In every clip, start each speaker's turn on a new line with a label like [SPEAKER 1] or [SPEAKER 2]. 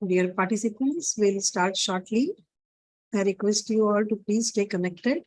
[SPEAKER 1] Dear participants, we'll start shortly. I request you all to please stay connected.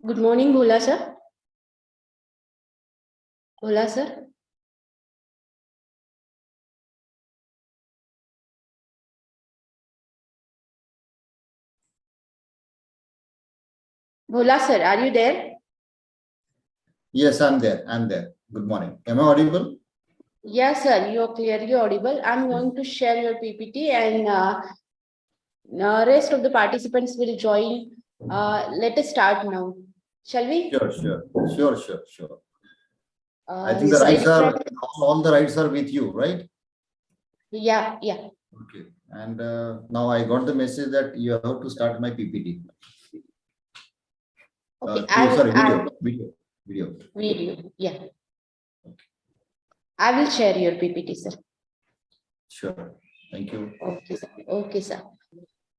[SPEAKER 2] Good morning, Bhola sir. Bhola sir. Bhola sir, are you there?
[SPEAKER 3] Yes, I'm there. Good morning. Am I audible?
[SPEAKER 2] Yes, sir. You are clearly audible. I'm going to share your PPT and rest of the participants will join. Let us start now. Shall we?
[SPEAKER 3] Sure. I think the rights are all the rights are with you, right?
[SPEAKER 2] Yeah.
[SPEAKER 3] Okay. And now I got the message that you have to start my PPT.
[SPEAKER 2] Okay.
[SPEAKER 3] Video.
[SPEAKER 2] Yeah. Okay. I will share your PPT, sir.
[SPEAKER 3] Sure. Thank you.
[SPEAKER 2] Okay, sir.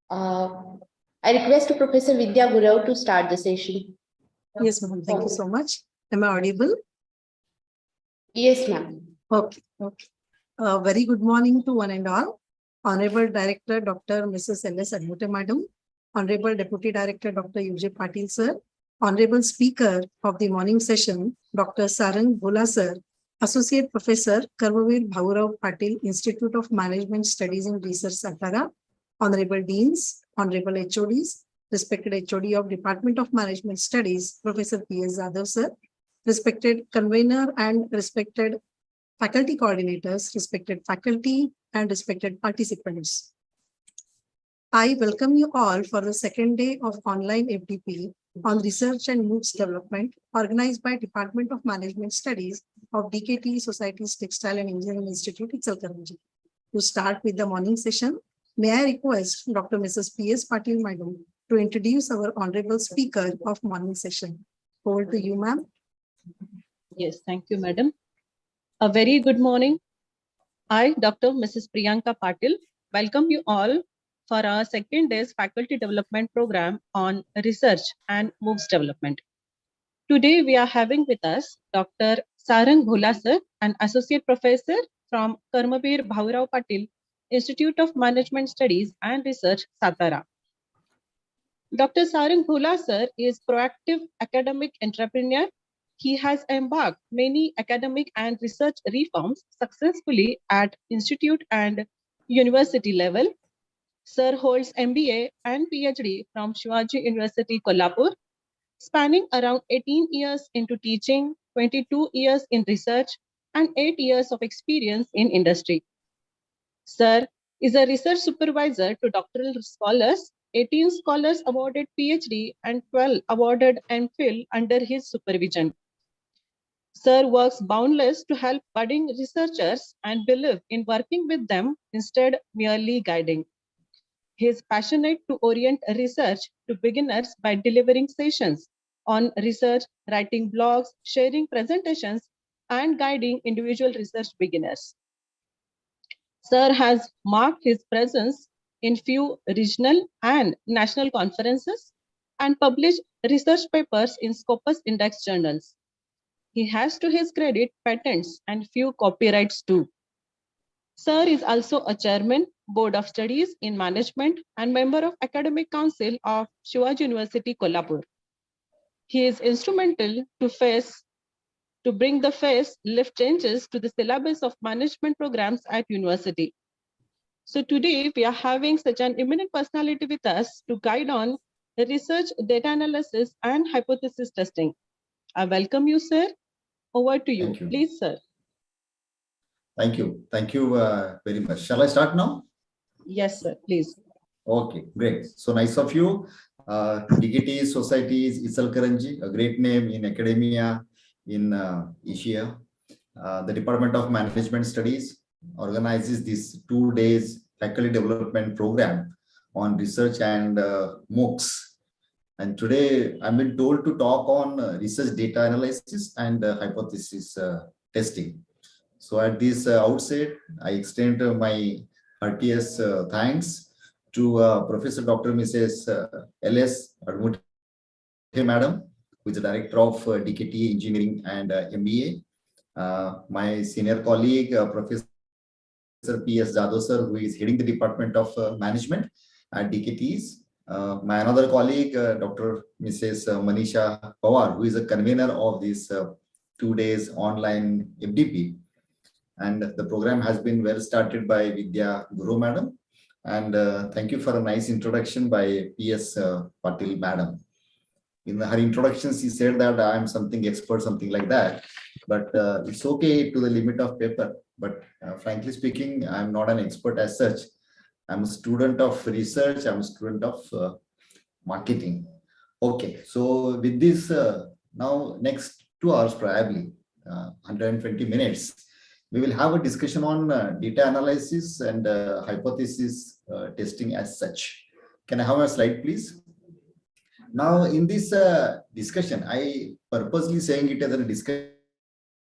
[SPEAKER 2] I request Professor Vidya Gurau to start the session.
[SPEAKER 1] Yes, ma'am. Thank you so much. Am I audible?
[SPEAKER 2] Yes, ma'am.
[SPEAKER 1] Okay. Very good morning to one and all. Honorable Director, Dr. Mrs. L.S. Admute Madam, Honorable Deputy Director, Dr. U.J. Patil, sir, Honorable Speaker of the morning session, Dr. Sarang Bhola, sir, Associate Professor, Karmavir Bhaurao Patil, Institute of Management Studies and Research, Satara, Honorable Deans, Honorable HODs, respected HOD of Department of Management Studies, Professor P.S. Zadav, sir, respected convener and respected faculty coordinators, respected faculty, and respected participants. I welcome you all for the second day of online FDP on research and MOOCs development organized by Department of Management Studies of D.K.T.E Society's Textile and Engineering Institute, ICHALKARANJI. To start with the morning session, may I request Dr. Mrs. P.S. Patil, Madam, to introduce our honorable speaker of morning session. Over to you, ma'am.
[SPEAKER 4] Yes, thank you, madam. A very good morning. I, Dr. Mrs. Priyanka Patil, welcome you all for our second day's faculty development program on research and MOOCs development. Today, we are having with us Dr. Sarang Bhola, sir, an associate professor from Karmavir Bhaurao Patil, Institute of Management Studies and Research, Satara. Dr. Sarang Bhola, sir, is proactive academic entrepreneur. He has embarked many academic and research reforms successfully at institute and university level. Sir holds MBA and PhD from Shivaji University, Kolhapur, spanning around 18 years into teaching, 22 years in research, and 8 years of experience in industry. Sir is a research supervisor to doctoral scholars, 18 scholars awarded PhD and 12 awarded MPhil under his supervision. Sir works boundless to help budding researchers and believe in working with them instead merely guiding. He is passionate to orient research to beginners by delivering sessions on research, writing blogs, sharing presentations, and guiding individual research beginners. Sir has marked his presence in few regional and national conferences and published research papers in Scopus Index journals. He has to his credit patents and few copyrights too. Sir is also a chairman, Board of Studies in Management and member of Academic Council of Shivaji University, Kolhapur. He is instrumental to bring the phase lift changes to the syllabus of management programs at university. So today we are having such an eminent personality with us to guide on research, data analysis, and hypothesis testing. I welcome you, sir. Over to you.
[SPEAKER 3] Thank you.
[SPEAKER 4] Please, sir.
[SPEAKER 3] Thank you. Thank you very much. Shall I start now?
[SPEAKER 4] Yes, sir, please.
[SPEAKER 3] Okay, great. So nice of you. D.K.T.E Society is ICHALKARANJI, a great name in academia in Asia. The Department of Management Studies organizes this 2 days faculty development program on research and MOOCs. And today I've been told to talk on research data analysis and hypothesis testing. So at this outset, I extend my heartiest thanks to Professor Dr. Mrs. L.S. Admute Madam, who is the Director of D.K.T.E Engineering and MBA. My senior colleague, Professor P.S. Jadhav sir, who is heading the Department of Management at D.K.T.E. My another colleague, Dr. Mrs. Manisha Pawar, who is a convener of this 2 days online FDP. And the program has been well started by Vidya Guru Madam. And thank you for a nice introduction by P.S. Patil Madam. In her introduction, she said that I am something expert, something like that. But it's okay to the limit of paper. But frankly speaking, I'm not an expert as such. I'm a student of research. I'm a student of marketing. Okay, so with this, now next 2 hours probably, 120 minutes, we will have a discussion on data analysis and hypothesis testing as such. Can I have a slide, please? Now, in this discussion, I purposely saying it as a discussion.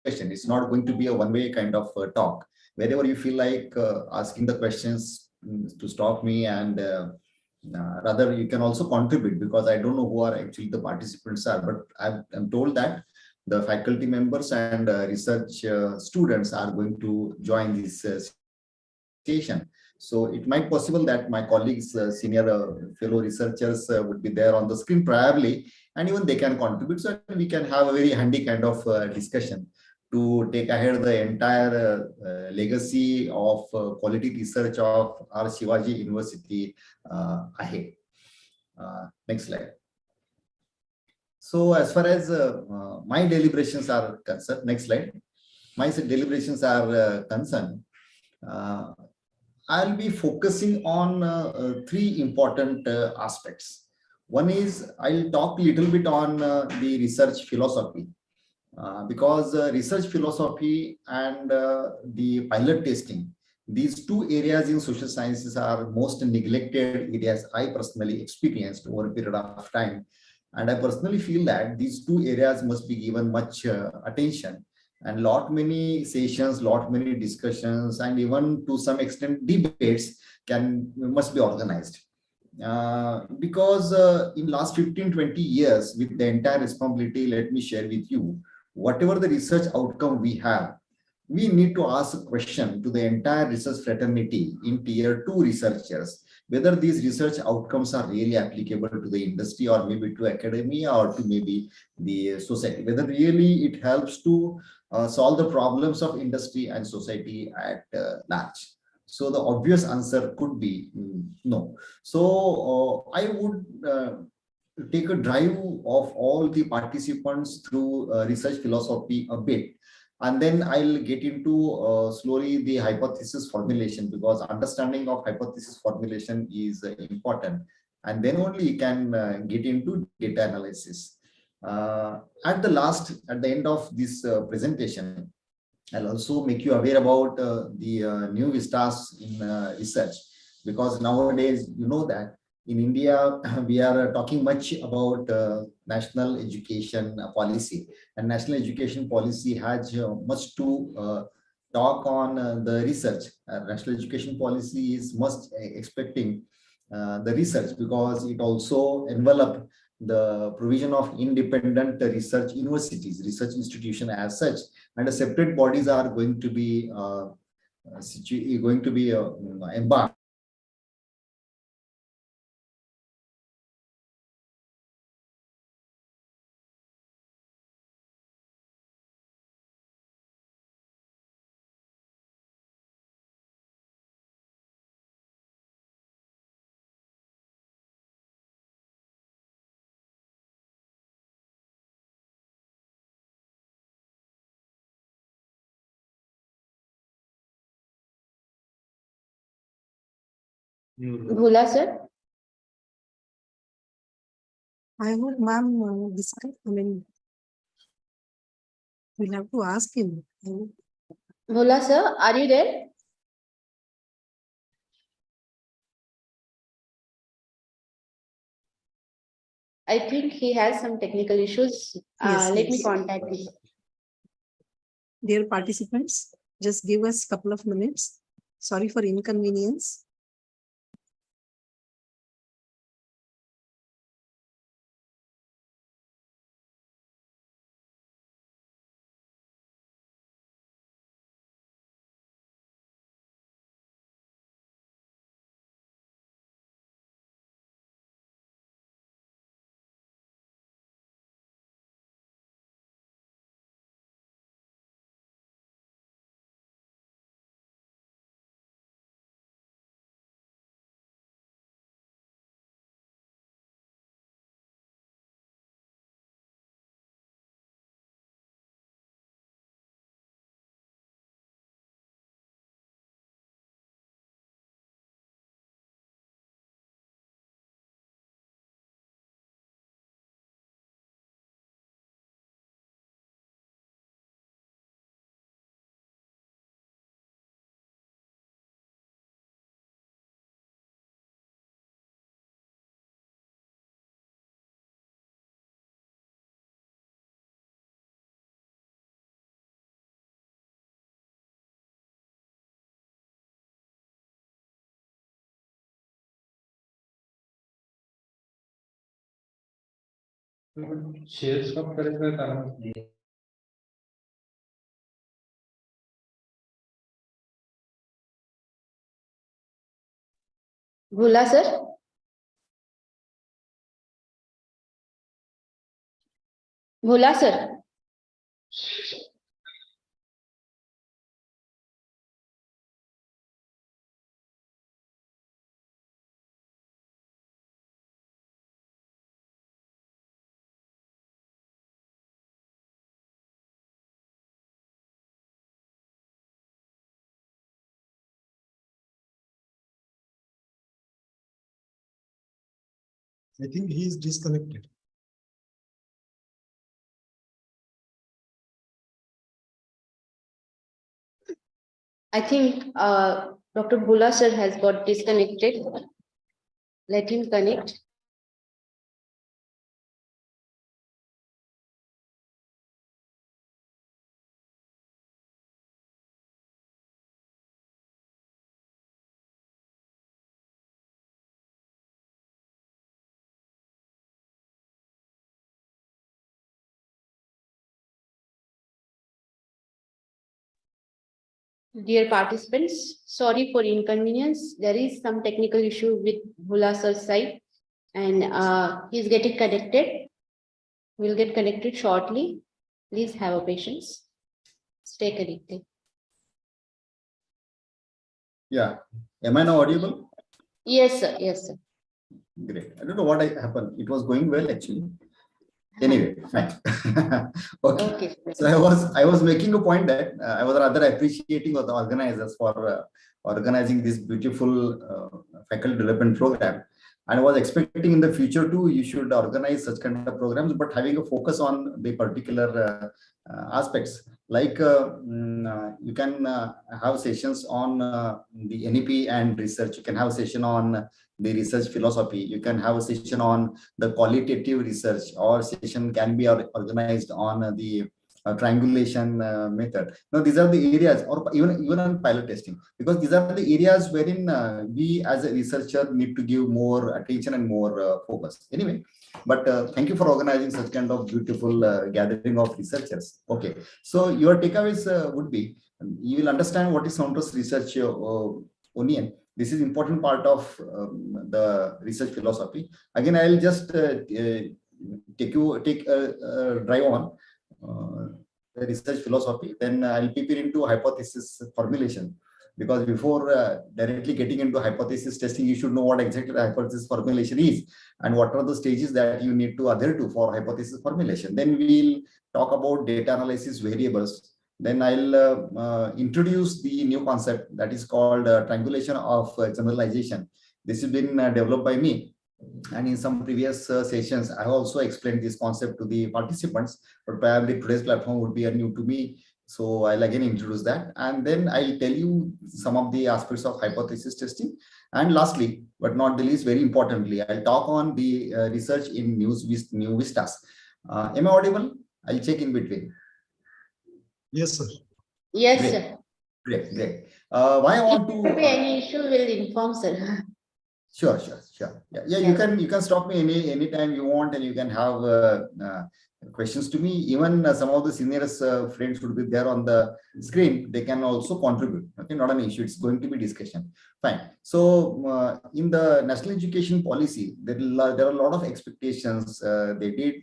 [SPEAKER 3] It's not going to be a one-way kind of talk. Wherever you feel like asking the questions to stop me, and rather you can also contribute, because I don't know who are actually the participants are, but I'm told that the faculty members and research students are going to join this session. So it might possible that my colleagues, senior fellow researchers would be there on the screen probably, and even they can contribute. So we can have a very handy kind of discussion to take ahead the entire legacy of quality research of our Shivaji University ahead. Next slide. So as far as my deliberations are concerned, next slide. My deliberations are concerned, I'll be focusing on 3 important aspects. One is I'll talk a little bit on the research philosophy, because research philosophy and the pilot testing, these 2 areas in social sciences are most neglected areas I personally experienced over a period of time. And I personally feel that these 2 areas must be given much attention, and many sessions, many discussions, and even to some extent debates must be organized. Because in last 15-20 years, with the entire responsibility, let me share with you, whatever the research outcome we have, we need to ask a question to the entire research fraternity in tier 2 researchers, whether these research outcomes are really applicable to the industry, or maybe to academia, or to maybe the society, whether really it helps to solve the problems of industry and society at large. So the obvious answer could be no. So I would take a drive of all the participants through research philosophy a bit. And then I'll get into slowly the hypothesis formulation, because understanding of hypothesis formulation is important. And then only you can get into data analysis. At the end of this presentation, I'll also make you aware about the new vistas in research, because nowadays, you know that in India, we are talking much about national education policy, and national education policy has much to talk on the research. National education policy is must expecting the research, because it also envelop the provision of independent research universities, research institution as such, and the separate bodies are going to be embarked.
[SPEAKER 2] Bhula sir.
[SPEAKER 1] I would, ma'am, we'll have to ask him.
[SPEAKER 2] Bhula sir, are you there? I think he has some technical issues.
[SPEAKER 1] Yes,
[SPEAKER 2] Let me
[SPEAKER 1] yes.
[SPEAKER 2] contact him.
[SPEAKER 1] Dear participants, just give us a couple of minutes. Sorry for inconvenience.
[SPEAKER 5] Share कब करेगा कारण
[SPEAKER 2] Bhula sir. Bhula sir.
[SPEAKER 5] I think he is disconnected.
[SPEAKER 2] I think Dr. Bhula sir has got disconnected. Let him connect. Dear participants, sorry for inconvenience. There is some technical issue with Bhula sir's side, and he's getting connected. We'll get connected shortly. Please have a patience. Stay connected.
[SPEAKER 3] Yeah. Am I now audible?
[SPEAKER 2] Yes, sir. Yes, sir.
[SPEAKER 3] Great. I don't know what happened. It was going well, actually. Anyway, fine. Okay.
[SPEAKER 2] Okay.
[SPEAKER 3] So I was making a point that I was rather appreciating of the organizers for organizing this beautiful faculty development program. And I was expecting in the future too, you should organize such kind of programs, but having a focus on the particular aspects. Like you can have sessions on the NEP and research. You can have a session on the research philosophy. You can have a session on the qualitative research, or session can be organized on the triangulation method. Now, these are the areas, or even on pilot testing, because these are the areas wherein we as a researcher need to give more attention and more focus. Anyway, but thank you for organizing such kind of beautiful gathering of researchers. Okay, so your takeaways would be, you will understand what is Sounders research onion. This is important part of the research philosophy. Again, I'll just take a drive on the research philosophy. Then I'll peep it into hypothesis formulation, because before directly getting into hypothesis testing, you should know what exactly the hypothesis formulation is and what are the stages that you need to adhere to for hypothesis formulation. Then we'll talk about data analysis variables. Then I'll introduce the new concept that is called triangulation of generalization. This has been developed by me, and in some previous sessions, I have also explained this concept to the participants, but probably today's platform would be new to me. So I'll again introduce that, and then I'll tell you some of the aspects of hypothesis testing. And lastly, but not the least, very importantly, I'll talk on the research in new vistas. Am I audible? I'll check in between.
[SPEAKER 5] Yes, sir.
[SPEAKER 2] Yes,
[SPEAKER 3] Great.
[SPEAKER 2] sir.
[SPEAKER 3] Great. Why I want
[SPEAKER 2] If there
[SPEAKER 3] to
[SPEAKER 2] be any issue, we'll inform, sir.
[SPEAKER 3] Sure. Yeah. You can stop me anytime you want, and you can have questions to me. Even some of the seniors friends would be there on the screen. They can also contribute. Okay, not an issue. It's going to be discussion. Fine. So in the national education policy, there are a lot of expectations they did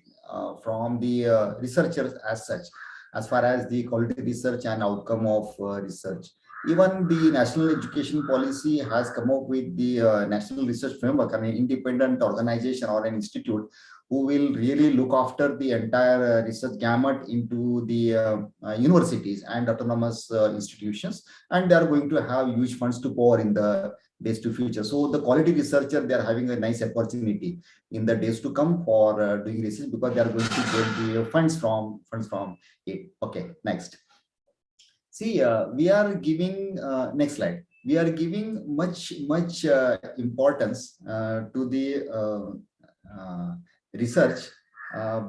[SPEAKER 3] from the researchers as such, as far as the quality research and outcome of research. Even the national education policy has come up with the national research framework, an independent organization or an institute who will really look after the entire research gamut into the universities and autonomous institutions, and they are going to have huge funds to pour in the days to future. So the quality researcher, they are having a nice opportunity in the days to come for doing research, because they are going to get the funds from it. Okay, next. See, we are giving next slide. We are giving much importance to the research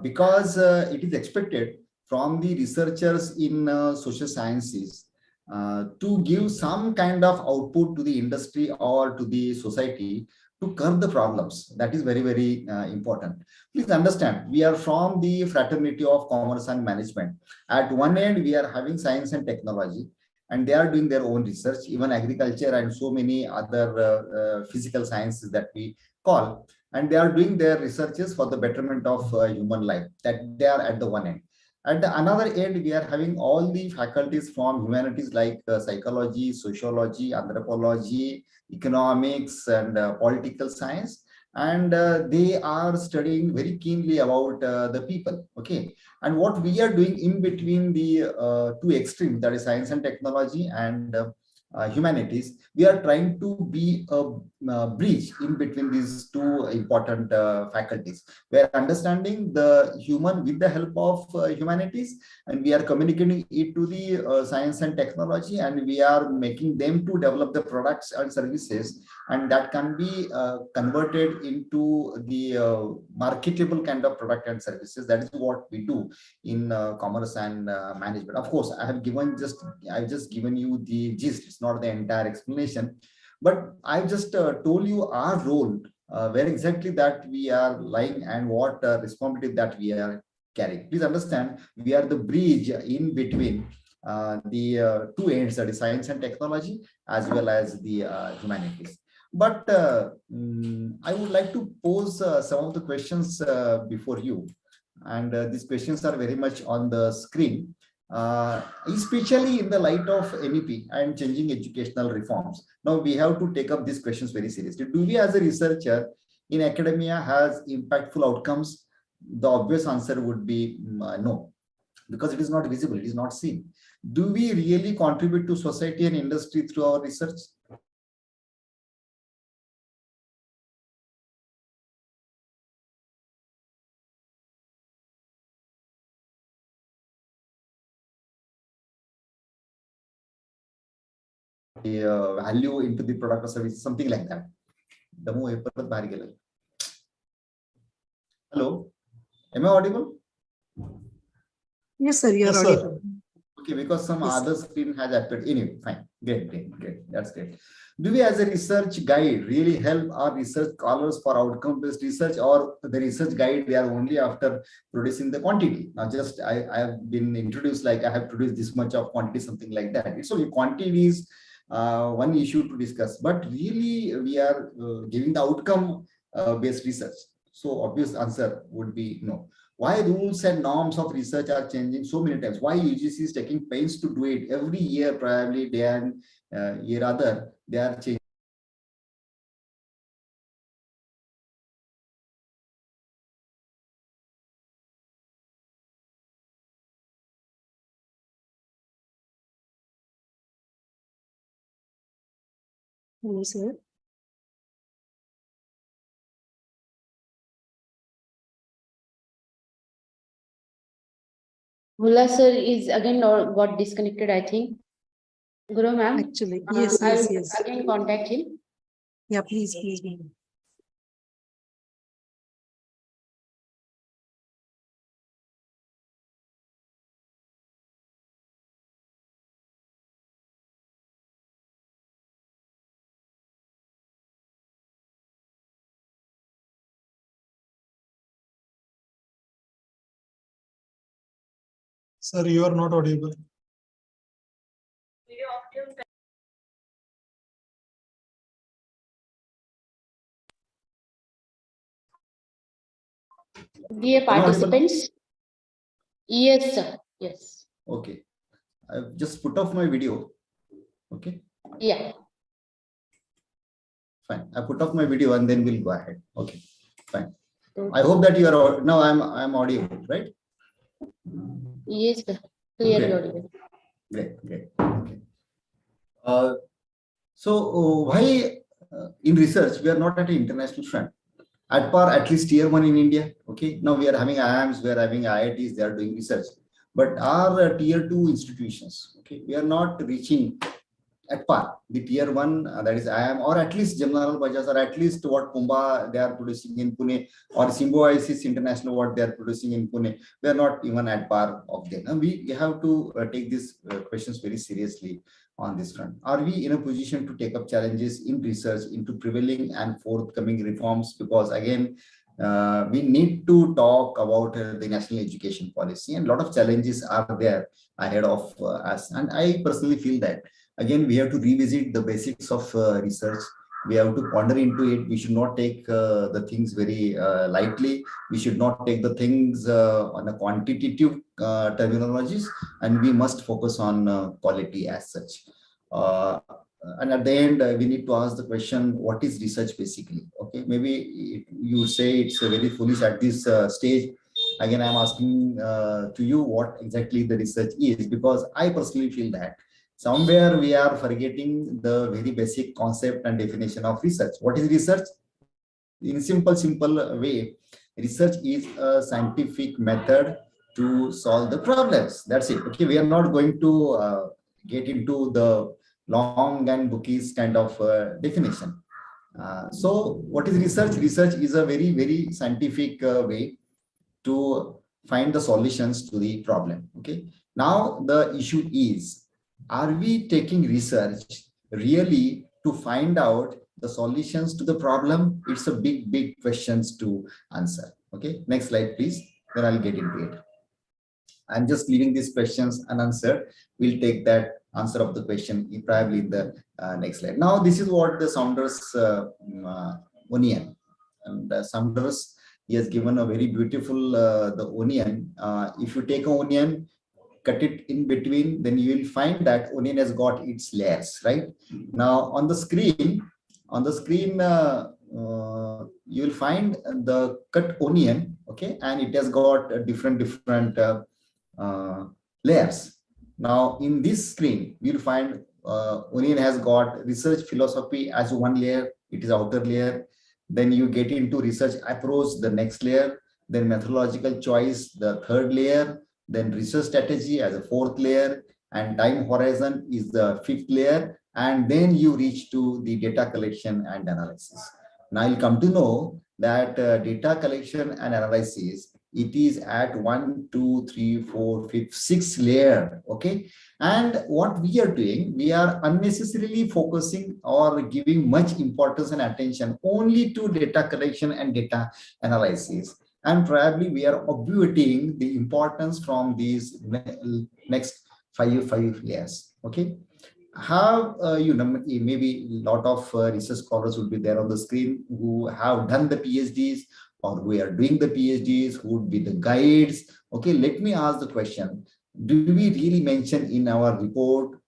[SPEAKER 3] because it is expected from the researchers in social sciences to give some kind of output to the industry or to the society to curb the problems. That is very important. Please understand, we are from the fraternity of commerce and management. At one end, we are having science and technology, and they are doing their own research, even agriculture and so many other physical sciences that we call, and they are doing their researches for the betterment of human life. That they are at the one end. At the another end, we are having all the faculties from humanities like psychology, sociology, anthropology, economics, and political science, and they are studying very keenly about the people. Okay, and what we are doing in between the two extremes, that is science and technology and humanities, we are trying to be a bridge in between these two important faculties. We are understanding the human with the help of humanities, and we are communicating it to the science and technology, and we are making them to develop the products and services, and that can be converted into the marketable kind of product and services. That is what we do in commerce and management. Of course, I've just given you the gist. It's not the entire explanation, but I've just told you our role, where exactly that we are lying, and what responsibility that we are carrying. Please understand, we are the bridge in between the two ends, that is science and technology, as well as the humanities. But I would like to pose some of the questions before you, and these questions are very much on the screen. Especially in the light of NEP and changing educational reforms. Now we have to take up these questions very seriously. Do we as a researcher in academia has impactful outcomes? the obvious answer would be no, because it is not visible, it is not seen. Do we really contribute to society and industry through our research? Value into the product or service, something like that. Hello, am I audible?
[SPEAKER 1] Yes, sir, you are
[SPEAKER 5] Yes, sir.
[SPEAKER 1] audible.
[SPEAKER 3] Okay, because some
[SPEAKER 1] Yes.
[SPEAKER 3] other screen has appeared. Anyway, fine. Great. That's great. Do we, as a research guide, really help our research scholars for outcome-based research, or the research guide they are only after producing the quantity? Now, just I have been introduced like I have produced this much of quantity, something like that. It's only quantity is one issue to discuss, but really we are giving the outcome based research. So obvious answer would be no. Why rules and norms of research are changing so many times? Why UGC is taking pains to do it every year? Probably they are year other they are changing.
[SPEAKER 1] Hello, sir.
[SPEAKER 2] Bhula sir is again got disconnected, I think. Guru ma'am,
[SPEAKER 1] Actually, yes.
[SPEAKER 2] I'll again contact him.
[SPEAKER 1] Yeah, please.
[SPEAKER 5] Sir, you are not audible.
[SPEAKER 2] Dear participants. Yes, sir. Yes.
[SPEAKER 3] Okay, I've just put off my video. Okay,
[SPEAKER 2] Yeah.
[SPEAKER 3] fine. I put off my video and then we'll go ahead. Okay, fine. I hope that you are now. I'm audible, right?
[SPEAKER 2] Yes, sir. Clearly
[SPEAKER 3] Great.
[SPEAKER 2] audible.
[SPEAKER 3] Great. Okay. Why in research we are not at an international front? At par, at least tier 1 in India. Okay, now we are having IIMs, we are having IITs, they are doing research, but our tier 2 institutions, okay, we are not reaching at par the tier 1, that is IIM, or at least General Bajaj, or at least what Kumba they are producing in Pune, or Symbiosis International what they are producing in Pune. We are not even at par of them, and we have to take these questions very seriously on this front. Are we in a position to take up challenges in research into prevailing and forthcoming reforms? Because again, we need to talk about the national education policy, and a lot of challenges are there ahead of us. And I personally feel that again we have to revisit the basics of research. We have to ponder into it. We should not take the things very lightly. We should not take the things on a quantitative terminologies, and we must focus on quality as such. And at the end, we need to ask the question, what is research basically? Okay, maybe you say it's very foolish at this stage. Again, I'm asking to you what exactly the research is, because I personally feel that somewhere we are forgetting the very basic concept and definition of research. What is research? In simple way, research is a scientific method to solve the problems. That's it. Okay, we are not going to get into the long and bookish kind of definition. So what is research? Research is a very scientific way to find the solutions to the problem. Okay, now the issue is, are we taking research really to find out the solutions to the problem? It's a big questions to answer. Okay, next slide please, then I'll get into it. I'm just leaving these questions unanswered. We'll take that answer of the question probably in the next slide. Now this is what the Saunders onion, and Saunders, he has given a very beautiful the onion. If you take an onion, cut it in between, then you will find that onion has got its layers. Right now on the screen you will find the cut onion. okay, and it has got different layers. Now in this screen, you'll find Onion has got research philosophy as one layer, it is outer layer. Then you get into research approach, the next layer, then methodological choice, the third layer, then research strategy as a fourth layer, and time horizon is the fifth layer, and then you reach to the data collection and analysis. Now you'll come to know that data collection and analysis, it is at 1, 2, 3, 4, 5, 6 layer, okay? And what we are doing, we are unnecessarily focusing or giving much importance and attention only to data collection and data analysis. And probably we are obviating the importance from these next five layers, okay? Have you know, maybe a lot of research scholars will be there on the screen who have done the PhDs or who are doing the PhDs, who would be the guides. Okay, let me ask the question: do we really mention in our report,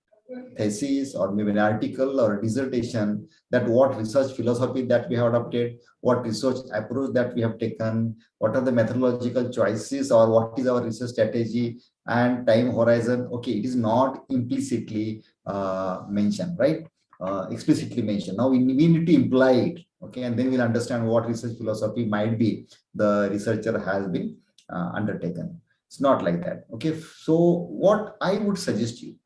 [SPEAKER 3] thesis, or maybe an article or a dissertation that what research philosophy that we have adopted, what research approach that we have taken, what are the methodological choices, or what is our research strategy and time horizon? Okay, it is not implicitly mentioned, right? Explicitly mentioned. Now we need to imply it, okay, and then we'll understand what research philosophy might be the researcher has been undertaken. It's not like that, okay? So what I would suggest you,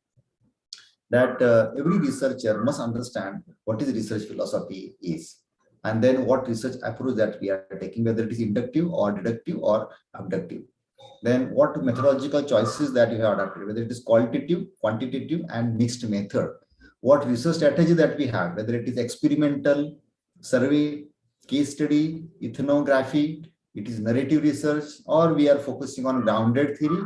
[SPEAKER 3] that every researcher must understand what is research philosophy is, and then what research approach that we are taking, whether it is inductive or deductive or abductive. Then what methodological choices that you have adopted, whether it is qualitative, quantitative, and mixed method. What research strategy that we have, whether it is experimental, survey, case study, ethnography, it is narrative research, or we are focusing on grounded theory,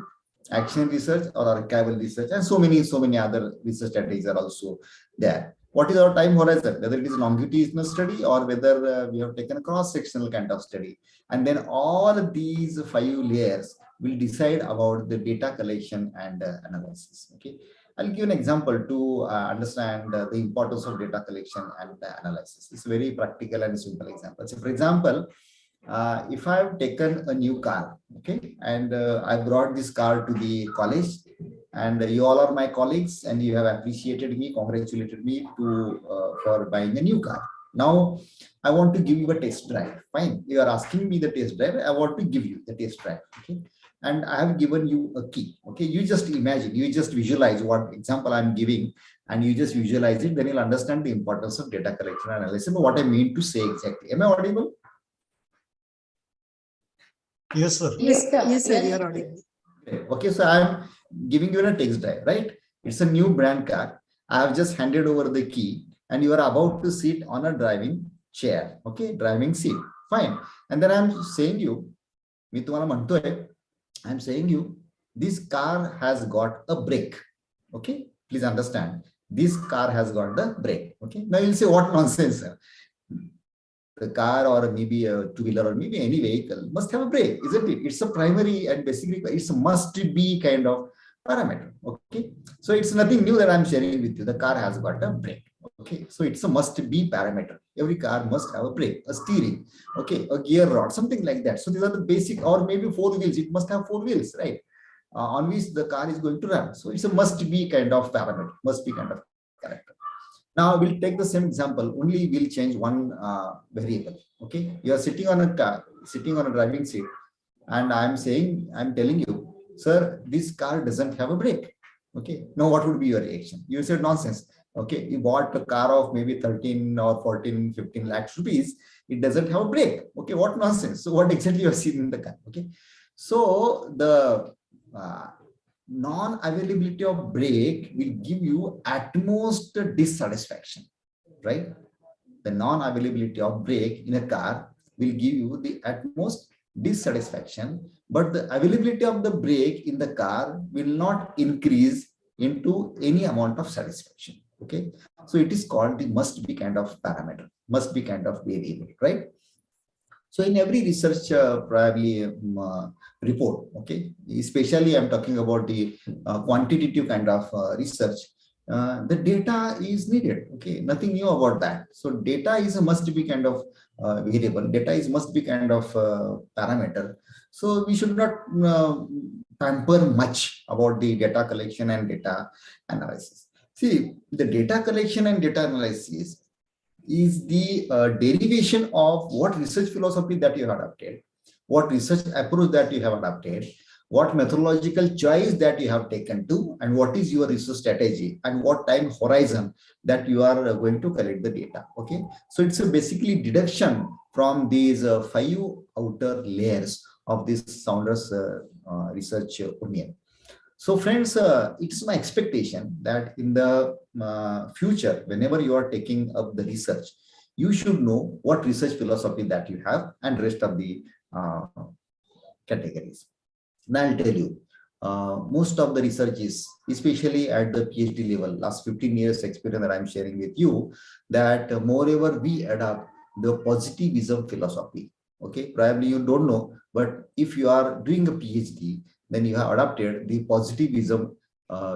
[SPEAKER 3] action research, or archival research, and so many other research strategies are also there. What is our time horizon, whether it is longitudinal study or whether we have taken a cross-sectional kind of study. And then all of these 5 layers will decide about the data collection and analysis. Okay, I'll give an example to understand the importance of data collection and analysis. It's a very practical and simple example. So for example, if I have taken a new car, okay, and I brought this car to the college, and you all are my colleagues, and you have appreciated me, congratulated me to for buying a new car. Now I want to give you a test drive. Fine, you are asking me the test drive. I want to give you the test drive. Okay, and I have given you a key. Okay, you just imagine, you just visualize what example I'm giving, and you just visualize it. Then you'll understand the importance of data collection and analysis. What I mean to say exactly. Am I audible?
[SPEAKER 5] Yes, sir.
[SPEAKER 1] Yes, sir, you are audible.
[SPEAKER 3] Okay, so I'm giving you a test drive, right? It's a new brand car. I have just handed over the key, and you are about to sit on a driving chair. Okay, driving seat. Fine. And then I'm saying you, I'm saying you, this car has got a brake. Okay, please understand. This car has got the brake. Okay, now you'll say, what nonsense, sir? The car or maybe a two-wheeler or maybe any vehicle must have a brake, isn't it? It's a primary and basically it's a must-be kind of parameter. Okay, so it's nothing new that I'm sharing with you. The car has got a brake. Okay, so it's a must-be parameter. Every car must have a brake, a steering, okay, a gear rod, something like that. So these are the basic, or maybe 4 wheels. It must have 4 wheels, right? On which the car is going to run. So it's a must-be kind of parameter, must-be kind of character. Now we'll take the same example, only we'll change one variable. Okay, you are sitting on a car, sitting on a driving seat, and I'm telling you, sir, this car doesn't have a brake. Okay, now what would be your reaction? You said nonsense. Okay, you bought a car of maybe 13 or 14, 15 lakhs rupees. It doesn't have a brake. Okay, what nonsense? So what exactly you have seen in the car? Okay, so the non-availability of brake will give you at most dissatisfaction, right? The non-availability of brake in a car will give you the at most dissatisfaction, but the availability of the brake in the car will not increase into any amount of satisfaction. Okay, so it is called the must be kind of parameter, must be kind of variable, right? So in every research probably report, okay, especially I'm talking about the quantitative kind of research. the data is needed. Okay, nothing new about that. So data is a must be kind of variable. Data is must be kind of parameter. So we should not pamper much about the data collection and data analysis. See, the data collection and data analysis is the derivation of what research philosophy that you have adopted, what research approach that you have adopted, what methodological choice that you have taken to, and what is your research strategy, and what time horizon that you are going to collect the data. Okay, so it's a basically deduction from these 5 outer layers of this Saunders research onion. So friends, it's my expectation that in the future, whenever you are taking up the research, you should know what research philosophy that you have and rest of the categories. Now I'll tell you, most of the researches, especially at the PhD level, last 15 years experience that I'm sharing with you, that moreover we adopt the positivism philosophy. Okay, probably you don't know, but if you are doing a PhD, then you have adopted the positivism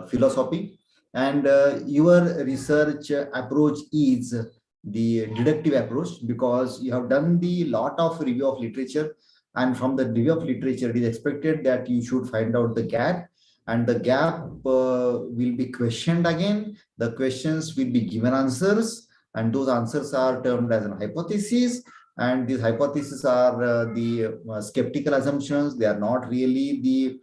[SPEAKER 3] philosophy, and your research approach is the deductive approach, because you have done the lot of review of literature, and from the review of literature it is expected that you should find out the gap, and the gap will be questioned again. The questions will be given answers, and those answers are termed as an hypothesis, and these hypotheses are the skeptical assumptions. They are not really the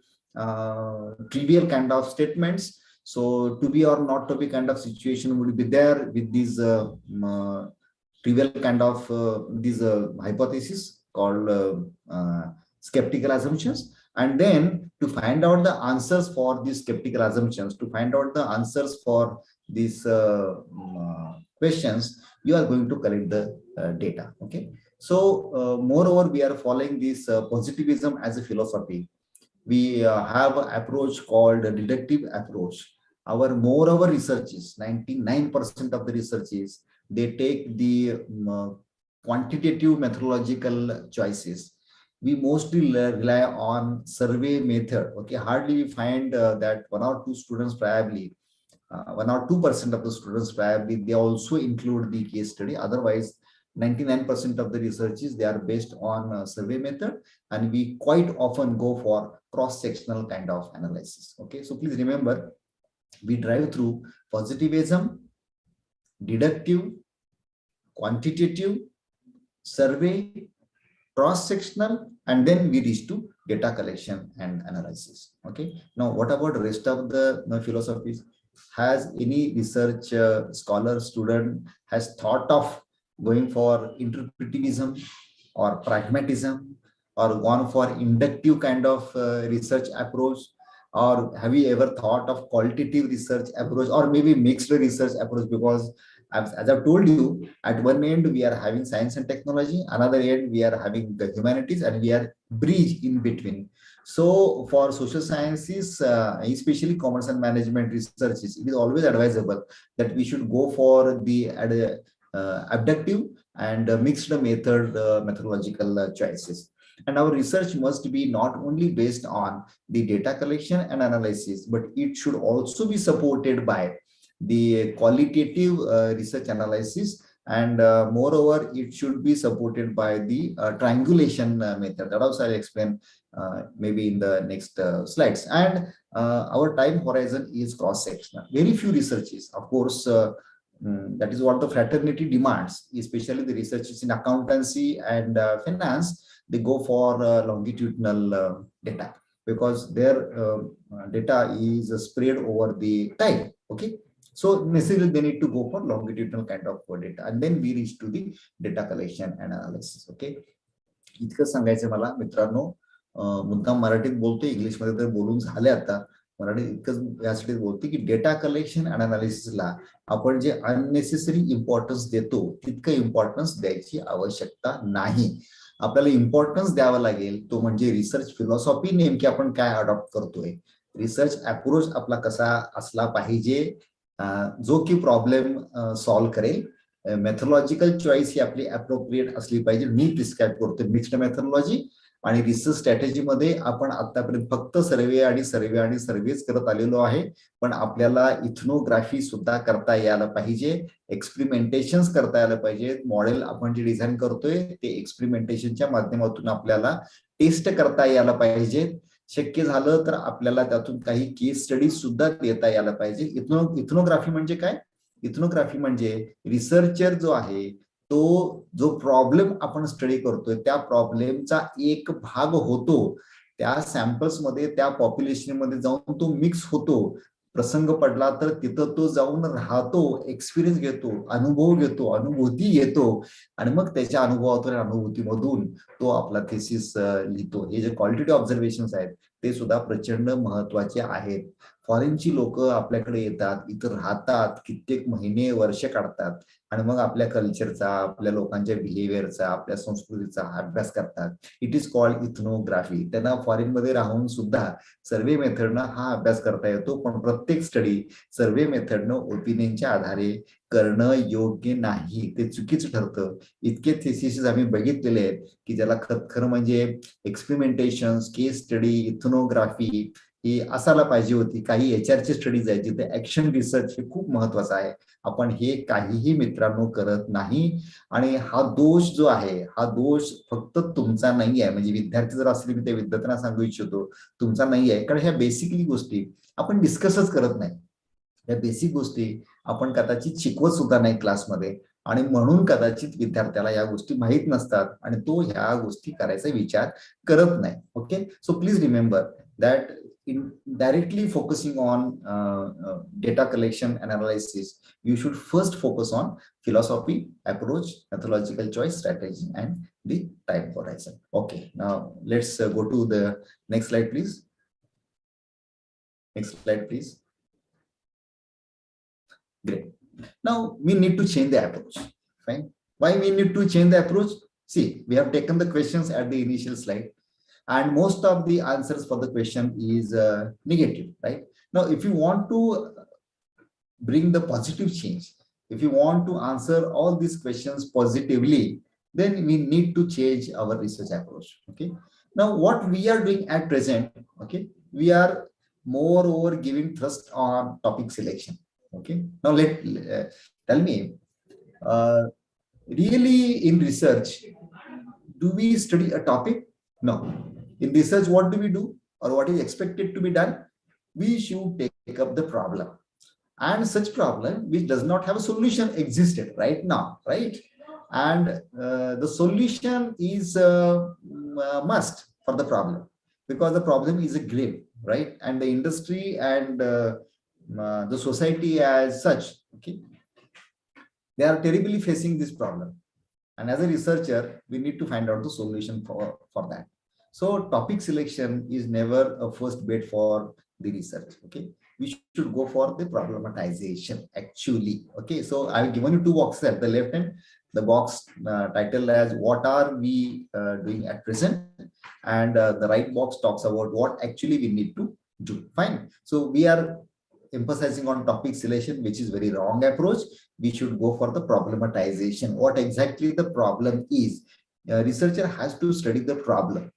[SPEAKER 3] trivial kind of statements. So to be or not to be kind of situation would be there with these trivial kind of these hypotheses called skeptical assumptions. And then to find out the answers for these skeptical assumptions, to find out the answers for these questions, you are going to collect the data. Okay, so moreover we are following this positivism as a philosophy. We have an approach called a deductive approach. Our moreover researches, 99% of the researches, they take the quantitative methodological choices. We mostly rely on survey method. Okay, hardly we find that 1 or 2 students probably 1 or 2% of the students probably they also include the case study. Otherwise 99% of the researches, they are based on survey method, and we quite often go for cross-sectional kind of analysis. Okay, so please remember, we drive through positivism, deductive, quantitative, survey, cross-sectional, and then we reach to data collection and analysis. Okay, now what about the rest of the philosophies? Has any research scholar student has thought of going for interpretivism or pragmatism, or gone for inductive kind of research approach? Or have you ever thought of qualitative research approach, or maybe mixed research approach? Because as I've told you, at one end we are having science and technology, another end we are having the humanities, and we are bridge in between. So for social sciences, especially commerce and management researches, it is always advisable that we should go for the abductive and mixed method methodological choices. And our research must be not only based on the data collection and analysis, but it should also be supported by the qualitative research analysis, and moreover it should be supported by the triangulation method. That also I'll explain maybe in the next slides. And our time horizon is cross-sectional. Very few researches, of course, that is what the fraternity demands, especially the researchers in accountancy and finance. They go for longitudinal data, because their data is spread over the time. Okay, so necessarily they need to go for longitudinal kind of data, and then we reach to the data collection and analysis. Okay, इतकं सांगायचं मला मित्रांनो. मुद्दाम मराठीत बोलतो, English मध्ये तर बोलून झाले आता. मराठी इतकंच यासाठी बोलतो की डेटा कलेक्शन अँड अनालिसिसला आपण जे अननेसेसरी इम्पॉर्टन्स देतो तितकं इम्पॉर्टन्स द्यायची आवश्यकता नाही. आपल्याला इम्पॉर्टन्स द्यावा लागेल तो म्हणजे रिसर्च फिलॉसॉफी नेमकी आपण काय अडॉप्ट करतोय, रिसर्च अप्रोच आपला कसा असला पाहिजे जो की प्रॉब्लेम सॉल्व्ह करेल. मेथोडॉलॉजिकल चॉईस ही आपली अप्रोप्रिएट असली पाहिजे. मी प्रिस्क्राइब करतो मिक्स्ड मेथोडॉलॉजी, आणि रिसर्च स्ट्रॅटेजीमध्ये आपण आतापर्यंत फक्त सर्वेच करत आलेलो आहे, पण आपल्याला इथनोग्राफी सुद्धा करता यायला पाहिजे, एक्सपेरिमेंटेशन करता यायला पाहिजे. मॉडेल आपण जे डिझाईन करतोय ते एक्सपेरिमेंटेशनच्या माध्यमातून आपल्याला टेस्ट करता यायला पाहिजे. शक्य झालं तर आपल्याला त्यातून काही केस स्टडीज सुद्धा देता यायला पाहिजे. इथनोग्राफी म्हणजे काय? इथनोग्राफी म्हणजे रिसर्चर जो आहे तो जो प्रॉब्लेम आपण स्टडी करतोय त्या प्रॉब्लेमचा एक भाग होतो, त्या सॅम्पल्स मध्ये त्या पॉप्युलेशन मध्ये जाऊन तो मिक्स होतो, प्रसंग पडला तर तिथं तो जाऊन राहतो, एक्सपिरियन्स घेतो, अनुभव घेतो, अनुभूती घेतो आणि मग त्याच्या अनुभवातून अनुभूतीमधून तो आपला थेसिस लिहितो. हे जे क्वालिटेटिव्ह ऑब्झर्वेशन्स आहेत ते सुद्धा प्रचंड महत्वाचे आहेत. फॉरेनची लोक आपल्याकडे येतात, इथं राहतात, कित्येक महिने वर्ष काढतात आणि मग आपल्या कल्चरचा, आपल्या लोकांच्या बिहेवियरचा, आपल्या संस्कृतीचा अभ्यास करतात. It is called ethnography. त्यांना फॉरेन मध्ये राहून सुद्धा सर्वे मेथडनं हा अभ्यास करता येतो, पण प्रत्येक स्टडी सर्वे मेथडनं ओपिनियनच्या आधारे करणं योग्य नाही, ते चुकीचं ठरतं. इतके थेसिस आम्ही बघितलेले आहेत की ज्याला खरं म्हणजे एक्सपेरिमेंटेशन, केस स्टडी, इथनोग्राफी ही असायला पाहिजे होती. काही HR चे स्टडीज आहेत जिथे ऍक्शन रिसर्च हे खूप महत्वाचं आहे. आपण हे काहीही मित्रांनो करत नाही आणि हा दोष जो आहे हा दोष फक्त तुमचा नाही आहे. म्हणजे विद्यार्थी जर असले मी त्या विद्यार्थ्यांना सांगू इच्छितो तुमचा नाही आहे, कारण ह्या बेसिकली गोष्टी आपण डिस्कसच करत नाही. या बेसिक गोष्टी आपण कदाचित शिकवत सुद्धा नाही क्लासमध्ये आणि म्हणून कदाचित विद्यार्थ्याला या गोष्टी माहीत नसतात आणि तो ह्या गोष्टी करायचा विचार करत नाही. Okay, so please remember that in directly focusing on data collection and analysis, you should first focus on philosophy, approach, methodological choice, strategy, and the time horizon. Okay, now let's go to the next slide, please. Next slide, please. Great. Now we need to change the approach. Fine. Why we need to change the approach? See, we have taken the questions at the initial slide, and most of the answers for the question is negative, right? Now, if you want to bring the positive change, if you want to answer all these questions positively, then we need to change our research approach. Okay. Now, what we are doing at present, okay, we are moreover giving thrust on topic selection. Okay. Now, tell me, really in research, do we study a topic? No. In research, what do we do, or what is expected to be done? We should take up the problem, and such problem which does not have a solution existed right now, right? And the solution is must for the problem, because the problem is a grave, right? And the industry and the society as such, okay, they are terribly facing this problem. And as a researcher, we need to find out the solution for that. So topic selection is never a first bet for the research. Okay, we should go for the problematization actually. Okay, so I've given you two boxes at the left hand. The box titled as what are we doing at present, and the right box talks about what actually we need to do. Fine. So we are emphasizing on topic selection, which is very wrong approach. We should go for the problematization. What exactly the problem is? Researcher has to study the problem.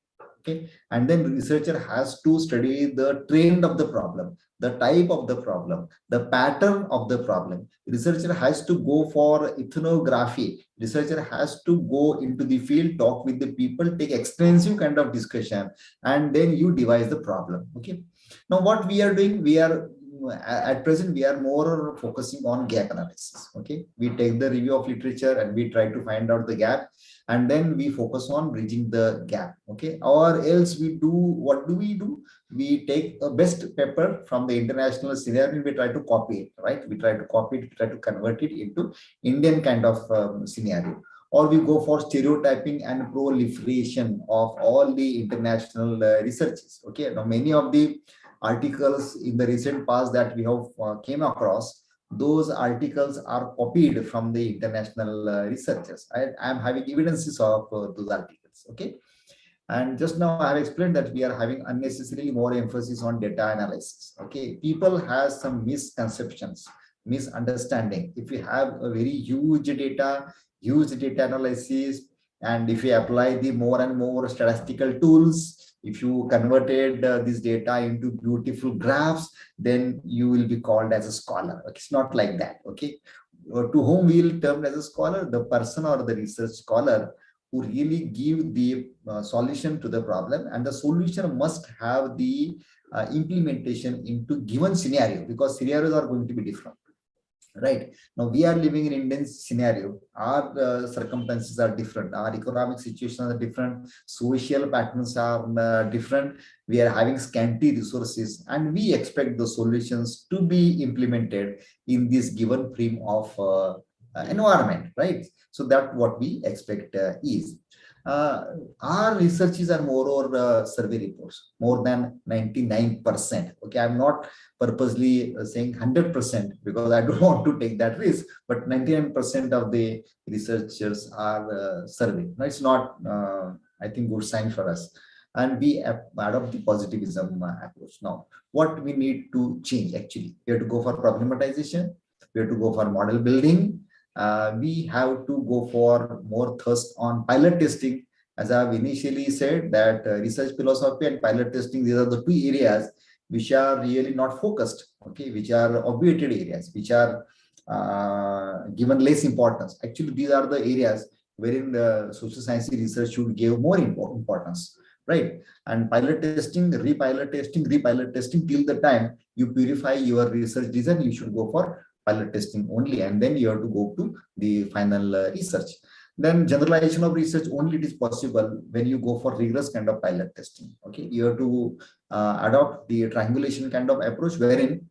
[SPEAKER 3] Okay, and then researcher has to study the trend of the problem, the type of the problem, the pattern of the problem. Researcher has to go for ethnography. Researcher has to go into the field, talk with the people, take extensive kind of discussion, and then you devise the problem. Okay. Now what we are doing, we are at present we are more focusing on gap analysis. Okay, we take the review of literature and we try to find out the gap, and then we focus on bridging the gap. Okay, or else we do, what do? We take a best paper from the international scenario and we try to copy it, right? We try to copy it, we try to convert it into Indian kind of scenario, or we go for stereotyping and proliferation of all the international researches. Okay, now many of the articles in the recent past that we have came across, those articles are copied from the international researchers. I am having evidences of those articles. Okay, and just now I have explained that we are having unnecessarily more emphasis on data analysis. Okay, people have some misconceptions, misunderstanding. If we have a very huge data analysis, And if you apply the more and more statistical tools, if you converted this data into beautiful graphs, then you will be called as a scholar. Okay, it's not like that. Okay, to whom we will term as a scholar? The person or the research scholar who really give the solution to the problem, and the solution must have the implementation into given scenario, because scenarios are going to be different. Right now, we are living in Indian scenario. Our circumstances are different. Our economic situations are different. Social patterns are different. We are having scanty resources, and we expect the solutions to be implemented in this given frame of environment. Right. So that what we expect is. Our researches are more or survey reports, more than 99%. Okay, I'm not purposely saying 100% because I don't want to take that risk, but 99% of the researchers are survey. No, it's not, I think, good sign for us. And we adopt the positivism approach. Now, what we need to change actually, we have to go for problematization, we have to go for model building, we have to go for more thrust on pilot testing. As I have initially said, that research philosophy and pilot testing, these are the two areas which are really not focused, okay, which are obviated areas, which are given less importance. Actually, these are the areas wherein the social science research should give more importance, right? And pilot testing, repilot testing till the time you purify your research design, you should go for pilot testing only, and then you have to go to the final research. Then generalization of research only it is possible when you go for rigorous kind of pilot testing. Okay, you have to adopt the triangulation kind of approach, wherein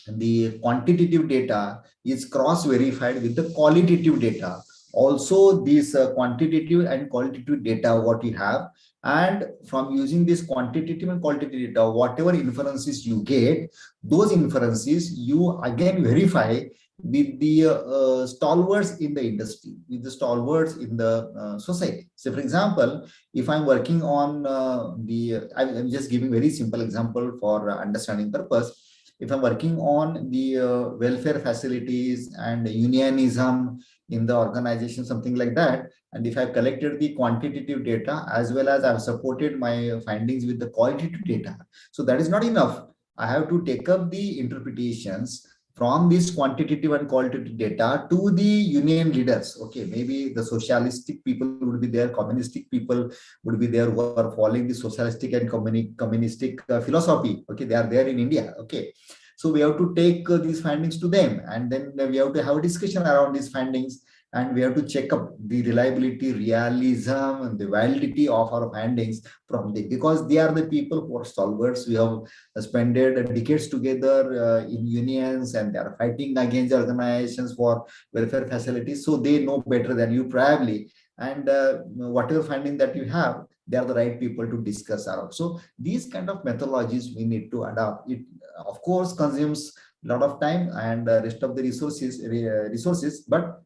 [SPEAKER 3] the quantitative data is cross-verified with the qualitative data. Also, these quantitative and qualitative data what you have, and from using this quantitative and qualitative data, whatever inferences you get, those inferences you again verify with the stalwarts in the industry, with the stalwarts in the society. So, for example, if I'm working on I'm just giving very simple example for understanding purpose. If I'm working on the welfare facilities and unionism in the organization, something like that, and if I've collected the quantitative data as well as I've supported my findings with the qualitative data, so that is not enough. I have to take up the interpretations from this quantitative and qualitative data to the union leaders. Okay, maybe the socialistic people would be there, communistic people would be there who are following the socialistic and communistic philosophy. Okay, they are there in India. Okay, so we have to take these findings to them, and then we have to have a discussion around these findings, and we have to check up the reliability, realism, and the validity of our findings from them, because they are the people who are stalwarts. We have spent decades together in unions, and they are fighting against the organizations for welfare facilities, so they know better than you probably. And whatever finding that you have, they are the right people to discuss around. So these kind of methodologies we need to adopt. It of course consumes a lot of time and rest of the resources, but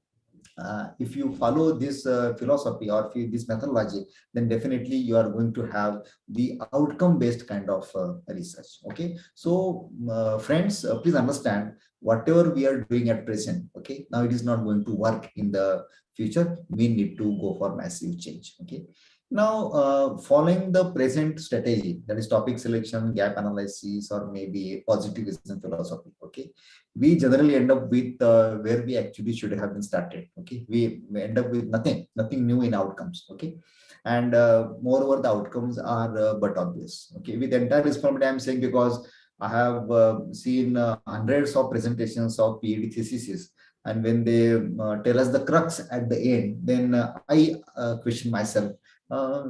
[SPEAKER 3] if you follow this philosophy or this methodology, then definitely you are going to have the outcome based kind of research. Okay, so friends, please understand, whatever we are doing at present, okay, now it is not going to work in the future. We need to go for massive change. Okay, now following the present strategy, that is topic selection, gap analysis, or maybe positivism philosophy, okay, we generally end up with where we actually should have been started. Okay, we end up with nothing new in outcomes. Okay, and moreover the outcomes are but obvious. Okay, with entire responsibility I'm saying, because I have seen hundreds of presentations of PhD theses, and when they tell us the crux at the end, then I question myself.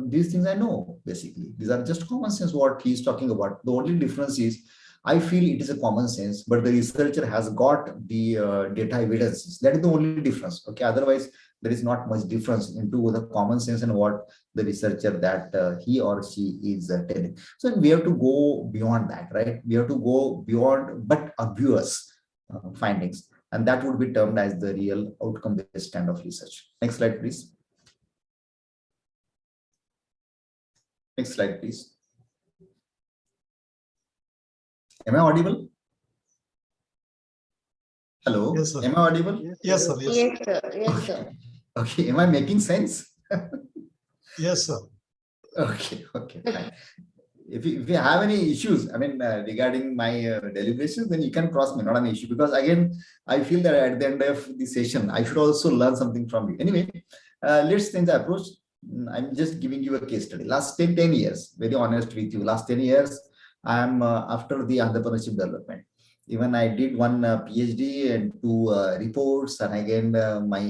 [SPEAKER 3] These things I know, basically these are just common sense what he is talking about. The only difference is I feel it is a common sense, but the researcher has got the data evidences. That is the only difference. Okay, otherwise there is not much difference into the common sense and what the researcher that he or she is telling. So we have to go beyond that, right? We have to go beyond but obvious findings, and that would be termed as the real outcome-based kind of research. Next slide, please. Next slide, please. Am I audible? Hello?
[SPEAKER 5] Yes, sir.
[SPEAKER 3] Am I audible?
[SPEAKER 5] Yes, sir. Yes,
[SPEAKER 2] Yes,
[SPEAKER 5] sir.
[SPEAKER 2] sir. Yes, sir.
[SPEAKER 3] Okay, am I making sense?
[SPEAKER 5] Yes, sir.
[SPEAKER 3] Okay, okay, fine. If you have any issues, I mean, regarding my deliberations, then you can cross me, not an issue. Because again, I feel that at the end of the session, I should also learn something from you. Anyway, let's change the approach. I'm just giving you a case study. Last 10 years, very honest with you, last 10 years, I'm after the entrepreneurship development. Even I did one PhD and two reports, and again, my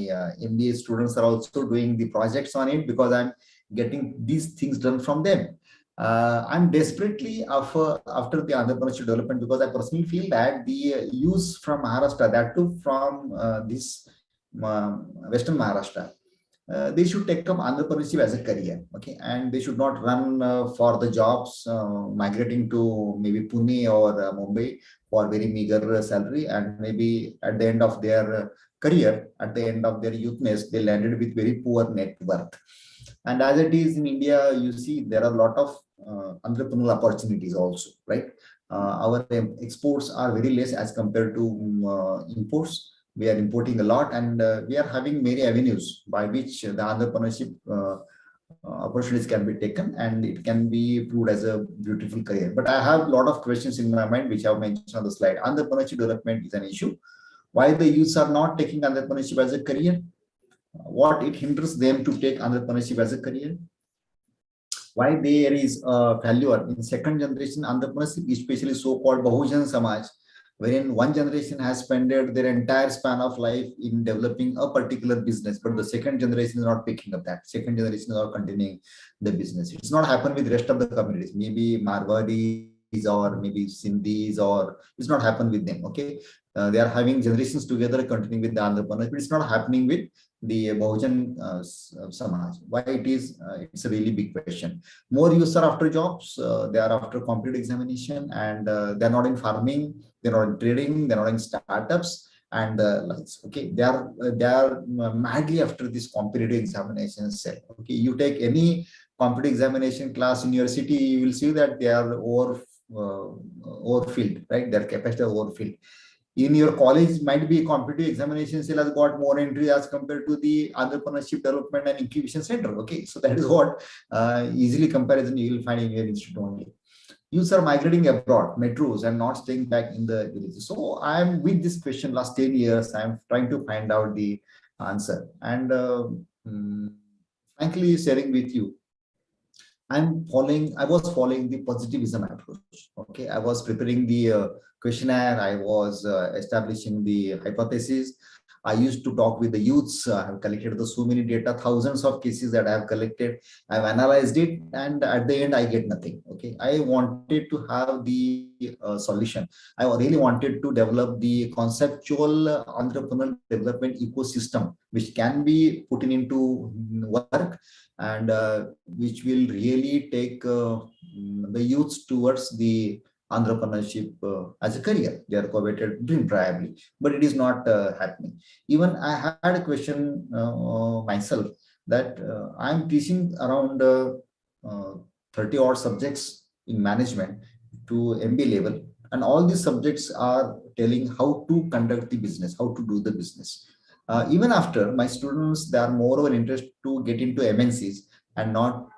[SPEAKER 3] MBA students are also doing the projects on it because I'm getting these things done from them. I'm desperately after the entrepreneurship development because I personally feel that the use from Maharashtra, that too from this Western Maharashtra, they should take up entrepreneurship as a career, okay, and they should not run for the jobs migrating to maybe Pune or Mumbai for very meager salary, and maybe at the end of their career, at the end of their youthness, they landed with very poor net worth. And as it is in India, you see there are a lot of entrepreneurial opportunities also, right? Our exports are very less as compared to imports. We are importing a lot, and we are having many avenues by which the entrepreneurship opportunities can be taken, and it can be proved as a beautiful career. But I have a lot of questions in my mind, which I have mentioned on the slide. Entrepreneurship development is an issue. Why the youths are not taking entrepreneurship as a career? What it hinders them to take entrepreneurship as a career? Why there is a failure in second generation entrepreneurship, especially so-called Bahujan Samaj, wherein one generation has spent their entire span of life in developing a particular business, but the second generation is not picking up that. Second generation is not continuing the business. It's not happened with rest of the communities, maybe Marwadis or maybe Sindhis, or it's not happened with them. Okay, they are having generations together continuing with the entrepreneurs, but it's not happening with the Bahujan Samaj. Why it is? It's a really big question. More youths are after jobs. They are after competitive examination, and they're not in farming. They're not in trading. They're not in startups. And okay, they are madly after this competitive examination set. Okay, you take any competitive examination class in your city, you will see that they are overfilled, right? Their capacity is overfilled. In your college might be competitive examination cell has got more entry as compared to the entrepreneurship development and incubation center. Okay, so that is what easily comparison you will find in your institute only. Youths are migrating abroad, metros, and not staying back in the villages. So I am with this question last 10 years. I am trying to find out the answer, and frankly sharing with you, I was following the positivism approach. Okay, I was preparing the questionnaire. I was establishing the hypothesis. I used to talk with the youths. I have collected so many data, thousands of cases that I have collected. I've analyzed it, and at the end, I get nothing. Okay, I wanted to have the solution. I really wanted to develop the conceptual entrepreneurial development ecosystem, which can be put into work, and which will really take the youths towards the entrepreneurship as a career, their coveted dream probably, but it is not happening. Even I had a question myself that I'm teaching around 30 odd subjects in management to MBA level, and all these subjects are telling how to conduct the business, how to do the business. Even after my students, they are more of an interest to get into MNCs and not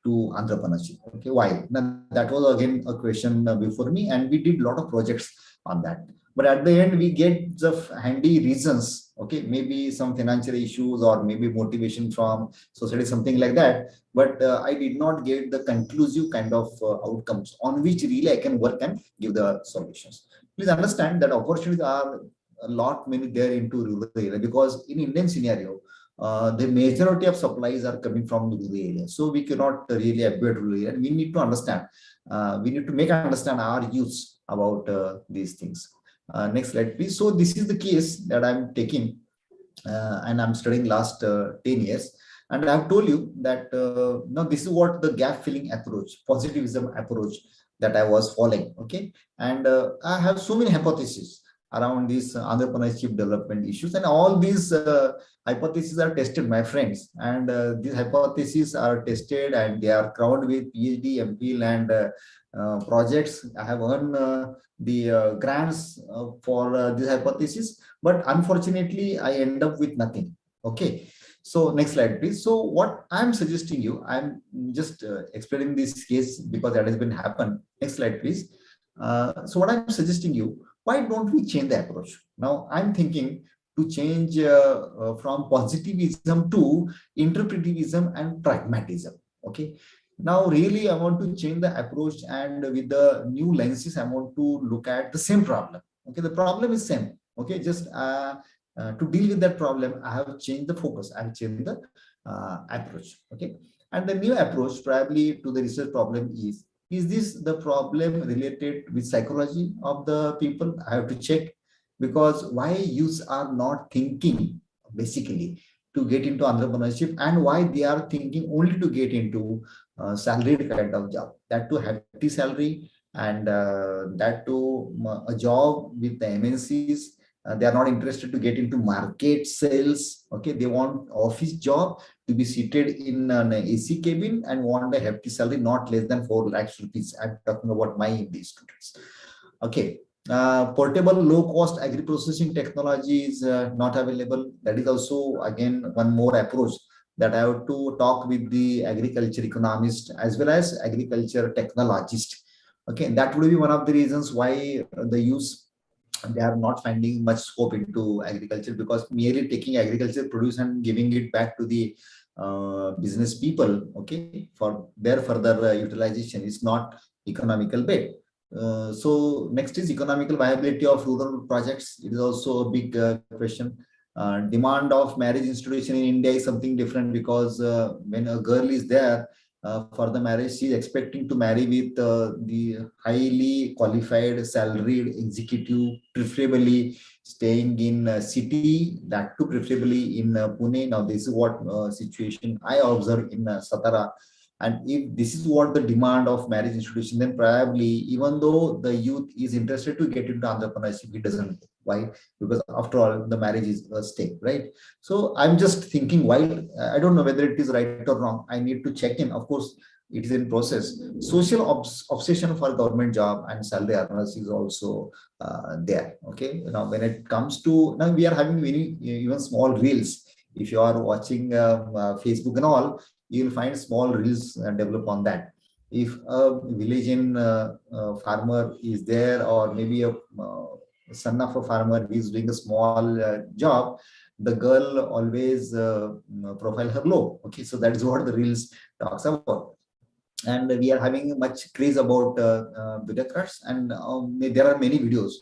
[SPEAKER 3] to entrepreneurship. Okay, why? Now, that was again a question before me, and we did a lot of projects on that. But at the end, we get the handy reasons. Okay, maybe some financial issues or maybe motivation from society, something like that. But I did not get the conclusive kind of outcomes on which really I can work and give the solutions. Please understand that opportunities are a lot many there into rural area, because in Indian scenario, the majority of supplies are coming from the rural area. So we cannot really avoid rural area. And we need to understand, we need to make understand our youths about these things. Next slide, please. So this is the case that I'm taking, and I'm studying last 10 years. And I've told you that now this is what the gap filling approach, positivism approach that I was following. Okay, and I have so many hypotheses around these entrepreneurship development issues, and all these hypotheses are tested, my friends, and these hypotheses are tested and they are crowned with PhD, MPhil, and projects. I have earned the grants for this hypothesis, but unfortunately I end up with nothing. Okay, So next slide, please. So what I'm suggesting you, I'm just explaining this case because that has been happened. Next slide, please. So what I'm suggesting you, why don't we change the approach? Now I'm thinking to change from positivism to interpretivism and pragmatism. Okay. Now really I want to change the approach, and with the new lenses I want to look at the same problem. Okay, the problem is same. Okay, just to deal with that problem, I have changed the focus. I have changed the approach. Okay, and the new approach probably to the research problem is this the problem related with psychology of the people? I have to check, because why youths are not thinking basically to get into entrepreneurship, and why they are thinking only to get into salaried kind of job, that to hefty salary, and that to a job with the MNCs. They are not interested to get into market sales. Okay, they want office job to be seated in an AC cabin and want a hefty salary not less than 4 lakhs rupees. I'm talking about my MD students. Okay, portable low cost agri processing technology is not available. That is also again one more approach that I have to talk with the agriculture economist as well as agriculture technologist. Okay, that would be one of the reasons why the youth, they are not finding much scope into agriculture, because merely taking agriculture produce and giving it back to the business people, okay, for their further utilization is not economical way. So next is economical viability of rural projects. It is also a big question. Demand of marriage institution in India is something different, because when a girl is there for the marriage, she is expecting to marry with the highly qualified salaried executive, preferably staying in a city, that too preferably in Pune. Now this is what situation I observe in Satara. And if this is what the demand of marriage institution, then probably even though the youth is interested to get into entrepreneurship, he doesn't. Why? Because after all, the marriage is a stake, right? So I'm just thinking, while I don't know whether it is right or wrong, I need to check in. Of course, it is in process. Social obsession for government job and salary earners is also there. Okay. Now, when it comes to, now we are having many even small reels. If you are watching Facebook and all, you will find small reels develop on that. If a village in farmer is there, or maybe a son of a farmer is doing a small job, the girl always profile her low. Okay, so that is what the reels talks about. And we are having much craze about bureaucrats, and there are many videos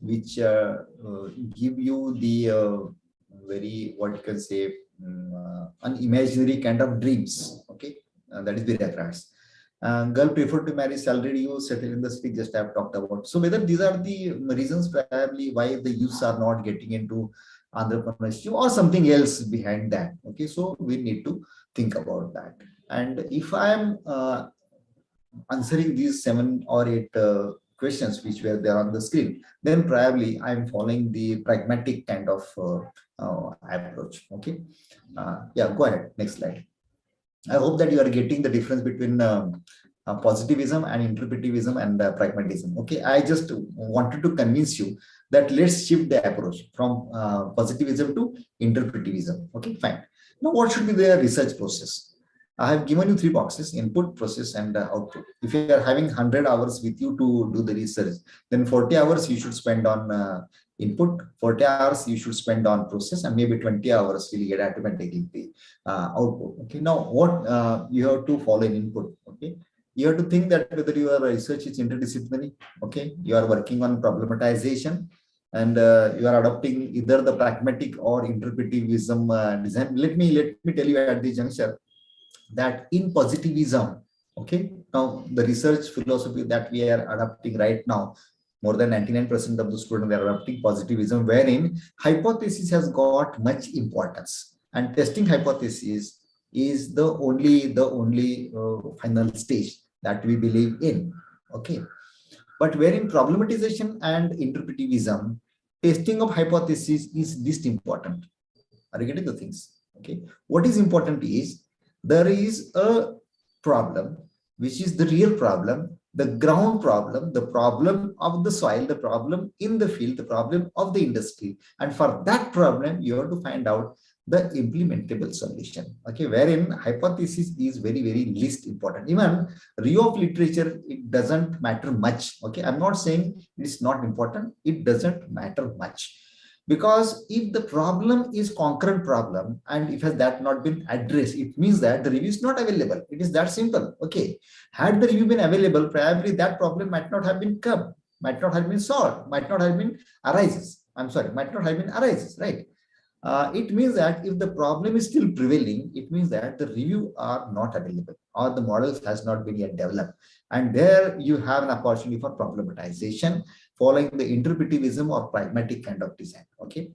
[SPEAKER 3] which give you the very, what you can say, unimaginary kind of dreams. Okay, that is bureaucrats. Girl prefer to marry salaried, you settle in the city, just I have talked about. So whether these are the reasons probably why the youths are not getting into entrepreneurship, or something else behind that. Okay, so we need to think about that. And if I am answering these 7 or 8 questions which were there on the screen, then probably I'm following the pragmatic kind of approach. Okay, yeah, go ahead, next slide. I hope that you are getting the difference between positivism and interpretivism and pragmatism. Okay, I just wanted to convince you that let's shift the approach from positivism to interpretivism. Okay, fine. Now, what should be the research process? I have given you 3 boxes: input, process, and output. If you are having 100 hours with you to do the research, then 40 hours you should spend on input, 40 hours you should spend on process, and maybe 20 hours will get automatically the output. Okay, now what you have to follow in input. Okay, you have to think that whether your research is interdisciplinary. Okay, you are working on problematization, and you are adopting either the pragmatic or interpretivism design. Let me tell you at the juncture that in positivism, okay, now the research philosophy that we are adopting right now, more than 99% of the students are adopting positivism, wherein hypothesis has got much importance, and testing hypothesis is the only final stage that we believe in. Okay, but wherein problematization and interpretivism, testing of hypothesis is least important. Are you getting the things? Okay, what is important is there is a problem which is the real problem, the ground problem, the problem of the soil, the problem in the field, the problem of the industry. And for that problem, you have to find out the implementable solution. Okay, wherein hypothesis is very, very least important. Even review of literature, it doesn't matter much. Okay, I'm not saying it's not important. It doesn't matter much. Because if the problem is concurrent problem and if has that not been addressed, it means that the review is not available. It is that simple. Okay, had the review been available, probably that problem might not have been come, might not have been solved, might not have been arises. I'm sorry, might not have been arises, right? It means that if the problem is still prevailing, it means that the review are not available or the models has not been yet developed. And there you have an opportunity for problematization following the interpretivism or pragmatic kind of design. Okay.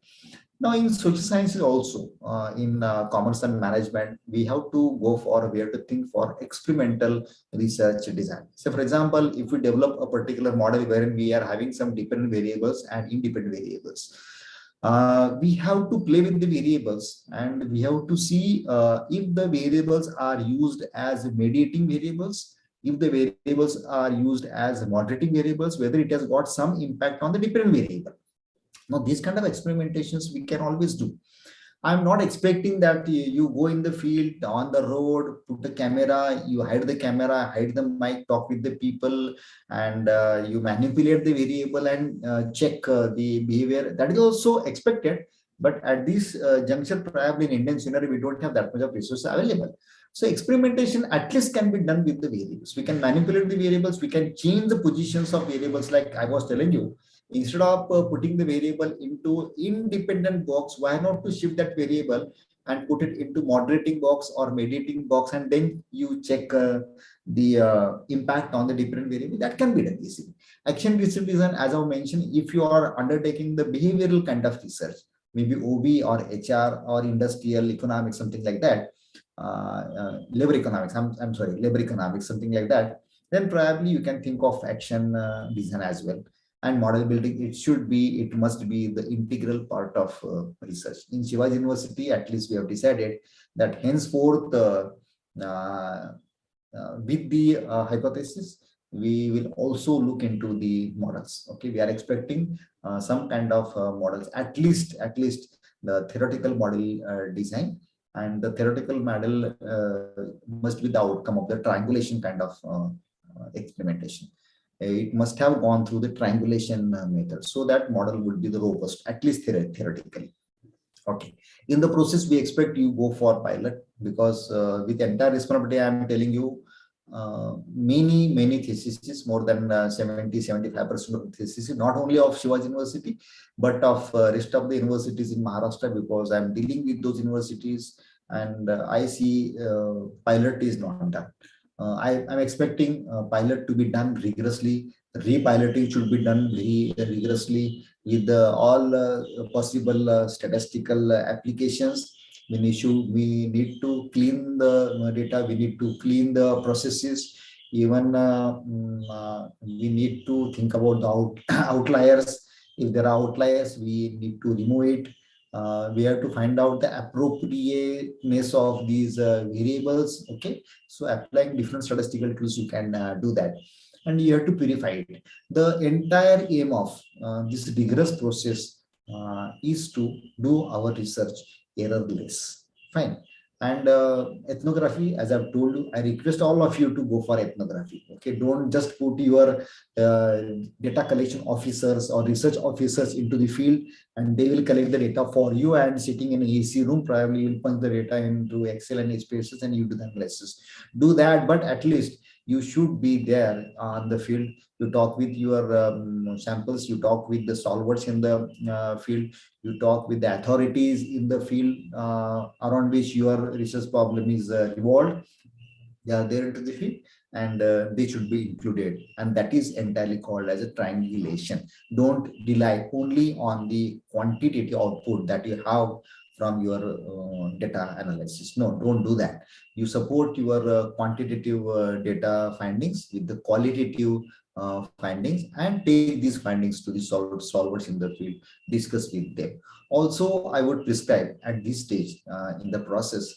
[SPEAKER 3] Now in social sciences also, in commerce and management, we have to go for, we have to think for experimental research design. So for example, if we develop a particular model wherein we are having some dependent variables and independent variables, we have to play with the variables and we have to see if the variables are used as mediating variables, if the variables are used as moderating variables, whether it has got some impact on the dependent variable. Now, these kind of experimentations we can always do. I'm not expecting that you go in the field, on the road, put the camera, you hide the camera, hide the mic, talk with the people, and you manipulate the variable and check the behavior. That is also expected. But at this juncture, probably in Indian scenario, we don't have that much of resources available. So experimentation at least can be done with the variables. We can manipulate the variables. We can change the positions of variables like I was telling you. Instead of putting the variable into independent box, why not to shift that variable and put it into moderating box or mediating box, and then you check the impact on the different variable. That can be done easily. Action research design, as I mentioned, if you are undertaking the behavioral kind of research, maybe OB or HR or industrial economics, something like that, labor economics, I'm sorry, labor economics, something like that, then probably you can think of action design as well. And model building, it must be the integral part of research. In Shivaji University, at least we have decided that henceforth, with the hypothesis, we will also look into the models. Okay, we are expecting some kind of models, at least the theoretical model design, and the theoretical model must be the outcome of the triangulation kind of experimentation. It must have gone through the triangulation method, so that model would be the robust, at least theoretically. Okay. In the process, we expect you go for pilot, because with entire responsibility, I am telling you, many theses, more than 70-75% of theses, not only of Shivaji University, but of rest of the universities in Maharashtra, because I am dealing with those universities and I see pilot is not done. I'm expecting pilot to be done rigorously. Repiloting should be done very rigorously with all possible statistical applications. We need to clean the data. We need to clean the processes. Even we need to think about the outliers. If there are outliers, we need to remove it. We have to find out the appropriateness of these variables. Okay, so applying different statistical tools, you can do that, and you have to purify it. The entire aim of this rigorous process is to do our research errorless. Fine. And ethnography, as I've told you, I request all of you to go for ethnography. Okay, don't just put your data collection officers or research officers into the field and they will collect the data for you, and sitting in an AC room, probably you will punch the data into Excel and HPSS and you do the analysis. Do that, but at least you should be there on the field. You talk with your samples, you talk with the solvers in the field, you talk with the authorities in the field around which your research problem is revolved. They are there into the field, and they should be included, and that is entirely called as a triangulation. Don't rely only on the quantitative output that you have from your data analysis. No, don't do that. You support your quantitative data findings with the qualitative findings, and take these findings to the solvers in the field, discuss with them. Also, I would prescribe at this stage in the process,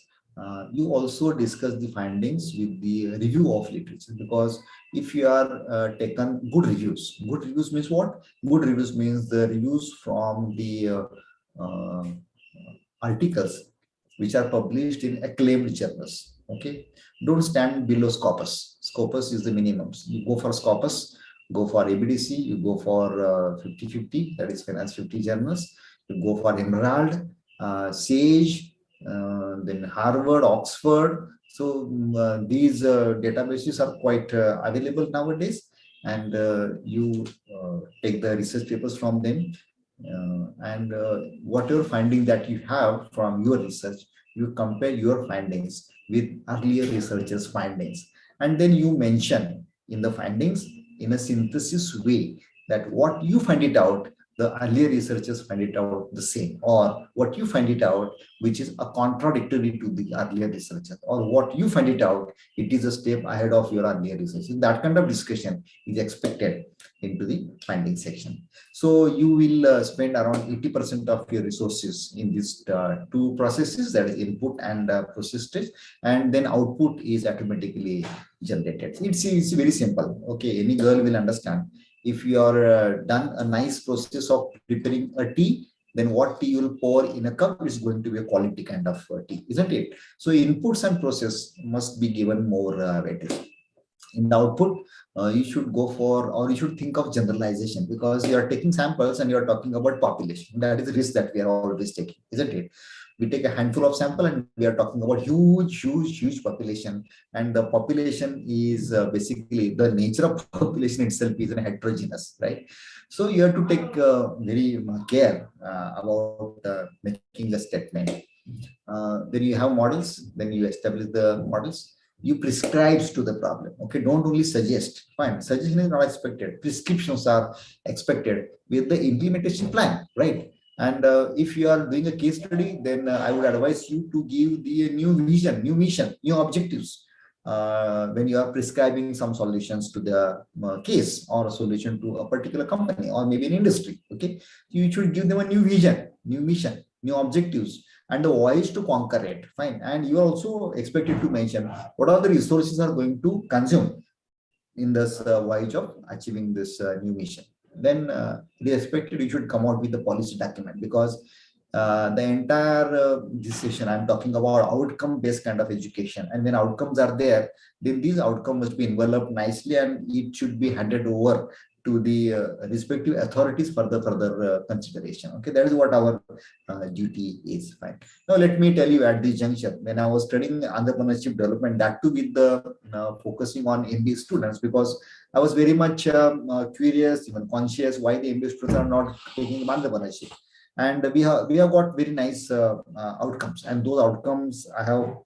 [SPEAKER 3] you also discuss the findings with the review of literature, because if you are taken good reviews means what? Good reviews means the reviews from the articles which are published in acclaimed journals. Okay, don't stand below Scopus. Scopus is the minimum. You go for Scopus, go for ABDC, you go for 50/50, that is Finance 50 journals. You go for Emerald, Sage, then Harvard, Oxford. So these databases are quite available nowadays, and you take the research papers from them, and whatever finding that you have from your research, you compare your findings with earlier researchers' findings, and then you mention in the findings in a synthesis way that what you find it out, the earlier researchers find it out the same, or what you find it out which is a contradictory to the earlier researcher, or what you find it out, it is a step ahead of your earlier research. So that kind of discussion is expected into the finding section. So you will spend around 80% of your resources in these two processes, that is input and process stage, and then output is automatically generated. It's very simple. Okay, any girl will understand. If you are done a nice process of preparing a tea, then what tea you will pour in a cup is going to be a quality kind of tea, isn't it? So inputs and process must be given more weightage. In the output, you should go for, or you should think of generalization, because you are taking samples and you are talking about population. That is the risk that we are always taking, isn't it? We take a handful of sample and we are talking about huge population, and the population is basically the nature of population itself is heterogeneous, right? So you have to take very care about making a statement. Then you have models, then you establish the models, you prescribes to the problem. Okay, don't only suggest. Fine, suggestion is not expected, prescriptions are expected with the implementation plan, right? And if you are doing a case study, then I would advise you to give the new vision, new mission, new objectives when you are prescribing some solutions to the case, or a solution to a particular company or maybe an industry. Okay, you should give them a new vision, new mission, new objectives, and the voice to conquer it. Fine, and you are also expected to mention what are the resources are going to consume in this voyage of achieving this new mission. Then it is expected you should come out with the policy document, because the entire this session I'm talking about outcome based kind of education, and when outcomes are there, then these outcomes must be enveloped nicely and it should be handed over to the respective authorities for the further consideration. Okay, that is what our duty is. Fine. Now let me tell you, at this juncture, when I was studying entrepreneurship development, that too with the focusing on MBA students, because I was very much curious, even conscious, why the MBA students are not taking entrepreneurship. And we have got very nice outcomes, and those outcomes I have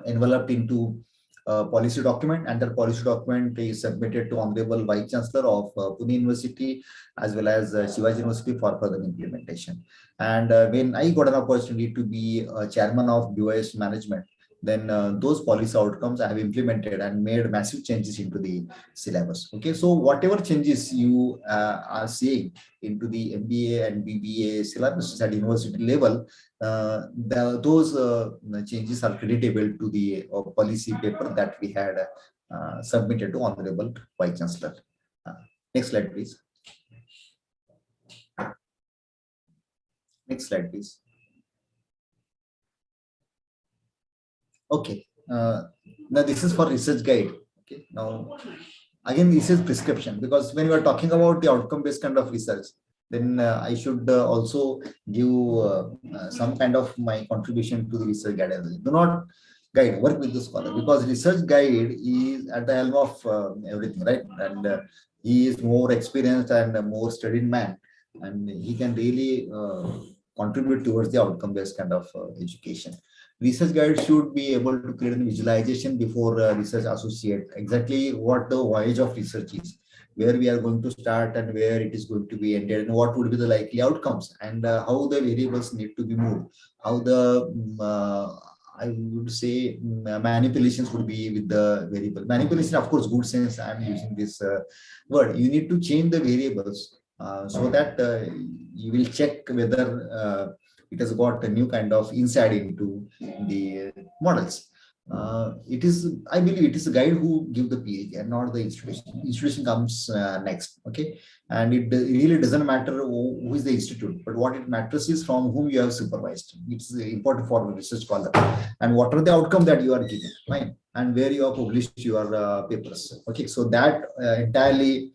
[SPEAKER 3] enveloped into policy document, and that policy document is submitted to Honorable Vice Chancellor of Pune University as well as Shivaji University for further implementation. And when I got an opportunity to be chairman of BOS management, then those policy outcomes I have implemented and made massive changes into the syllabus. Okay, so whatever changes you are seeing into the MBA and BBA syllabus at university level, those changes are creditable to the policy paper that we had submitted to Honorable Vice Chancellor. Next slide, please. Next slide, please. Okay, now this is for research guide. Okay, now again this is prescription, because when we are talking about the outcome based kind of research, then I should also give some kind of my contribution to the research guidance. Do not guide, work with the scholar, because research guide is at the helm of everything, right? And he is more experienced and a more studied man, and he can really contribute towards the outcome based kind of education. Research guide should be able to create a visualization before research associate exactly what the voyage of research is, where we are going to start and where it is going to be ended, and what would be the likely outcomes, and how the variables need to be moved, how the I would say manipulations would be with the variable. Manipulation, of course, good sense. I am using this word. You need to change the variables so that you will check whether it has got a new kind of insight into the models. it is, I believe it is a guide who give the PhD and not the institution. Institution comes next, okay? And it really doesn't matter who is the institute, but what it matters is from whom you have supervised. It's important for the research scholar. And what are the outcome that you are given, fine? And where you have published your papers, okay? So that entirely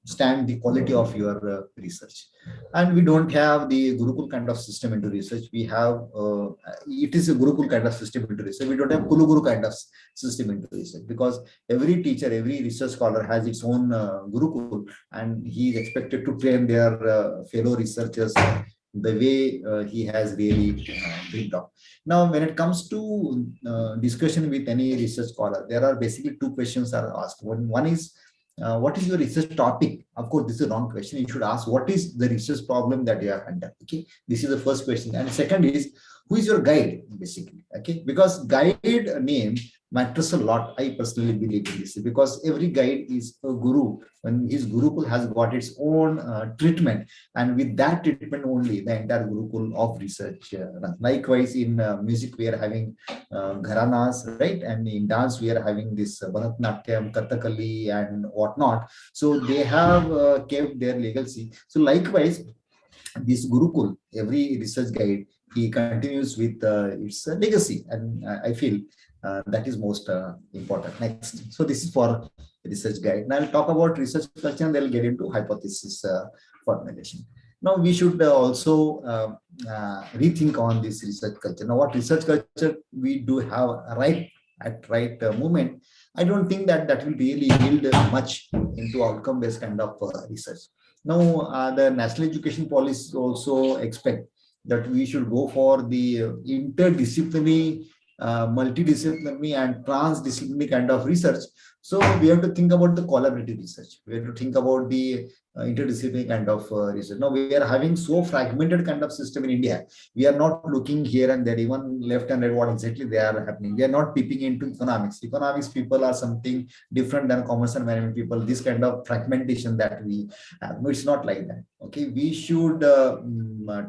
[SPEAKER 3] stand the quality of your research. And we don't have the Gurukul kind of system into research. We have, it is a Gurukul kind of system into research. We don't have Kuluguru kind of system into research, because every teacher, every research scholar has its own Gurukul, and he is expected to train their fellow researchers the way he has really built up. Now, when it comes to discussion with any research scholar, there are basically two questions are asked. One is, what is your research topic? Of course, this is a wrong question. You should ask, what is the research problem that you have handled? Okay, this is the first question. And second is, who is your guide, basically? Okay, because guide name matters a lot. I personally believe in this, because every guide is a guru, when his gurukul has got its own treatment, and with that treatment only the entire gurukul of research runs. Likewise, in music we are having gharanas, right? And in dance we are having this Bharatanatyam, Kathakali and whatnot. So they have kept their legacy. So likewise, this gurukul, every research guide, he continues with its legacy, and I feel that is most important. Next, so this is for research guide. Now I'll talk about research culture, and they'll get into hypothesis formulation. Now we should also rethink on this research culture. Now, what research culture we do have right moment, I don't think that that will really yield much into outcome-based kind of research. Now, the national education policy also expect that we should go for the interdisciplinary, multidisciplinary and transdisciplinary kind of research. So we have to think about the collaborative research. We have to think about the interdisciplinary kind of research. Now we are having so fragmented kind of system in India. We are not looking here and there, even left and right, what exactly they are happening. We are not peeping into economics. Economics people are something different than commerce and management people. This kind of fragmentation that we have. No, it's not like that. Okay, we should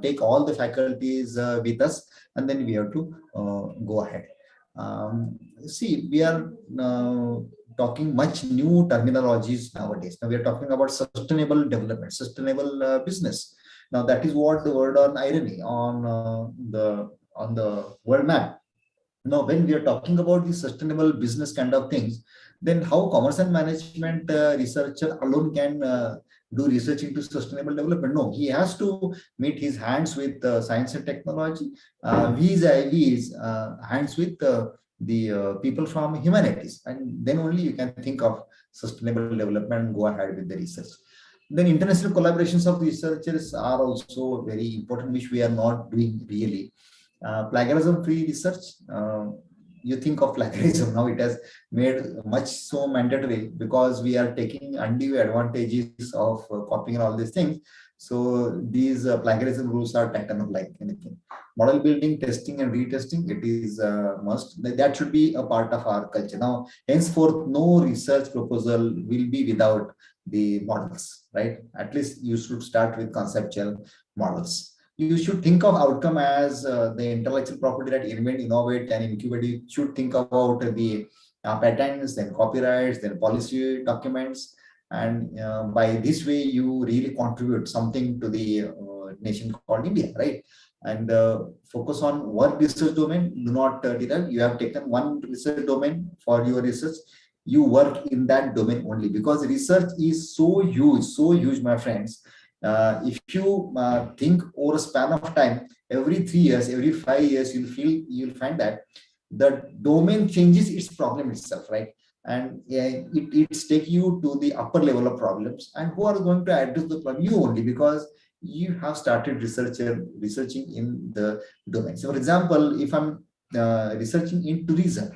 [SPEAKER 3] take all the faculties with us, and then we have to go ahead. See, we are talking much new terminologies nowadays. Now we are talking about sustainable development, sustainable business. Now that is what the word on irony on the world map. Now, when we are talking about the sustainable business kind of things, then how commerce and management researcher alone can do research into sustainable development? No, he has to meet his hands with science and technology, vis-a-vis hands with the people from humanities, and then only you can think of sustainable development and go ahead with the research. Then international collaborations of researchers are also very important, which we are not doing really. Plagiarism-free research, you think of plagiarism now, it has made much so mandatory because we are taking undue advantages of copying and all these things. So these plagiarism rules are taken up like anything. Model building, testing and retesting, it is must. That should be a part of our culture. Now, henceforth, no research proposal will be without the models, right? At least you should start with conceptual models. You should think of outcome as the intellectual property that invent, innovate, and incubate. You should think about the patents, then copyrights, then policy documents, and by this way you really contribute something to the nation called India, right? And focus on one research domain. Do not derive. You have taken one research domain for your research. You work in that domain only, because research is so huge, my friends. If you think over a span of time, every 3 years, every 5 years, you'll find that the domain changes its problem itself, right? And it's take you to the upper level of problems, and who are going to address the problem? You only, because you have started researching in the domain. So, for example, if I'm researching in tourism,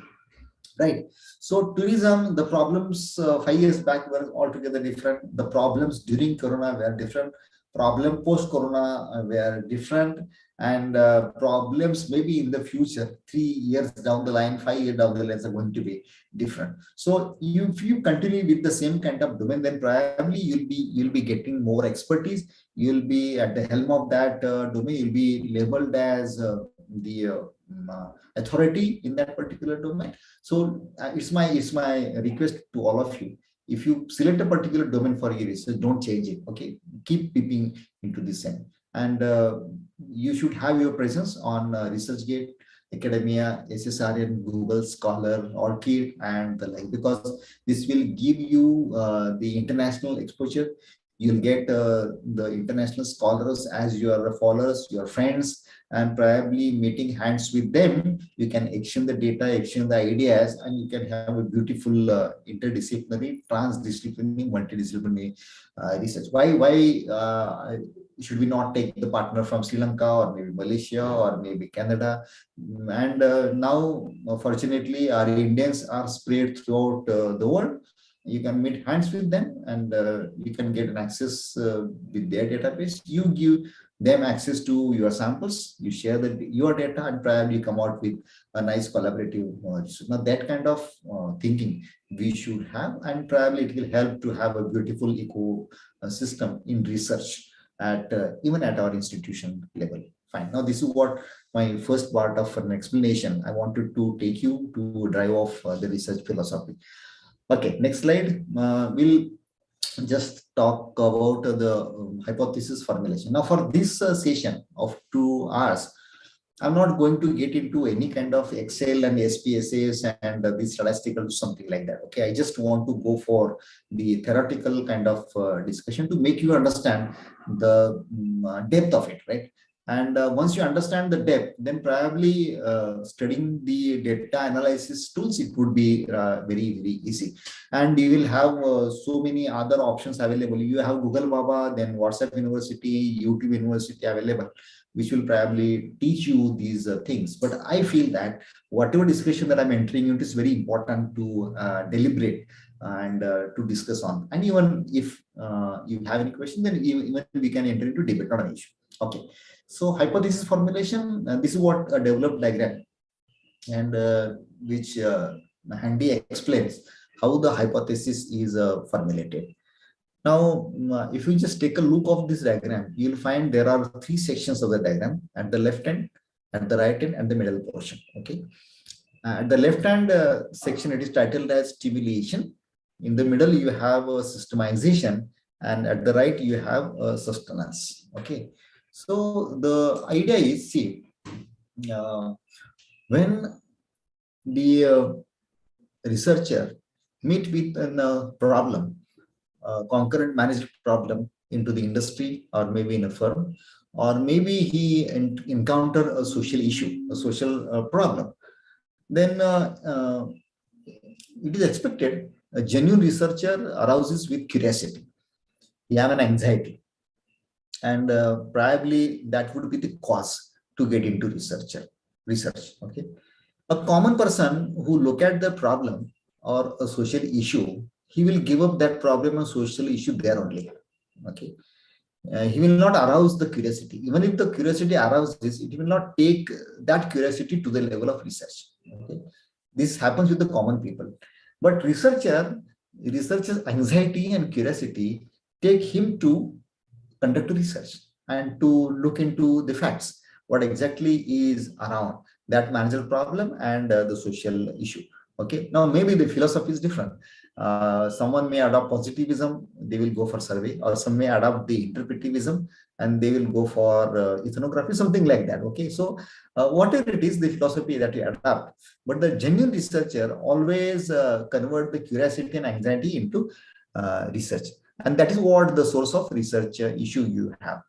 [SPEAKER 3] right? So tourism, the problems 5 years back were altogether different. The problems during Corona were different. Problem post-Corona were different, and problems maybe in the future, 3 years down the line, 5 years down the line are going to be different. So if you continue with the same kind of domain, then probably you'll be getting more expertise. You'll be at the helm of that domain. You'll be labeled as the authority in that particular domain. So it's my request to all of you. If you select a particular domain for your research, don't change it. Okay, keep peeping into the same, and you should have your presence on ResearchGate, Academia, SSRN, Google Scholar, ORCID, and the like, because this will give you the international exposure. You'll get the international scholars as your followers, your friends, and probably meeting hands with them. You can exchange the data, exchange the ideas, and you can have a beautiful interdisciplinary, transdisciplinary, multidisciplinary research. Why should we not take the partner from Sri Lanka or maybe Malaysia or maybe Canada? And now, fortunately, our Indians are spread throughout the world. You can meet hands with them, and you can get an access with their database. You give them access to your samples, you share your data, and probably come out with a nice collaborative research. Now that kind of thinking we should have, and probably it will help to have a beautiful ecosystem in research at even at our institution level. Fine. Now this is what my first part of an explanation. I wanted to take you to drive off the research philosophy. Okay, next slide. We'll just talk about the hypothesis formulation. Now for this session of 2 hours, I'm not going to get into any kind of Excel and SPSS and the statistical something like that. Okay, I just want to go for the theoretical kind of discussion to make you understand the depth of it, right? And once you understand the depth, then probably studying the data analysis tools, it would be very easy. And you will have so many other options available. You have Google Baba, then WhatsApp University, YouTube University available, which will probably teach you these things. But I feel that whatever discussion that I'm entering into is very important to deliberate and to discuss on. And even if you have any question, then even we can enter into debate, not an issue. Okay. So hypothesis formulation, this is what a developed diagram, and which Handy explains how the hypothesis is formulated. Now, if you just take a look of this diagram, you'll find there are 3 sections of the diagram: at the left hand, at the right hand, and the middle portion. Okay. At the left hand section, it is titled as stimulation. In the middle, you have a systemization, and at the right, you have sustenance. Okay. So the idea is, see, when the researcher meet with a problem, concurrent managed problem into the industry, or maybe in a firm, or maybe he encounter a social issue, a social problem, then it is expected a genuine researcher arouses with curiosity. He have an anxiety, and probably that would be the cause to get into research. Okay, a common person who look at the problem or a social issue, he will give up that problem or social issue there only. Okay, he will not arouse the curiosity. Even if the curiosity arouses, it will not take that curiosity to the level of research. Okay, this happens with the common people, but researcher's anxiety and curiosity take him to conduct research and to look into the facts, what exactly is around that managerial problem and the social issue. Okay, now maybe the philosophy is different. Someone may adopt positivism, they will go for survey, or some may adopt the interpretivism and they will go for ethnography, something like that. Okay, so whatever it is, the philosophy that you adopt, but the genuine researcher always convert the curiosity and anxiety into research. And that is what the source of research issue you have.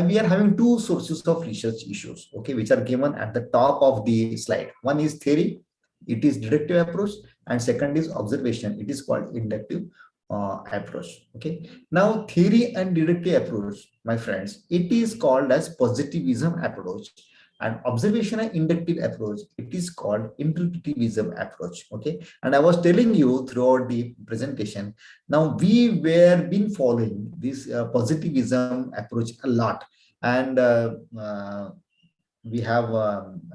[SPEAKER 3] We are having 2 sources of research issues, okay, which are given at the top of the slide. One is theory, it is deductive approach, and second is observation, it is called inductive approach. Okay, now theory and deductive approach, my friends, it is called as positivism approach, and observation and inductive approach, it is called interpretivism approach. Okay, and I was telling you throughout the presentation, now we were been following this positivism approach a lot, and we have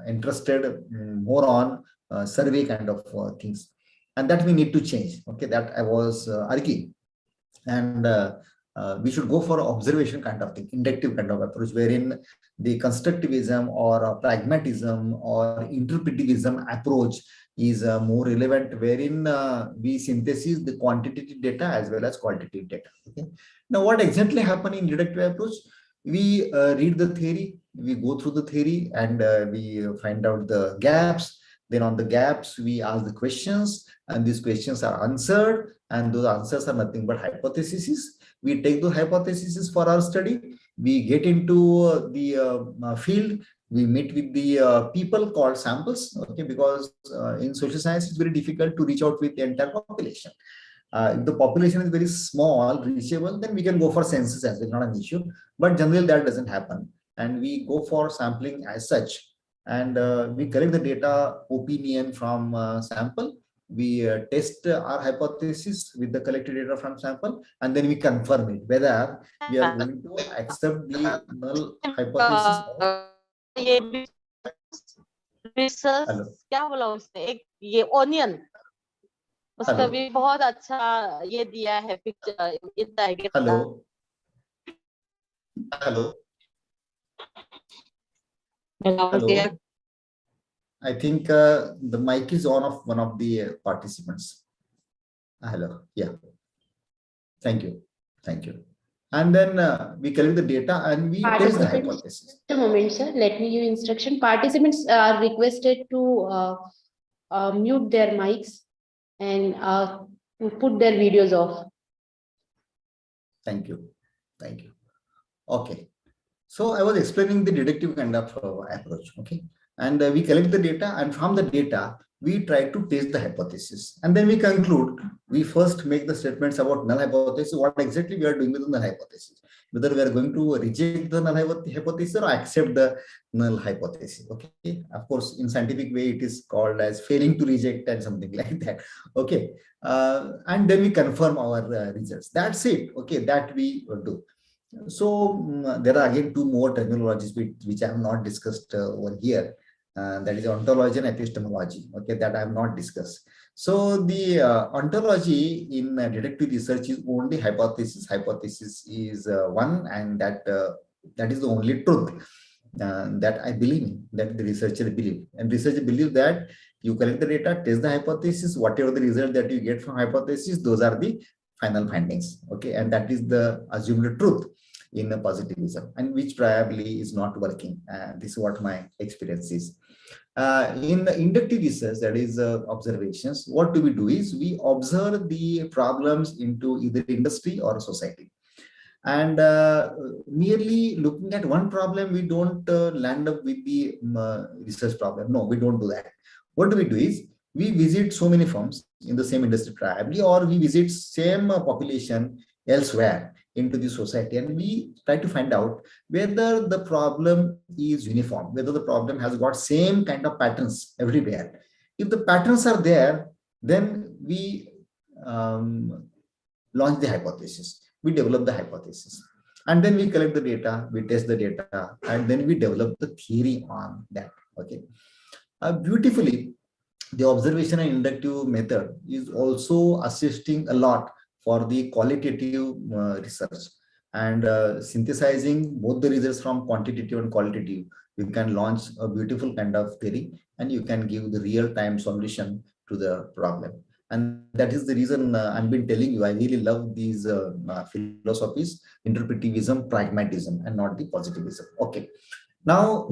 [SPEAKER 3] interested more on survey kind of things, and that we need to change. Okay, that I was arguing, and we should go for observation kind of thing, inductive kind of approach, wherein the constructivism or pragmatism or interpretivism approach is more relevant, wherein we synthesize the quantitative data as well as qualitative data. Okay. Now, what exactly happen in deductive approach? We read the theory, we go through the theory, and we find out the gaps. Then on the gaps, we ask the questions, and these questions are answered, and those answers are nothing but hypotheses. We take the hypotheses for our study. We get into the field. We meet with the people called samples, okay, because in social science, it's very difficult to reach out with the entire population. If the population is very small, reachable, then we can go for census as well, not an issue. But generally, that doesn't happen. And we go for sampling as such. And we collect the data opinion from sample. We test our hypothesis with the collected data from sample, and then we confirm it whether we are going to accept the null hypothesis or
[SPEAKER 6] ये भी research
[SPEAKER 3] hello.
[SPEAKER 6] क्या बोला उसने एक ये onion उसका
[SPEAKER 3] Hello.
[SPEAKER 6] भी बहुत अच्छा ये दिया है picture in diagram
[SPEAKER 3] Hello. Hello. Hello. I think the mic is on of one of the participants. Hello. Yeah. Thank you. Thank you. And then we collect the data and we test the hypothesis.
[SPEAKER 2] Just a moment, sir. Let me give instruction. Participants are requested to mute their mics and put their videos off.
[SPEAKER 3] Thank you. Thank you. Okay. So I was explaining the deductive kind of approach. Okay. And we collect the data, and from the data, we try to test the hypothesis. And then we conclude, we first make the statements about null hypothesis, what exactly we are doing with the null hypothesis, whether we are going to reject the null hypothesis or accept the null hypothesis. Okay. Of course, in scientific way, it is called as failing to reject and something like that. Okay. And then we confirm our results. That's it. Okay. That we do. So there are again two more terminologies which I have not discussed over here. That is ontology and epistemology. Okay, that I have not discussed. So the ontology in deductive research is only hypothesis. Hypothesis is one, and that is the only truth that I believe in, that the researcher believe. And researcher believe that you collect the data, test the hypothesis, whatever the result that you get from hypothesis, those are the final findings. Okay, and that is the assumed truth in positivism, and which probably is not working. This is what my experience is. In the inductive research, that is observations, what do we do is we observe the problems into either industry or society. And merely looking at one problem, we don't land up with the research problem. No, we don't do that. What do? Is we visit so many firms in the same industry probably, or we visit same population elsewhere into the society, and we try to find out whether the problem is uniform, whether the problem has got same kind of patterns everywhere. If the patterns are there, then we launch the hypothesis, we develop the hypothesis, and then we collect the data, we test the data, and then we develop the theory on that. Okay. Beautifully, the observation and inductive method is also assisting a lot for the qualitative research, and synthesizing both the results from quantitative and qualitative. You can launch a beautiful kind of theory, and you can give the real-time solution to the problem. And that is the reason I've been telling you, I really love these philosophies, interpretivism, pragmatism, and not the positivism. Okay. Now,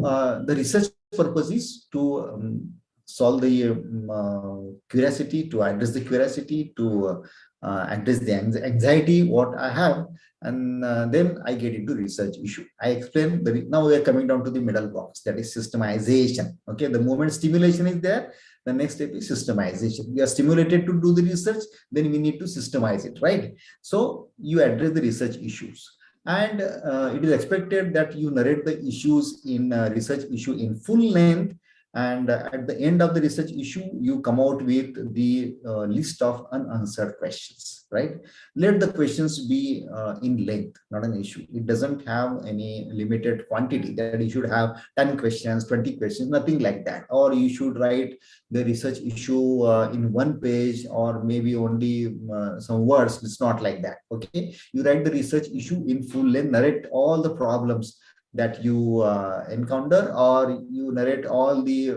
[SPEAKER 3] the research purpose is to solve the curiosity, to address the curiosity, to address the anxiety what I have, and then I get into research issue. I explain now we are coming down to the middle box, that is systemization. Okay, the moment stimulation is there, the next step is systemization. We are stimulated to do the research, then we need to systemize it, right? So you address the research issues, and it is expected that you narrate the issues in research issue in full length, And at the end of the research issue, you come out with the list of unanswered questions, right? Let the questions be in length, not an issue. It doesn't have any limited quantity that you should have 10 questions, 20 questions, nothing like that. Or you should write the research issue in one page, or maybe only some words. It's not like that. Okay, you write the research issue in full length, narrate all the problems that you encounter, or you narrate all the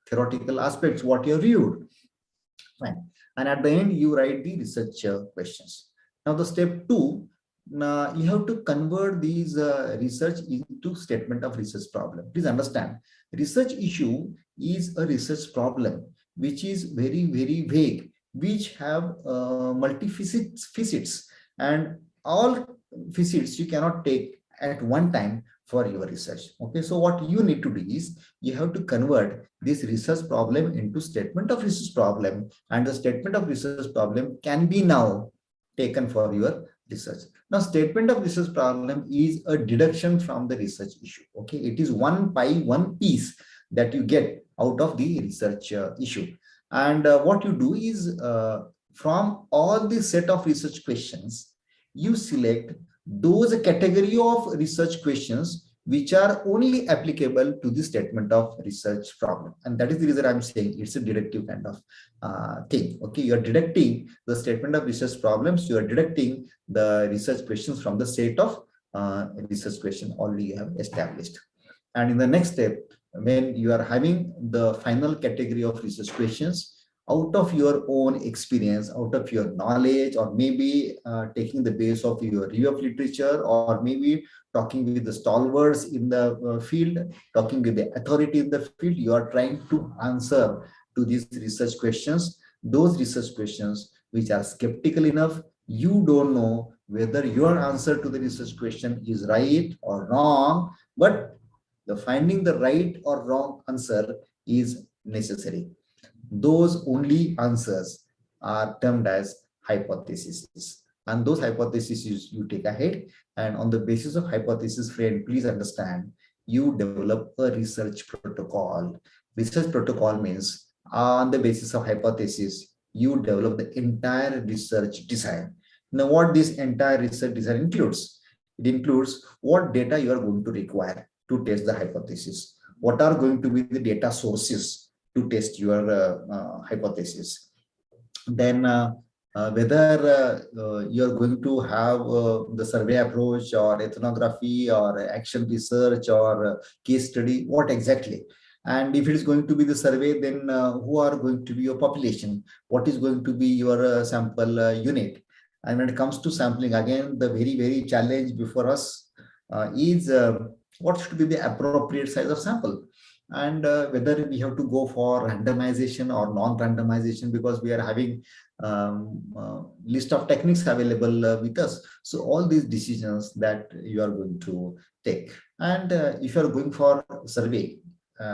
[SPEAKER 3] theoretical aspects what you viewed. Fine. And at the end, you write the research questions. Now, the step two, you have to convert these research into statement of research problem. Please understand, research issue is a research problem which is very, very vague, which have multi-facets, and all facets you cannot take at one time for your research. Okay, so what you need to do is you have to convert this research problem into statement of research problem, and the statement of research problem can be now taken for your research. Now, statement of research problem is a deduction from the research issue. Okay, it is one by one piece that you get out of the research issue. And what you do is from all the set of research questions, you select those category of research questions which are only applicable to the statement of research problem. And that is the reason I'm saying it's a deductive kind of thing. Okay, you're deducting the statement of research problems, you are deducting the research questions from the set of research question already you have established. And in the next step, when you are having the final category of research questions, out of your own experience, out of your knowledge, or maybe taking the base of your review of literature, or maybe talking with the stalwarts in the field, talking with the authority in the field, you are trying to answer to these research questions. Those research questions which are skeptical enough, you don't know whether your answer to the research question is right or wrong, but the finding the right or wrong answer is necessary. Those only answers are termed as hypotheses, and those hypotheses you take ahead, and on the basis of hypothesis, friend, please understand, you develop a research protocol. Research protocol means on the basis of hypothesis you develop the entire research design. Now, what this entire research design includes? It includes what data you are going to require to test the hypothesis, what are going to be the data sources to test your hypothesis. Then whether you're going to have the survey approach, or ethnography, or action research, or case study, what exactly. And if it is going to be the survey, then who are going to be your population, what is going to be your sample unit. And when it comes to sampling, again, the very, very challenge before us is what should be the appropriate size of sample, and whether we have to go for randomization or non-randomization, because we are having list of techniques available with us. So all these decisions that you are going to take. And if you are going for survey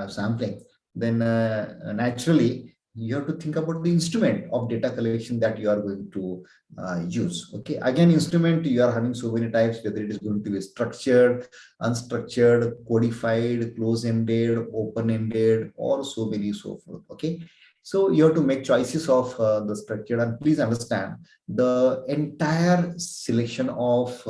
[SPEAKER 3] sampling, then naturally you have to think about the instrument of data collection that you are going to use. Okay, again, instrument, you are having so many types, whether it is going to be structured, unstructured, codified, close-ended, open-ended, or so many, so forth. Okay, so you have to make choices of the structure. And please understand, the entire selection of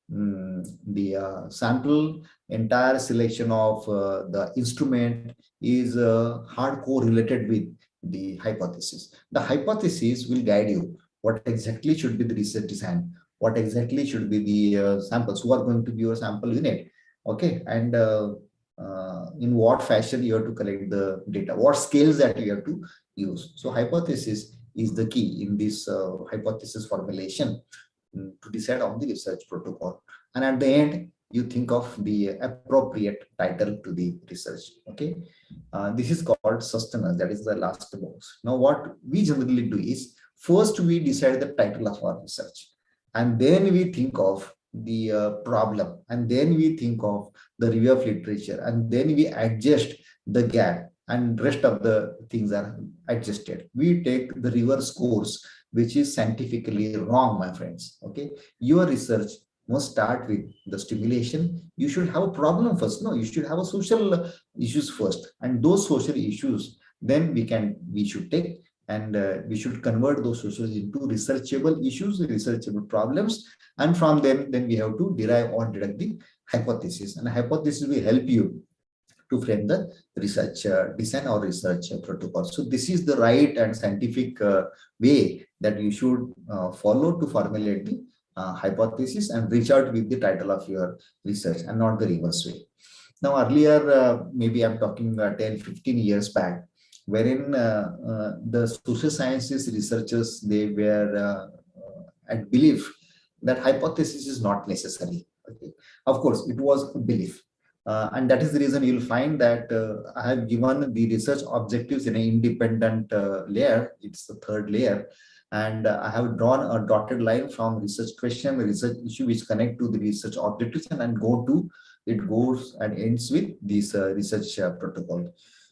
[SPEAKER 3] the sample, entire selection of the instrument is hardcore related with the hypothesis. The hypothesis will guide you what exactly should be the research design, what exactly should be the samples, who are going to be your sample unit. Okay, and in what fashion you have to collect the data, what scales that you have to use. So hypothesis is the key in this hypothesis formulation to decide on the research protocol. And at the end, you think of the appropriate title to the research. Okay, this is called sustenance. That is the last box. Now, what we generally do is, first we decide the title of our research, and then we think of the problem, and then we think of the review of literature, and then we adjust the gap, and rest of the things are adjusted. We take the reverse course, which is scientifically wrong, my friends. Okay, your research must start with the stimulation. You should have a problem first. No, you should have a social issues first, and those social issues then we should take, and we should convert those social into researchable issues, researchable problems, and from them then we have to derive or deduct the hypothesis, and hypothesis will help you to frame the research design or research protocol. So this is the right and scientific way that you should follow to formulate the hypothesis and reach out with the title of your research, and not the reverse way. Now earlier, maybe I'm talking 10, 15 years back, wherein the social sciences researchers, they were at belief that hypothesis is not necessary. Okay. Of course, it was a belief. And that is the reason you'll find that I have given the research objectives in an independent layer. It's the third layer. And I have drawn a dotted line from research question, research issue, which connect to the research objectives, and then it goes and ends with this research protocol.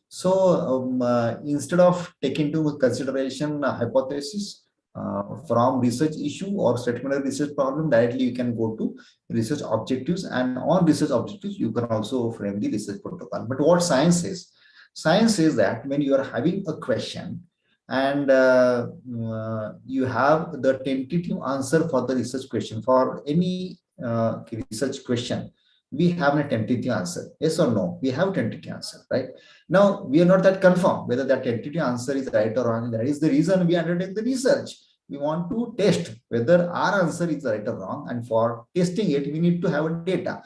[SPEAKER 3] So instead of taking into consideration hypothesis from research issue or statement of research problem, directly you can go to research objectives, and on research objectives you can also frame the research protocol. But what science says? Science says that when you are having a question and you have the tentative answer for the research question, for any research question, we have a tentative answer, yes or no, we have tentative answer, right? Now we are not that confirmed whether that tentative answer is right or wrong. That is the reason we undertake the research. We want to test whether our answer is right or wrong, and for testing it we need to have a data,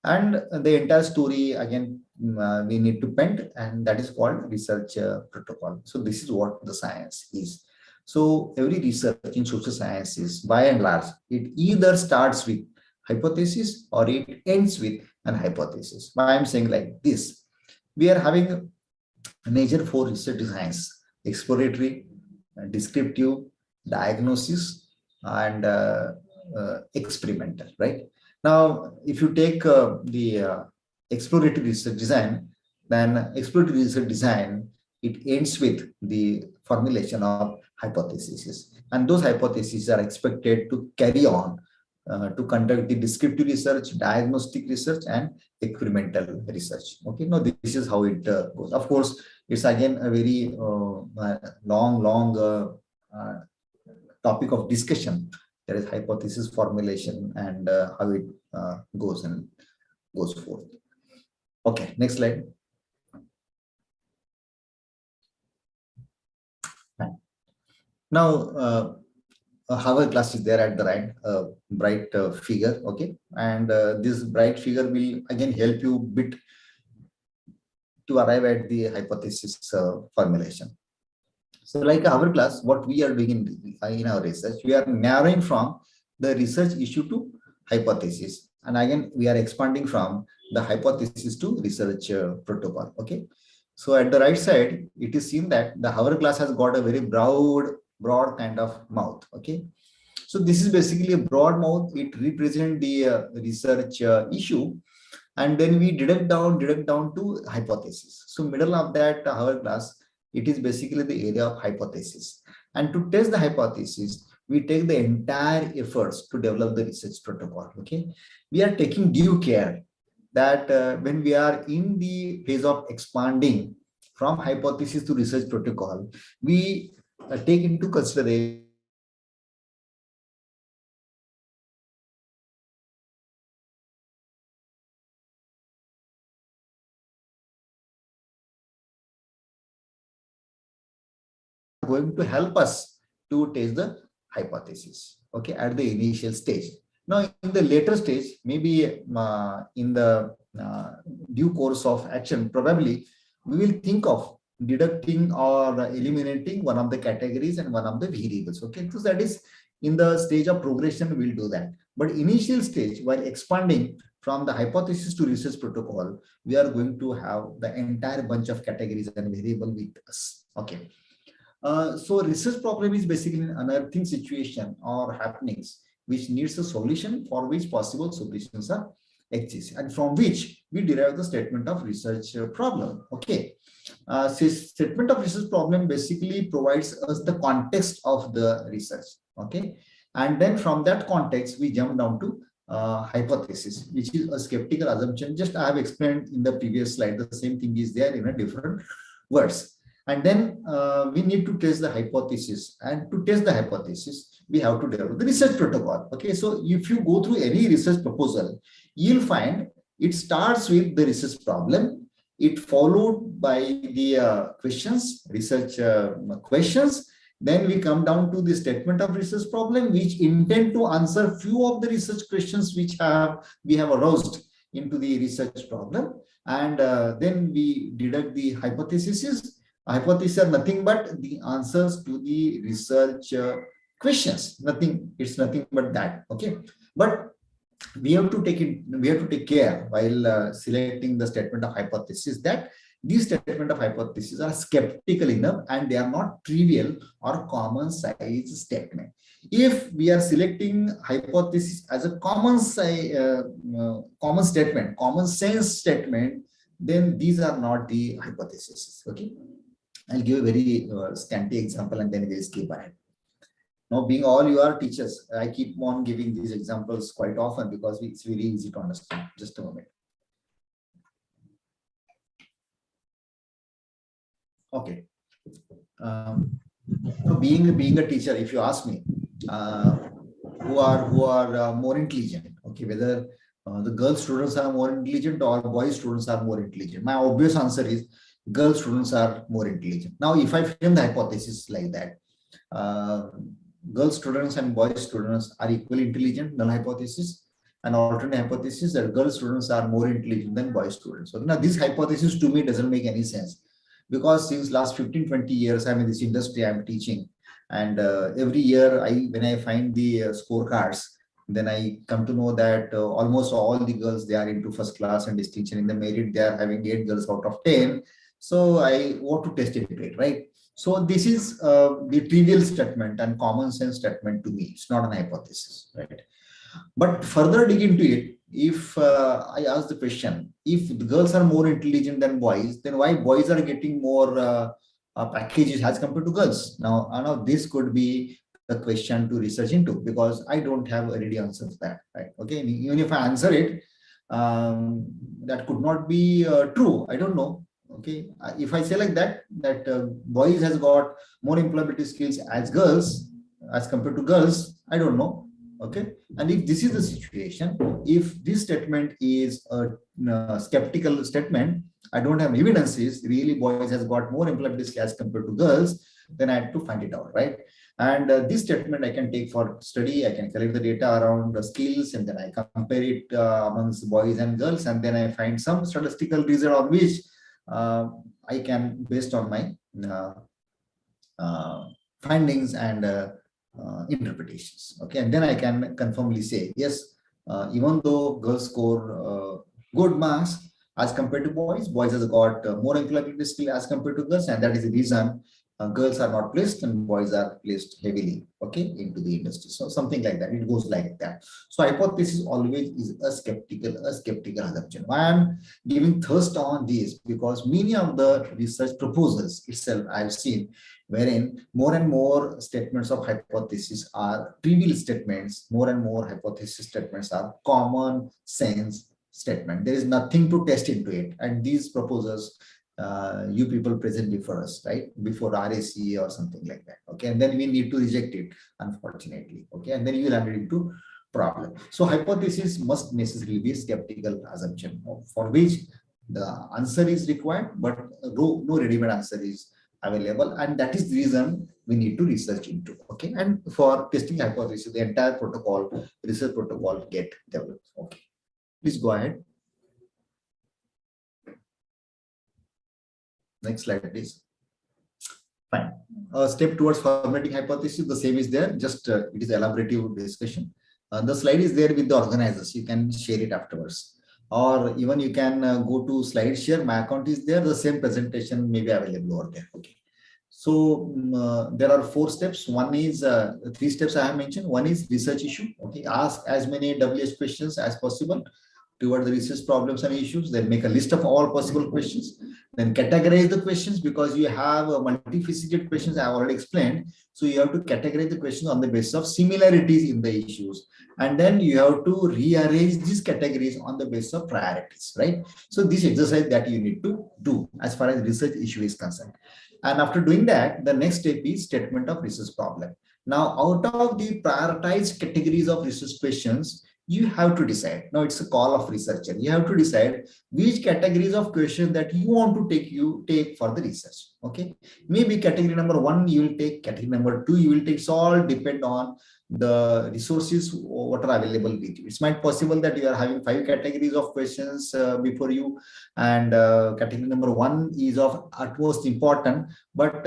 [SPEAKER 3] and the entire story again we need to paint, and that is called research protocol. So this is what the science is. So every research in social sciences, by and large, it either starts with hypothesis or it ends with an hypothesis. Why I'm saying like this? We are having major four research designs: exploratory, descriptive, diagnosis, and experimental, right? Now, if you take the exploratory research design, then exploratory research design, it ends with the formulation of hypotheses, and those hypotheses are expected to carry on to conduct the descriptive research, diagnostic research, and experimental research. Okay, now this is how it goes. Of course, it's again a very long topic of discussion. There is hypothesis formulation and how it goes forth. Okay, next slide. Now, hourglass is there at the right, bright figure. Okay, and this bright figure will again help you bit to arrive at the hypothesis formulation. So like hourglass, what we are doing in our research, we are narrowing from the research issue to hypothesis, and again we are expanding from the hypothesis to research protocol. Okay, so at the right side it is seen that the hourglass has got a very broad kind of mouth. Okay, so this is basically a broad mouth. It represents the research issue, and then we deduct down to hypothesis. So middle of that hourglass, it is basically the area of hypothesis, and to test the hypothesis we take the entire efforts to develop the research protocol. Okay, we are taking due care that when we are in the phase of expanding from hypothesis to research protocol, we take into consideration going to help us to test the hypothesis. Okay, at the initial stage. Now in the later stage, maybe in the due course of action, probably we will think of deducting or eliminating one of the categories and one of the variables. Okay, so that is in the stage of progression, we'll do that. But initial stage, while expanding from the hypothesis to research protocol, we are going to have the entire bunch of categories and variable with us. Okay. So research problem is basically an unearthing situation or happenings which needs a solution, for which possible solutions are exist, and from which we derive the statement of research problem. Okay, so statement of research problem basically provides us the context of the research. Okay, and then from that context we jump down to hypothesis, which is a skeptical assumption. Just I have explained in the previous slide, the same thing is there in a different words. And then we need to test the hypothesis. And to test the hypothesis, we have to develop the research protocol. Okay, so if you go through any research proposal, you'll find it starts with the research problem. It followed by the questions, research questions. Then we come down to the statement of research problem, which intend to answer few of the research questions which we have aroused into the research problem. And then we deduct the hypotheses. Hypotheses are nothing but the answers to the research questions. It's nothing but that. Okay, but we have to take care while selecting the statement of hypothesis that these statement of hypothesis are skeptical enough and they are not trivial or common size statement. If we are selecting hypothesis as a common statement, common sense statement, then these are not the hypotheses. Okay, I'll give a very scanty example and then we'll skip ahead. Now, being all you are teachers, I keep on giving these examples quite often because it's very easy to understand. Just a moment. Okay. So being a teacher, if you ask me, who are more intelligent, okay, whether the girl students are more intelligent or boy students are more intelligent, my obvious answer is girl students are more intelligent. Now, if I frame the hypothesis like that, girl students and boy students are equally intelligent, null hypothesis, and alternate hypothesis that girl students are more intelligent than boy students. So now this hypothesis to me doesn't make any sense. Because since last 15-20 years, I'm in this industry, I'm teaching. And every year, when I find the scorecards, then I come to know that almost all the girls, they are into first class and distinction. In the merit, they are having 8 girls out of 10. So I want to test it, right? So this is the trivial statement and common sense statement to me. It's not an hypothesis, right? But further dig into it, if I ask the question, if the girls are more intelligent than boys, then why boys are getting more packages as compared to girls? Now this could be the question to research into because I don't have a ready answer for that, right? Okay, even if I answer it, that could not be true. I don't know. Okay, if I say like that boys has got more employability skills as girls as compared to girls, I don't know. Okay, and if this is the situation, if this statement is a skeptical statement, I don't have evidences, really boys has got more employability skills as compared to girls, then I have to find it out, right? And this statement I can take for study, I can collect the data around the skills and then I compare it amongst boys and girls, and then I find some statistical reason on which I can, based on my findings and interpretations. Okay, and then I can confirmly say, yes, even though girls score good marks as compared to boys, boys has got more employability skill as compared to girls, and that is the reason girls are not placed and boys are placed heavily, okay, into the industry. So something like that, it goes like that. So hypothesis always is a skeptical assumption. Why I'm giving thirst on this, because many of the research proposals itself I've seen wherein more and more statements of hypothesis are trivial statements, more and more hypothesis statements are common sense statement. There is nothing to test into it, and these proposals you people present before us, right, before RAC or something like that. Okay, and then we need to reject it, unfortunately. Okay, and then you will land into problem. So hypothesis must necessarily be a skeptical assumption for which the answer is required, but no ready-made answer is available, and that is the reason we need to research into. Okay, and for testing hypothesis, the entire protocol, research protocol, get developed. Okay, please go ahead. Next slide, please. Fine. Step towards formulating hypothesis, the same is there, just it is elaborative discussion. The slide is there with the organizers. You can share it afterwards, or even you can go to slide share. My account is there. The same presentation may be available over there. Okay. So there are 4 steps. One is 3 steps I have mentioned. One is research issue. Okay, ask as many WH questions as possible toward the research problems and issues. Then make a list of all possible questions. Then categorize the questions because you have multifaceted questions I have already explained. So you have to categorize the questions on the basis of similarities in the issues. And then you have to rearrange these categories on the basis of priorities, right? So this exercise that you need to do as far as research issue is concerned. And after doing that, the next step is statement of research problem. Now, out of the prioritized categories of research questions, you have to decide. Now, it's a call of researcher. You have to decide which categories of questions that you want to take for the research. Okay, maybe category number 1 you will take, category number 2 you will take. So all depend on the resources what are available with you. It's might possible that you are having 5 categories of questions before you, and category number 1 is of utmost important, but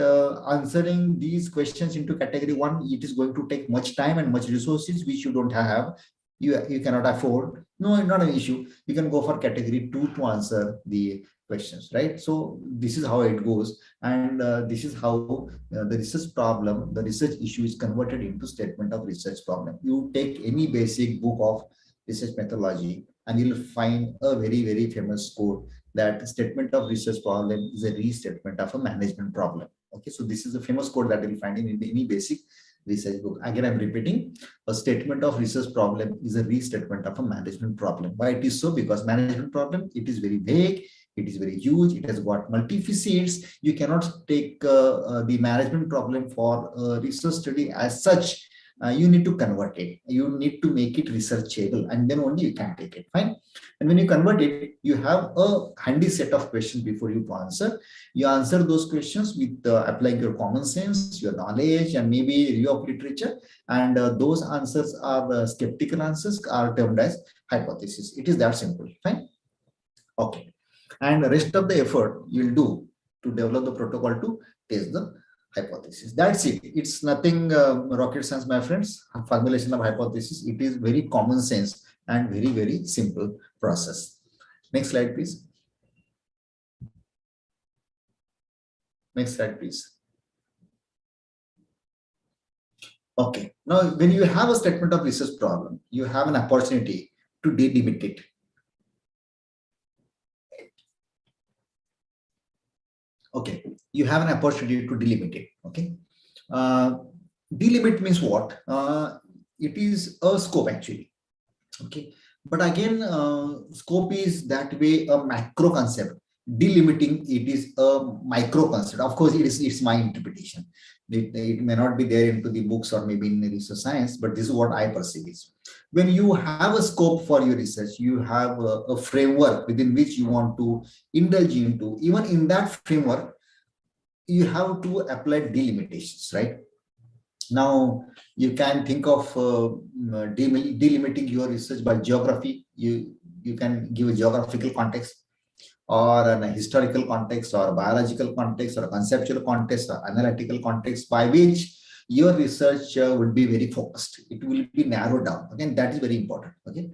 [SPEAKER 3] answering these questions into category 1, it is going to take much time and much resources which you don't have. You cannot afford. No, not an issue. You can go for category 2 to answer the questions, right? So this is how it goes, and this is how the research problem, the research issue is converted into statement of research problem. You take any basic book of research methodology and you'll find a very famous quote that statement of research problem is a restatement of a management problem. Okay, so this is a famous quote that you'll find in any basic research book. Again, I'm repeating, a statement of research problem is a restatement of a management problem. Why it is so? Because management problem, it is very vague, it is very huge, it has got multi-facets. You cannot take the management problem for research study as such. You need to convert it. You need to make it researchable, and then only you can take it. Fine. And when you convert it, you have a handy set of questions before you to answer. You answer those questions with applying your common sense, your knowledge, and maybe review of literature. And those answers are skeptical answers, are termed as hypothesis. It is that simple. Fine. Okay. And the rest of the effort you will do to develop the protocol to test the hypothesis. That's it. It's nothing rocket science, my friends. Formulation of hypothesis. It is very common sense and very simple process. Next slide, please. Next slide, please. Okay. Now, when you have a statement of research problem, you have an opportunity to delimit it. Okay, you have an opportunity to delimit it. Okay, delimit means what? It is a scope actually. Okay, but again, scope is that way a macro concept. Delimiting it is a micro concept. Of course, it's my interpretation. It may not be there into the books or maybe in research science, but this is what I perceive is. When you have a scope for your research, you have a framework within which you want to indulge into. Even in that framework, you have to apply delimitations, right? Now, you can think of delimiting your research by geography. You can give a geographical context, or a historical context, or a biological context, or a conceptual context, or analytical context, by which your research would be very focused. It will be narrowed down. Again, that is very important. Okay.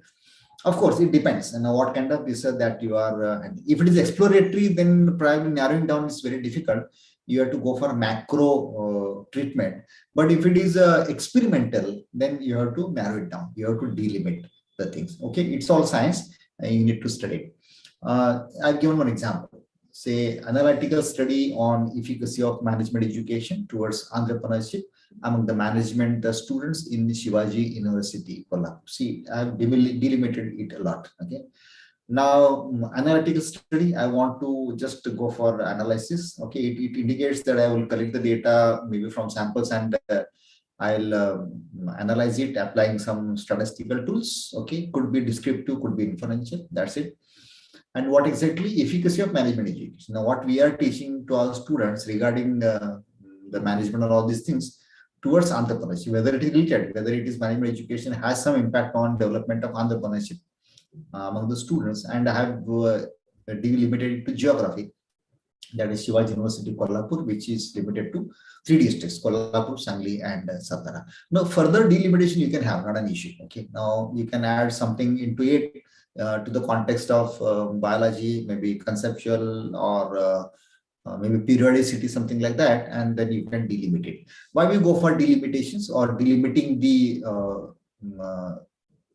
[SPEAKER 3] Of course, it depends on what kind of research that you are. If it is exploratory, then probably narrowing down is very difficult. You have to go for macro treatment. But if it is experimental, then you have to narrow it down. You have to delimit the things. Okay, it's all science. You need to study it. I've given one example. Say, analytical study on efficacy of management education towards entrepreneurship among the management students in Shivaji University, Kolkata. See, I've delimited it a lot. Okay. Now, analytical study, I want to just go for analysis. Okay, it indicates that I will collect the data maybe from samples, and I'll analyze it applying some statistical tools. Okay, could be descriptive, could be inferential. That's it. And what exactly? Efficacy of management education. Now, what we are teaching to our students regarding the management and all these things towards entrepreneurship, whether it is related, whether it is management education, has some impact on development of entrepreneurship among the students. And I have delimited it to geography. That is Shivaji University, Kolhapur, which is limited to 3 districts: Kolhapur, Sangli, and Satara. Now, further delimitation you can have, not an issue. Okay. Now, you can add something into it to the context of biology, maybe conceptual, or maybe periodicity, something like that, and then you can delimit it. Why we go for delimitations or delimiting the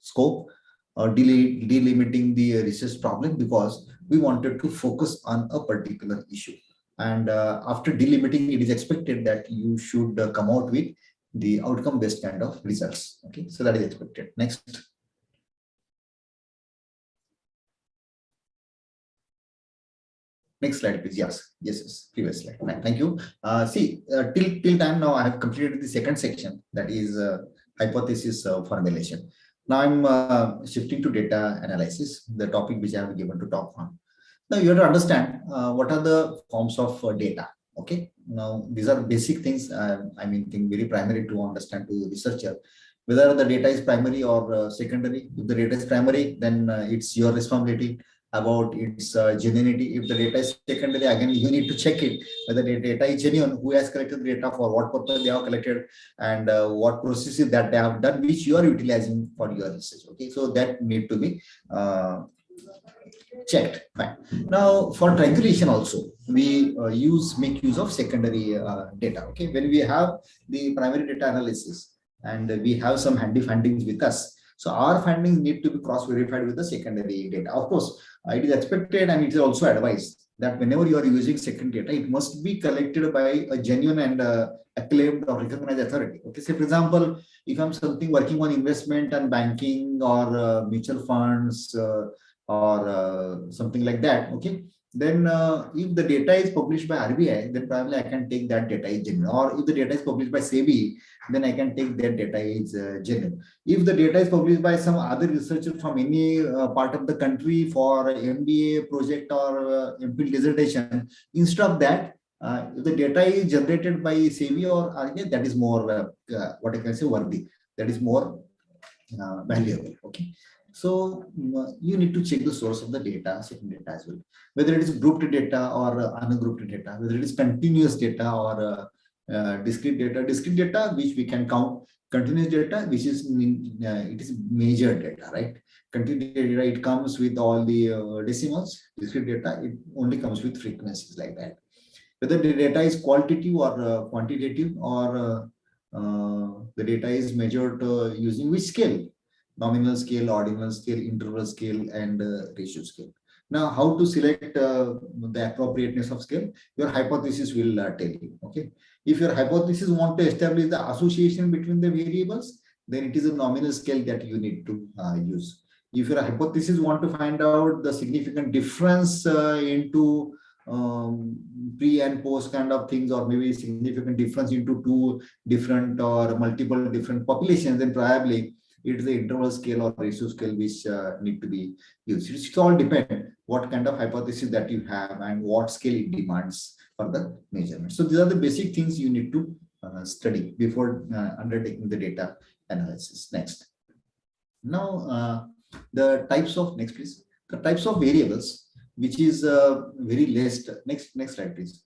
[SPEAKER 3] scope? delimiting the research problem, because we wanted to focus on a particular issue. And after delimiting, it is expected that you should come out with the outcome-based kind of results. Okay, so that is expected. Next. Next slide, please. Yes. Previous slide. Thank you. Till time now, I have completed the second section, that is hypothesis formulation. Now I'm shifting to data analysis, the topic which I have given to talk on. Now you have to understand what are the forms of data. Okay. Now these are basic things. Think very primary to understand to the researcher, whether the data is primary or secondary. If the data is primary, then it's your responsibility about its genuinity. If the data is secondary, again you need to check it whether the data is genuine, who has collected the data, for what purpose they have collected, and what processes that they have done, which you are utilizing for your research. Okay, so that need to be checked. Fine. Now for triangulation also, we make use of secondary data. Okay, when we have the primary data analysis and we have some handy findings with us, so our findings need to be cross-verified with the secondary data. Of course, it is expected and it is also advised that whenever you are using secondary data, it must be collected by a genuine and acclaimed or recognized authority. Okay, so for example, if I'm working on investment and banking or mutual funds or something like that, okay, then if the data is published by RBI, then probably I can take that data is genuine. Or if the data is published by SEBI, then I can take that data is genuine. If the data is published by some other researcher from any part of the country for MBA project or MPhil dissertation, instead of that, if the data is generated by SEBI or RBI, that is more what I can say worthy. That is more valuable. Okay. So you need to check the source of the data, second data as well, whether it is grouped data or ungrouped data, whether it is continuous data or discrete data. Discrete data, which we can count; continuous data, which is it is measured data, right? Continuous data, it comes with all the decimals. Discrete data, it only comes with frequencies like that. Whether the data is qualitative or quantitative, or the data is measured using which scale? Nominal scale, ordinal scale, interval scale, and ratio scale. Now, how to select the appropriateness of scale? Your hypothesis will tell you. Okay, if your hypothesis want to establish the association between the variables, then it is a nominal scale that you need to use. If your hypothesis want to find out the significant difference into pre and post kind of things, or maybe significant difference into two different or multiple different populations, then probably it is the interval scale or ratio scale which need to be used. It all depends what kind of hypothesis that you have and what scale it demands for the measurement. So these are the basic things you need to study before undertaking the data analysis. Next. Now the types of, next please, the types of variables, which is very less. Next slide please.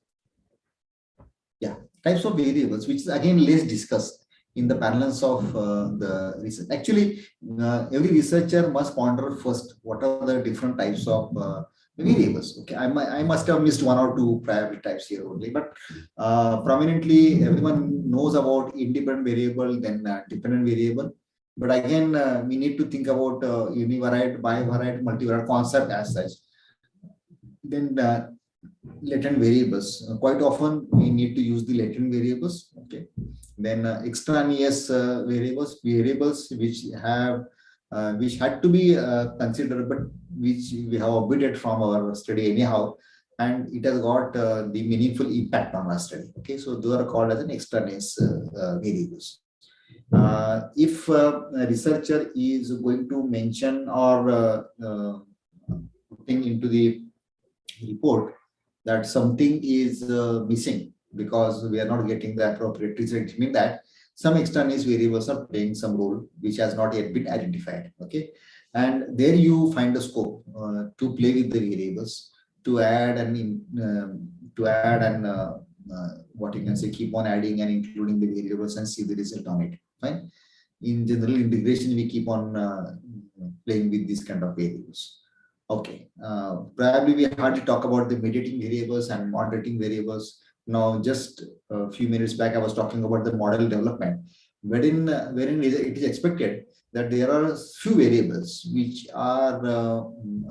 [SPEAKER 3] Yeah, types of variables, which is again less discussed in the balance of the research. Actually, every researcher must ponder first what are the different types of variables. Okay, I must have missed one or two priority types here only, but prominently everyone knows about independent variable, then dependent variable. But again, we need to think about univariate, bivariate, multivariate concept as such. Then latent variables. Quite often we need to use the latent variables. Okay. Then extraneous variables which have which had to be considered, but which we have omitted from our study anyhow, and it has got the meaningful impact on our study. Okay, so those are called as an extraneous variables. If a researcher is going to mention or putting into the report that something is missing because we are not getting the appropriate result, it means that some extraneous variables are playing some role which has not yet been identified. Okay, and there you find a scope to play with the variables, to add and what you can say, keep on adding and including the variables and see the result on it. Fine. In general integration, we keep on playing with these kind of variables. Okay, probably we hardly talk about the mediating variables and moderating variables. Now, just a few minutes back, I was talking about the model development. wherein it is expected that there are few variables which are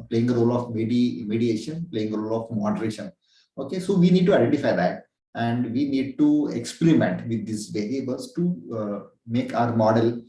[SPEAKER 3] playing a role of mediation, playing a role of moderation. Okay, so we need to identify that, and we need to experiment with these variables to make our model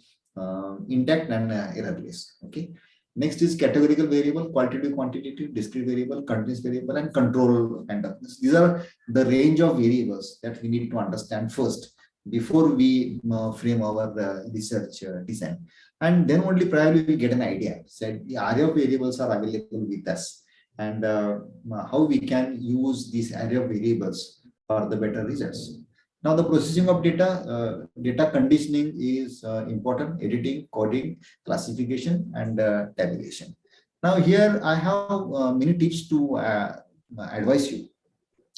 [SPEAKER 3] intact and errorless. Okay. Next is categorical variable, qualitative, quantitative, discrete variable, continuous variable, and control kind of. These are the range of variables that we need to understand first before we frame our research design. And then only probably we get an idea. Said the array of variables are available with us, and how we can use this array of variables for the better results. Now, the processing of data, data conditioning is important, editing, coding, classification, and tabulation. Now, here I have many tips to advise you.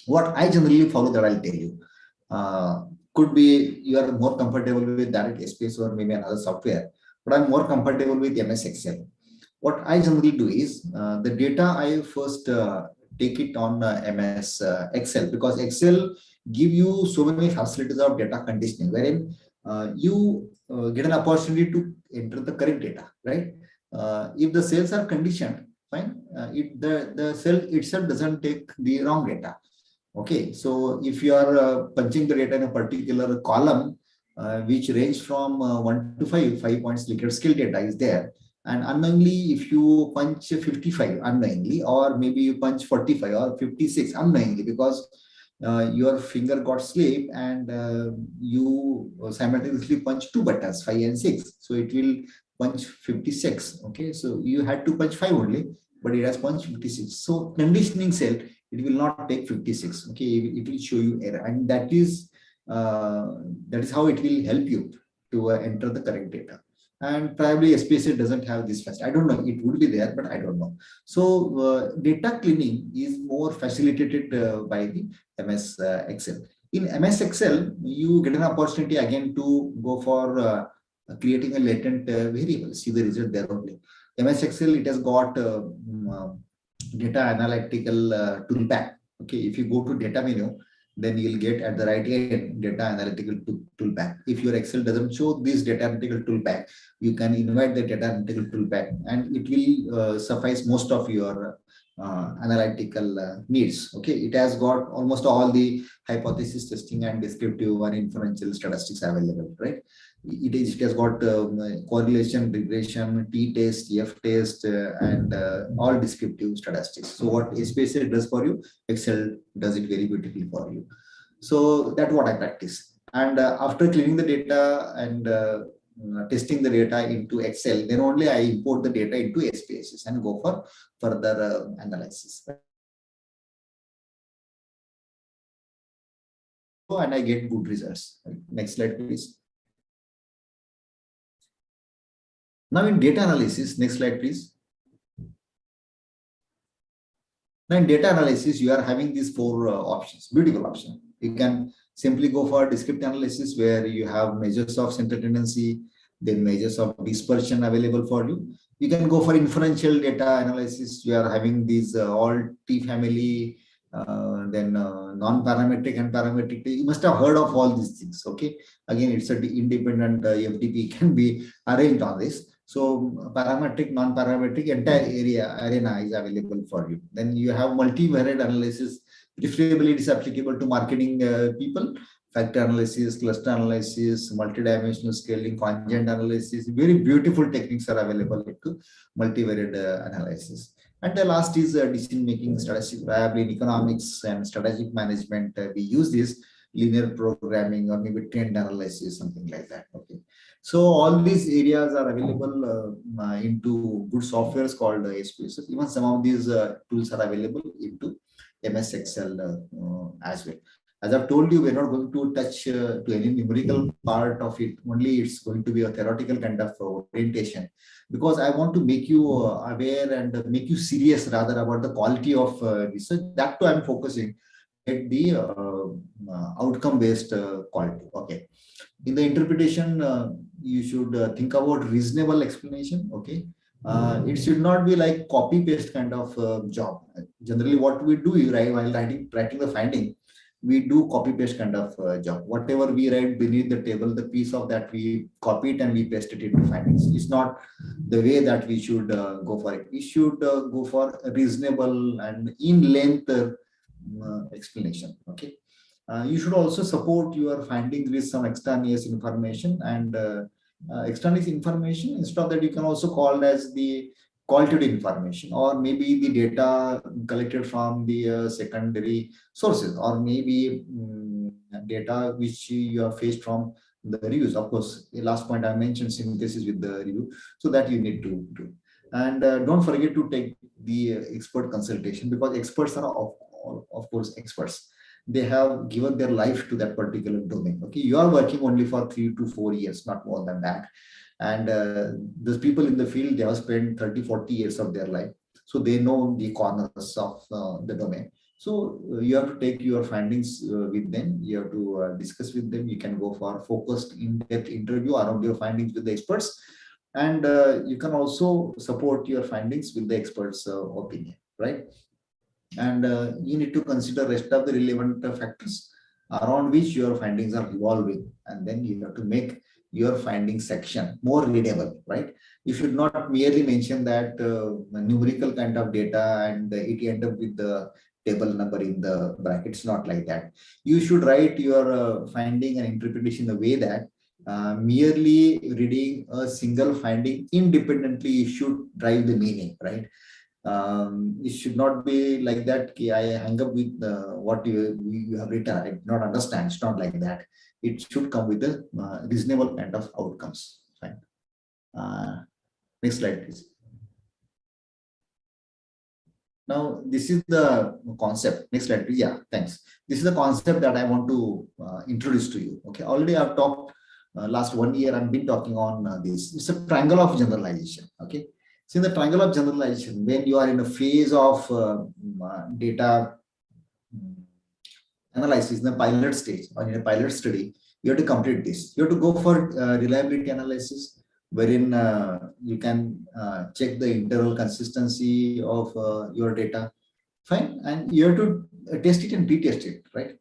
[SPEAKER 3] What I generally follow that I'll tell you. Could be you are more comfortable with direct space or maybe another software, but I'm more comfortable with MS Excel. What I generally do is the data I first take it on MS Excel, because Excel give you so many facilities of data conditioning, wherein you get an opportunity to enter the correct data, right? If the cells are conditioned, fine, the cell itself doesn't take the wrong data. Okay, so if you are punching the data in a particular column, which range from 1 to 5 points Likert scale data is there. And unknowingly, if you punch 55 unknowingly, or maybe you punch 45 or 56 unknowingly, because your finger got slipped and you simultaneously punch two buttons, 5 and 6. So it will punch 56. Okay, so you had to punch 5 only, but it has punched 56. So conditioning cell, it will not take 56. Okay, it will show you error, and that is how it will help you to enter the correct data. And probably SPSS doesn't have this facility. I don't know. It would be there, but I don't know. So data cleaning is more facilitated by the MS Excel. In MS Excel, you get an opportunity again to go for creating a latent variable. See the result there only. MS Excel, it has got data analytical toolpath. Okay, if you go to data menu, then you'll get at the right end data analytical toolpath. If your Excel doesn't show this data analytical toolpath, you can invite the data analytical toolpath, and it will suffice most of your analytical needs. Okay, it has got almost all the hypothesis testing and descriptive and inferential statistics available, right? It has got correlation, regression, t-test, f-test, and all descriptive statistics. So what SPSS does for you, Excel does it very beautifully for you. So that's what I practice. And after cleaning the data and testing the data into Excel, then only I import the data into SPSS and go for further analysis. And I get good results. Next slide, please. Now in data analysis, next slide, please. Now in data analysis, you are having these four options, beautiful option. You can simply go for descriptive analysis, where you have measures of central tendency, then measures of dispersion available for you. You can go for inferential data analysis. You are having these all T family, then non-parametric and parametric. You must have heard of all these things. Okay, again, it's an independent FDP can be arranged on this. So parametric, non-parametric, entire arena is available for you. Then you have multivariate analysis. Preferably it is applicable to marketing people. Factor analysis, cluster analysis, multidimensional scaling, conjoint analysis. Very beautiful techniques are available to multivariate analysis. And the last is decision-making statistics, probably in economics and strategic management. We use this linear programming or maybe trend analysis, something like that. Okay. So all these areas are available into good softwares called SPSS. Even some of these tools are available into MS Excel as well. As I've told you, we're not going to touch to any numerical part of it. Only it's going to be a theoretical kind of orientation, because I want to make you aware and make you serious rather about the quality of research. That too, I'm focusing at the outcome-based quality. Okay. In the interpretation, you should think about reasonable explanation. Okay. It should not be like copy paste kind of job. Generally, what we do, right, while writing the finding, we do copy paste kind of job. Whatever we write beneath the table, the piece of that we copy it and we paste it into findings. It's not the way that we should go for it. We should go for a reasonable and in length explanation. Okay. You should also support your findings with some extraneous information, and extraneous information, instead of that, you can also call as the qualitative information, or maybe the data collected from the secondary sources, or maybe data which you have faced from the reviews. Of course, the last point I mentioned, synthesis with the review, so that you need to do. And don't forget to take the expert consultation, because experts are of course experts. They have given their life to that particular domain. Okay, you are working only for 3 to 4 years, not more than that. And those people in the field, they have spent 30-40 years of their life, so they know the corners of the domain. So you have to take your findings with them. You have to discuss with them. You can go for focused in-depth interview around your findings with the experts, and you can also support your findings with the experts' opinion, right? And you need to consider rest of the relevant factors around which your findings are evolving, and then you have to make your findings section more readable, right? You should not merely mention that numerical kind of data and it end up with the table number in the brackets. Not like that. You should write your finding and interpretation in a way that merely reading a single finding independently should drive the meaning, right? It should not be like that. I hang up with what you have written. I do not understand. It's not like that. It should come with a reasonable kind of outcomes. Fine. Next slide, please. Now, this is the concept. Next slide, please. Yeah, thanks. This is the concept that I want to introduce to you. Okay, already I've talked last 1 year. I've been talking on this. It's a triangle of generalization. Okay. So in the triangle of generalization, when you are in a phase of data analysis in the pilot stage or in a pilot study, you have to complete this. You have to go for reliability analysis, wherein you can check the internal consistency of your data. Fine. And you have to test it and retest it, right?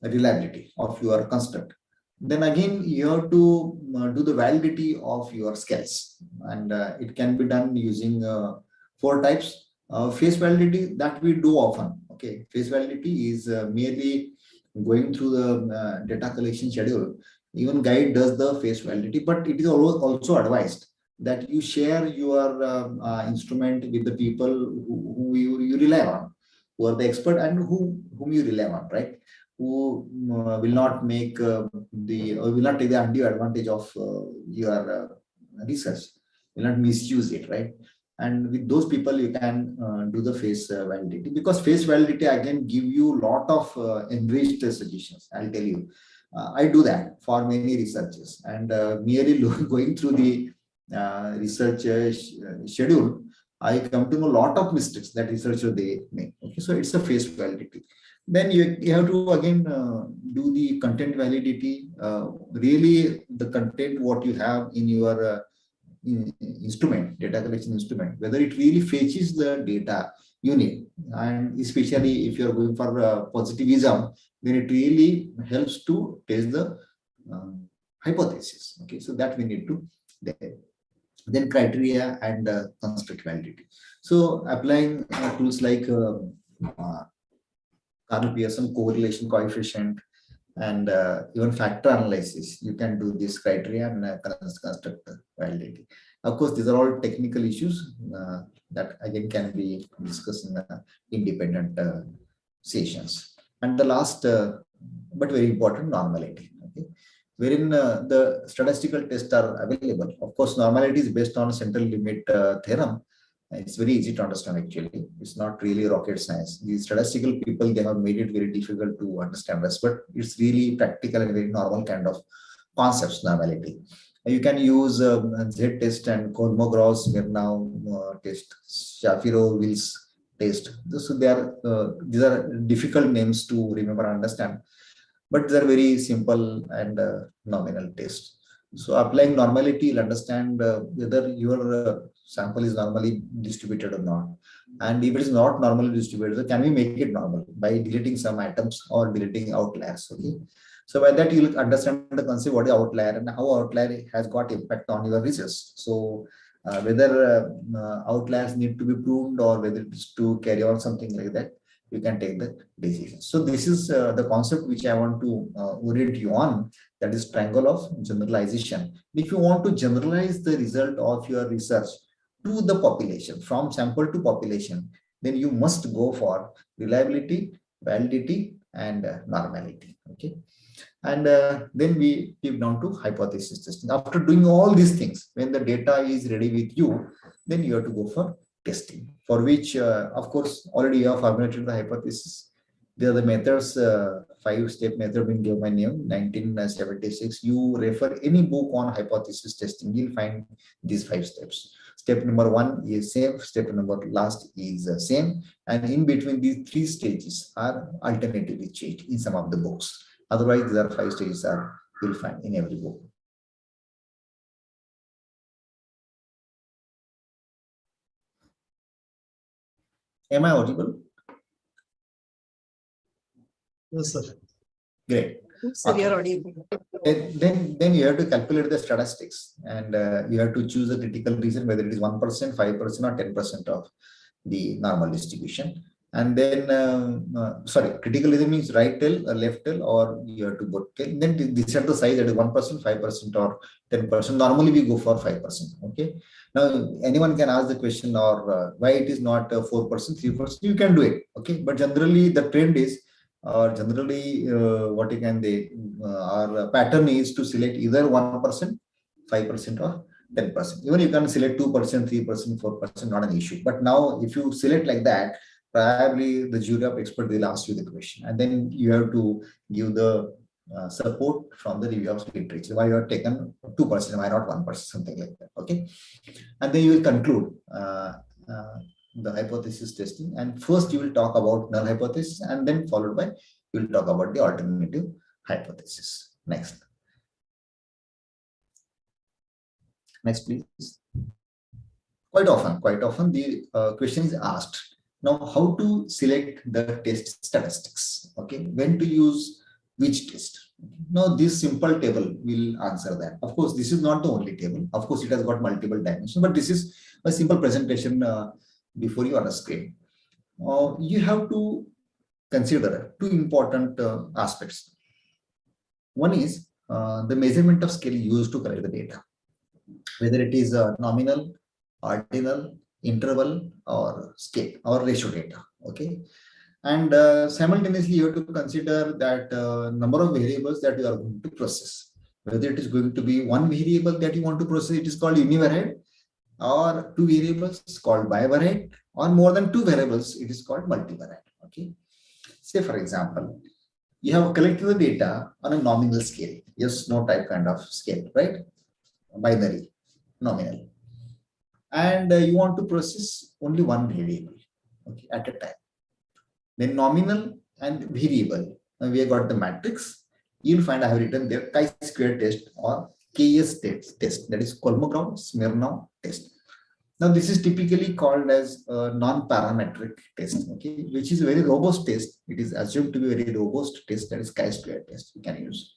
[SPEAKER 3] The reliability of your construct. Then again, you have to do the validity of your scales, and it can be done using 4 types. Face validity, that we do often. Okay, face validity is merely going through the data collection schedule. Even guide does the face validity, but it is also advised that you share your instrument with the people who you rely on, who are the expert and whom you rely on, right? Who will not make will not take the undue advantage of your research, will not misuse it, right? And with those people, you can do the face validity, because face validity again give you a lot of enriched suggestions. I'll tell you, I do that for many researchers, and merely going through the research schedule, I come to know a lot of mistakes that researchers they make. Okay, so it's a face validity. Then you have to again do the content validity. Really, the content what you have in your instrument, data collection instrument, whether it really fetches the data you need, and especially if you are going for positivism, then it really helps to test the hypothesis. Okay, so that we need to then criteria and construct validity. So applying tools like Carl Pearson correlation coefficient and even factor analysis, you can do this criteria and construct validity. Of course, these are all technical issues that again can be discussed in independent sessions. And the last, but very important, normality. Okay, wherein the statistical tests are available. Of course, normality is based on central limit theorem. It's very easy to understand actually. It's not really rocket science. The statistical people, they have made it very difficult to understand this, but it's really practical and very normal kind of concepts, normality. You can use Z test and Kolmogorov-Smirnov test, Shapiro-Wills test. So these are difficult names to remember and understand, but they're very simple and nominal tests. So applying normality, you'll understand whether your sample is normally distributed or not. And if it is not normally distributed, can we make it normal by deleting some items or deleting outliers? Okay. So by that, you'll understand the concept what is outlier and how outlier has got impact on your results. So whether outliers need to be proved or whether it is to carry on something like that, you can take the decision. So this is the concept which I want to orient you on, that is triangle of generalization. If you want to generalize the result of your research to the population, from sample to population, then you must go for reliability, validity, and normality. Okay. And then we keep down to hypothesis testing. After doing all these things, when the data is ready with you, then you have to go for testing, for which, of course, already you have formulated the hypothesis. There are the methods, 5-step method being given by name, 1976. You refer any book on hypothesis testing, you'll find these 5 steps. Step number 1 is same, step number last is same, and in between these 3 stages are alternatively changed in some of the books. Otherwise, there are 5 stages are you'll find in every book. Am I audible?
[SPEAKER 5] Yes, sir.
[SPEAKER 3] Great.
[SPEAKER 1] Sir, you're audible.
[SPEAKER 3] Then you have to calculate the statistics, and you have to choose a critical reason, whether it is 1%, 5%, or 10% of the normal distribution. And then, sorry, critical reason means right tail, left tail, or you have to both tail. Then decide the size, that is 1%, 5%, or 10%. Normally we go for 5%. Okay. Now anyone can ask the question, or why it is not 4%, 3%. You can do it. Okay. But generally the trend is, or generally what you can they our pattern is to select either 1%, 5%, or 10%. Even you can select 2%, 3%, 4%, not an issue. But now if you select like that, probably the jury of expert will ask you the question, and then you have to give the support from the review of literature. Why you have taken 2%, why not 1%, something like that. Okay, and then you will conclude the hypothesis testing, and first you will talk about null hypothesis, and then followed by you will talk about the alternative hypothesis. Next, please. Quite often the question is asked. Now, how to select the test statistics? Okay, when to use which test? Now, this simple table will answer that. Of course, this is not the only table. Of course, it has got multiple dimensions, but this is a simple presentation before you on a screen. You have to consider 2 important aspects. One is the measurement of scale used to collect the data, whether it is nominal, ordinal, interval, or scale or ratio data. Okay, and simultaneously you have to consider that number of variables that you are going to process, whether it is going to be 1 variable that you want to process, it is called univariate, or 2 variables called bivariate, or more than 2 variables, it is called multivariate. Okay, say for example, you have collected the data on a nominal scale, yes, no type kind of scale, right? Binary, nominal, and you want to process only 1 variable, okay, at a time. Then nominal and variable, now we have got the matrix. You'll find I have written there chi-square test or KS test, that is Kolmogorov-Smirnov test. Now this is typically called as a non-parametric test, okay, which is a very robust test. It is assumed to be a very robust test, that is chi-square test you can use.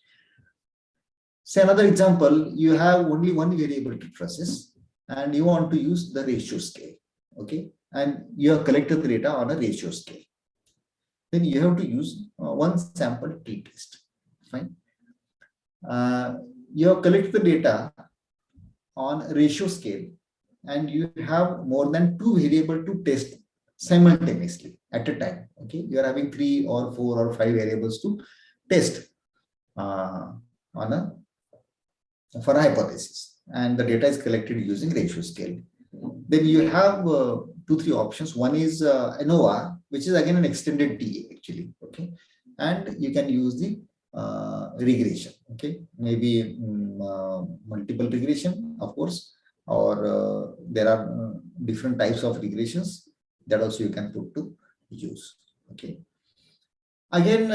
[SPEAKER 3] Say another example, you have only 1 variable to process and you want to use the ratio scale, okay, and you have collected the data on a ratio scale. Then you have to use 1 sample t-test. Fine. You have collected the data on ratio scale and you have more than 2 variables to test simultaneously at a time. Okay, you are having 3 or 4 or 5 variables to test on for a hypothesis, and the data is collected using ratio scale. Then you have 2-3 options. One is ANOVA, which is again an extended TA actually. Okay, and you can use the regression. Okay, maybe multiple regression, of course, or there are different types of regressions that also you can put to use. Okay, again,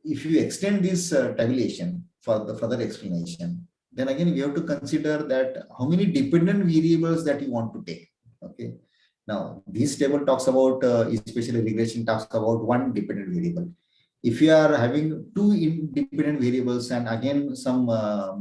[SPEAKER 3] if you extend this tabulation for the further explanation, then again we have to consider that how many dependent variables that you want to take. Okay. Now this table talks about, especially regression talks about one dependent variable. If you are having two independent variables and again some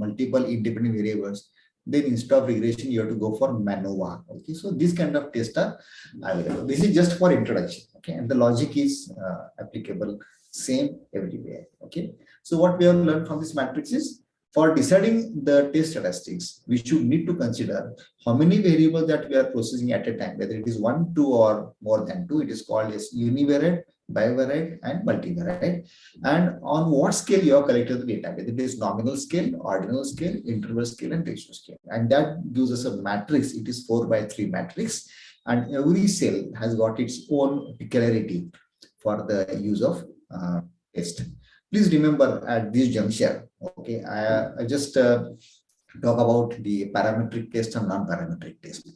[SPEAKER 3] multiple independent variables, then instead of regression, you have to go for MANOVA. Okay, so these kind of tests are available. This is just for introduction. Okay, and the logic is applicable same everywhere. Okay, so what we have learned from this matrix is, for deciding the test statistics, we should need to consider how many variables that we are processing at a time, whether it is 1, 2, or more than 2. It is called as univariate, bivariate, and multivariate. And on what scale you have collected the data, whether it is nominal scale, ordinal scale, interval scale, and ratio scale. And that gives us a matrix. It is 4x3 matrix. And every cell has got its own peculiarity for the use of test. Please remember at this juncture, okay, I just talk about the parametric test and non-parametric test.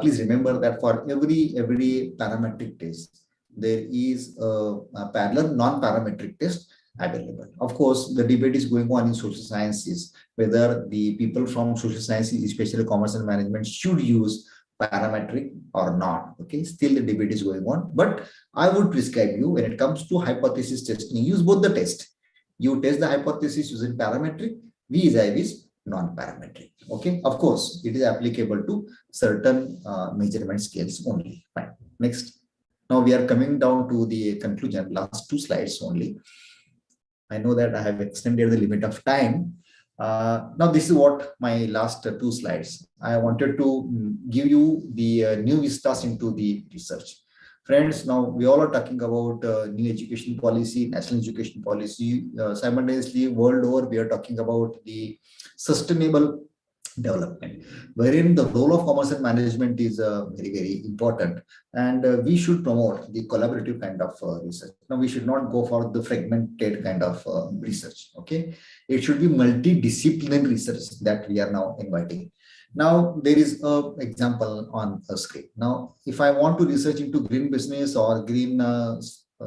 [SPEAKER 3] Please remember that for every parametric test, there is a parallel non-parametric test available. Of course, the debate is going on in social sciences, whether the people from social sciences, especially commerce and management, should use parametric or not. Okay, still the debate is going on, but I would prescribe you, when it comes to hypothesis testing, use both the test. You test the hypothesis using parametric, vis-a-vis non-parametric. Okay, of course, it is applicable to certain measurement scales only. Fine. Next. Now we are coming down to the conclusion, last 2 slides only. I know that I have extended the limit of time. Now this is what my last 2 slides. I wanted to give you the new vistas into the research. Friends, now we all are talking about new education policy, national education policy. Simultaneously, world over, we are talking about the sustainable development, wherein the role of commerce and management is very, very important. And we should promote the collaborative kind of research. Now, we should not go for the fragmented kind of research. Okay, it should be multidisciplinary research that we are now inviting. Now, there is an example on a screen. Now, if I want to research into green business or green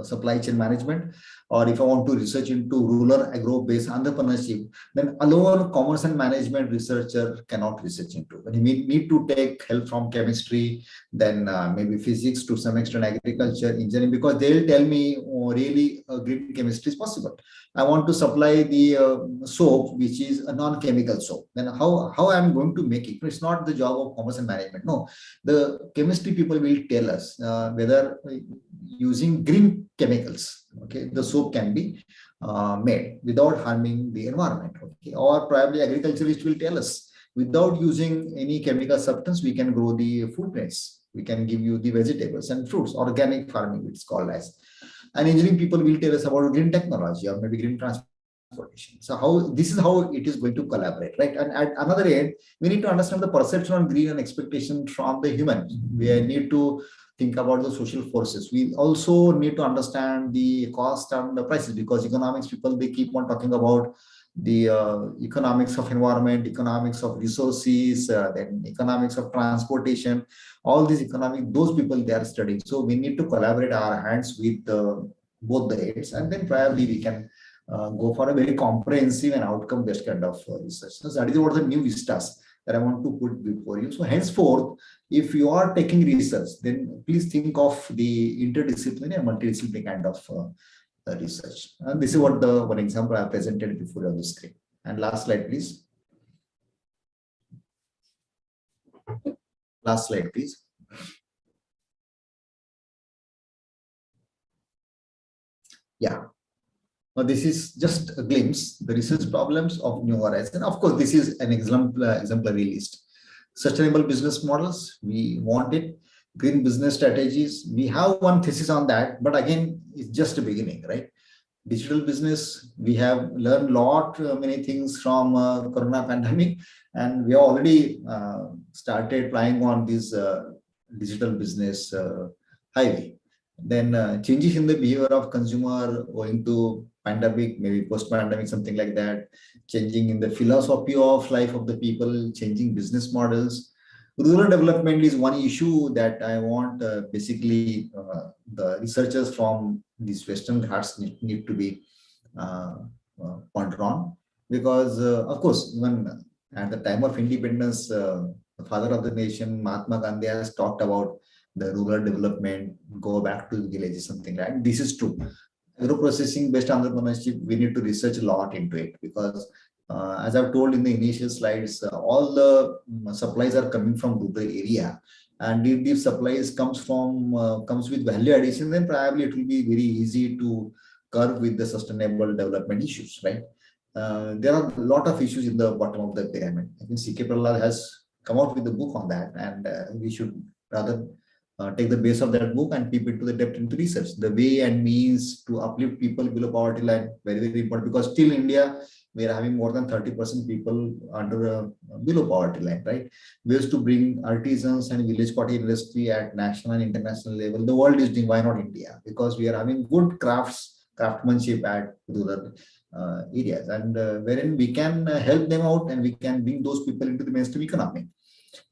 [SPEAKER 3] supply chain management, or if I want to research into rural agro-based entrepreneurship, then alone commerce and management researcher cannot research into. When you need to take help from chemistry, then maybe physics, to some extent agriculture, engineering, because they'll tell me, oh, really green chemistry is possible. I want to supply the soap, which is a non-chemical soap. Then how I'm going to make it? It's not the job of commerce and management. No, the chemistry people will tell us whether using green chemicals, okay, the soap can be made without harming the environment. Okay, or probably agriculturist will tell us, without using any chemical substance, we can grow the food plants. We can give you the vegetables and fruits, organic farming, it's called as. And engineering people will tell us about green technology or maybe green transportation. So this is how it is going to collaborate, right? And at another end, we need to understand the perception on green and expectation from the human. We need to think about the social forces. We also need to understand the cost and the prices, because economics people, they keep on talking about the economics of environment, economics of resources, then economics of transportation, all these those people they are studying. So we need to collaborate our hands with both the aids, and then probably we can go for a very comprehensive and outcome-based kind of research. So that is what the new vistas that I want to put before you. So henceforth, if you are taking research, then please think of the interdisciplinary and multidisciplinary kind of research. And this is what the one example I presented before on the screen. And last slide, please. Last slide, please. Yeah. Now, this is just a glimpse, the research problems of New Horizon. Of course, this is an exemplary list. Sustainable business models, we want it. Green business strategies, we have one thesis on that, but again, it's just a beginning, right? Digital business, we have learned many things from Corona pandemic, and we have already started flying on this digital business highway. Then changes in the behavior of consumer owing to pandemic, maybe post-pandemic, something like that. Changing in the philosophy of life of the people, changing business models. Rural development is one issue that I want basically the researchers from these Western Ghats need to be pondered on, because of course, even At the time of independence, the father of the nation, Mahatma Gandhi, has talked about the rural development, go back to the villages, something like that. This is true. Agro-processing based entrepreneurship, we need to research a lot into it because, as I've told in the initial slides, all the supplies are coming from rural area. And if these supplies comes with value addition, then probably it will be very easy to curb with the sustainable development issues, right? There are a lot of issues in the bottom of the pyramid. I think C.K. Prahalad has come out with a book on that, and we should rather take the base of that book and keep it to the depth into research. The way and means to uplift people below poverty line, very, very important, because still India, we are having more than 30% people under below poverty line, right? Ways to bring artisans and village pottery industry at national and international level. The world is doing, why not India? Because we are having good craftsmanship at rural areas, and wherein we can help them out and we can bring those people into the mainstream economy.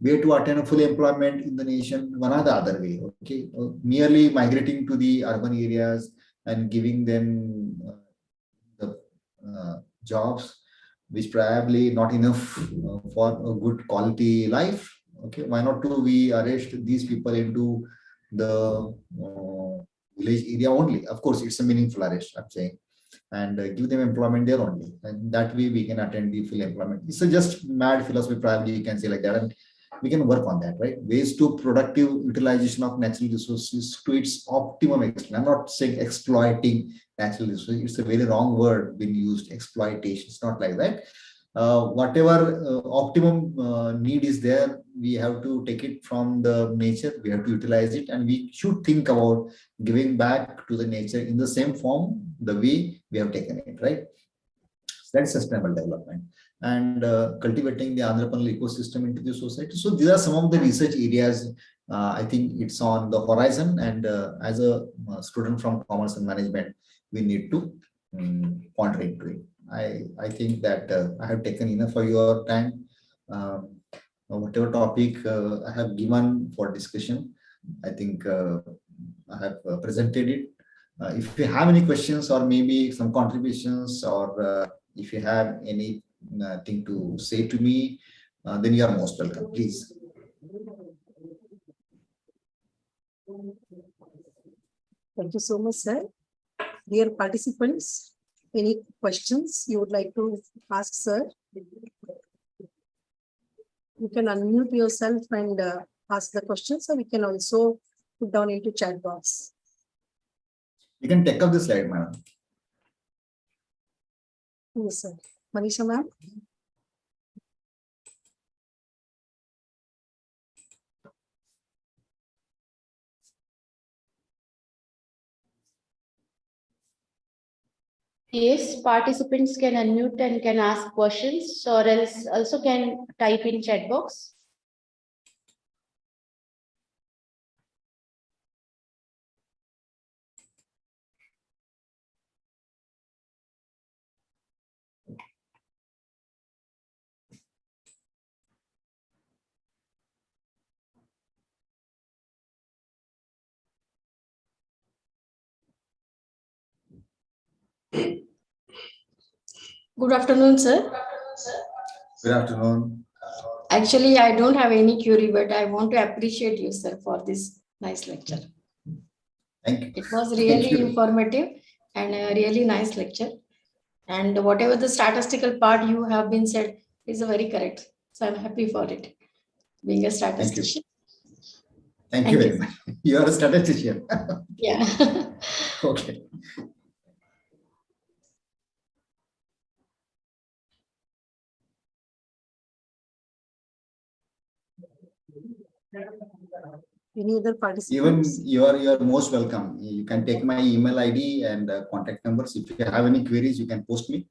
[SPEAKER 3] Way to attain a full employment in the nation, one or the other way. Okay, merely migrating to the urban areas and giving them the jobs, which probably not enough for a good quality life. Okay, why not do we arrest these people into the village area only? Of course, it's a meaningful arrest, I'm saying, and give them employment there only, and that way we can attain the full employment. It's a just mad philosophy, probably you can say like that, and we can work on that, right? Ways to productive utilization of natural resources to its optimum extent. I'm not saying exploiting natural resources, it's a very wrong word being used, exploitation. It's not like that. Whatever optimum need is there, we have to take it from the nature, we have to utilize it, and we should think about giving back to the nature in the same form, the way we have taken it, right? So that's sustainable development, and cultivating the entrepreneurial ecosystem into the society. So these are some of the research areas. I think it's on the horizon, and as a student from commerce and management, we need to ponder into it. I think that I have taken enough for your time. Whatever topic I have given for discussion, I think I have presented it. If you have any questions or maybe some contributions, or if you have anything to say to me, then you are most welcome. Please.
[SPEAKER 1] Thank you so much, sir. Dear participants, any questions you would like to ask, sir? You can unmute yourself and ask the questions, or we can also put down into chat box.
[SPEAKER 3] You can take up the slide, madam.
[SPEAKER 1] Yes, sir. Manisha ma'am.
[SPEAKER 2] Yes, participants can unmute and can ask questions, or else also can type in chat box.
[SPEAKER 7] Good afternoon, sir.
[SPEAKER 3] Good afternoon.
[SPEAKER 7] Actually, I don't have any query, but I want to appreciate you, sir, for this nice lecture.
[SPEAKER 3] Thank you.
[SPEAKER 7] It was
[SPEAKER 3] Thank
[SPEAKER 7] really
[SPEAKER 3] you.
[SPEAKER 7] informative and a really nice lecture. And whatever the statistical part you have been said is very correct. So I'm happy for it, being a statistician.
[SPEAKER 3] Thank you very much. You are a statistician.
[SPEAKER 7] Yeah.
[SPEAKER 3] Okay.
[SPEAKER 1] Any other participants?
[SPEAKER 3] Even you are most welcome. You can take my email ID and contact numbers. If you have any queries, you can post me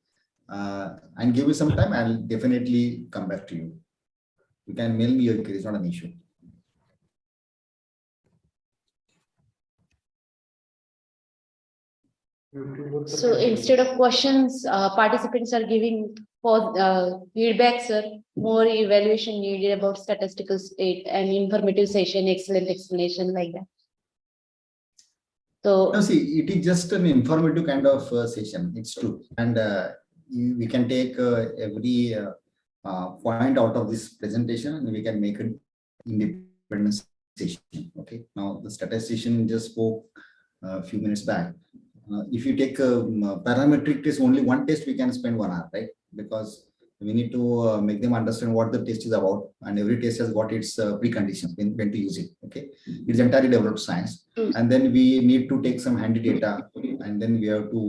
[SPEAKER 3] and give me some time. I'll definitely come back to you. You can mail me your queries, not an issue.
[SPEAKER 2] So instead of questions, participants are giving for feedback, sir. More evaluation needed about statistical state and informative session, excellent explanation like that. So
[SPEAKER 3] No, see, it is just an informative kind of session. It's true, and we can take every point out of this presentation, and we can make an independent session. Okay. Now the statistician just spoke a few minutes back. If you take a parametric test, only one test, we can spend 1 hour, right? Because we need to make them understand what the test is about, and every test has got its preconditions when to use it. Okay, it's entirely developed science, and then we need to take some handy data, and then we have to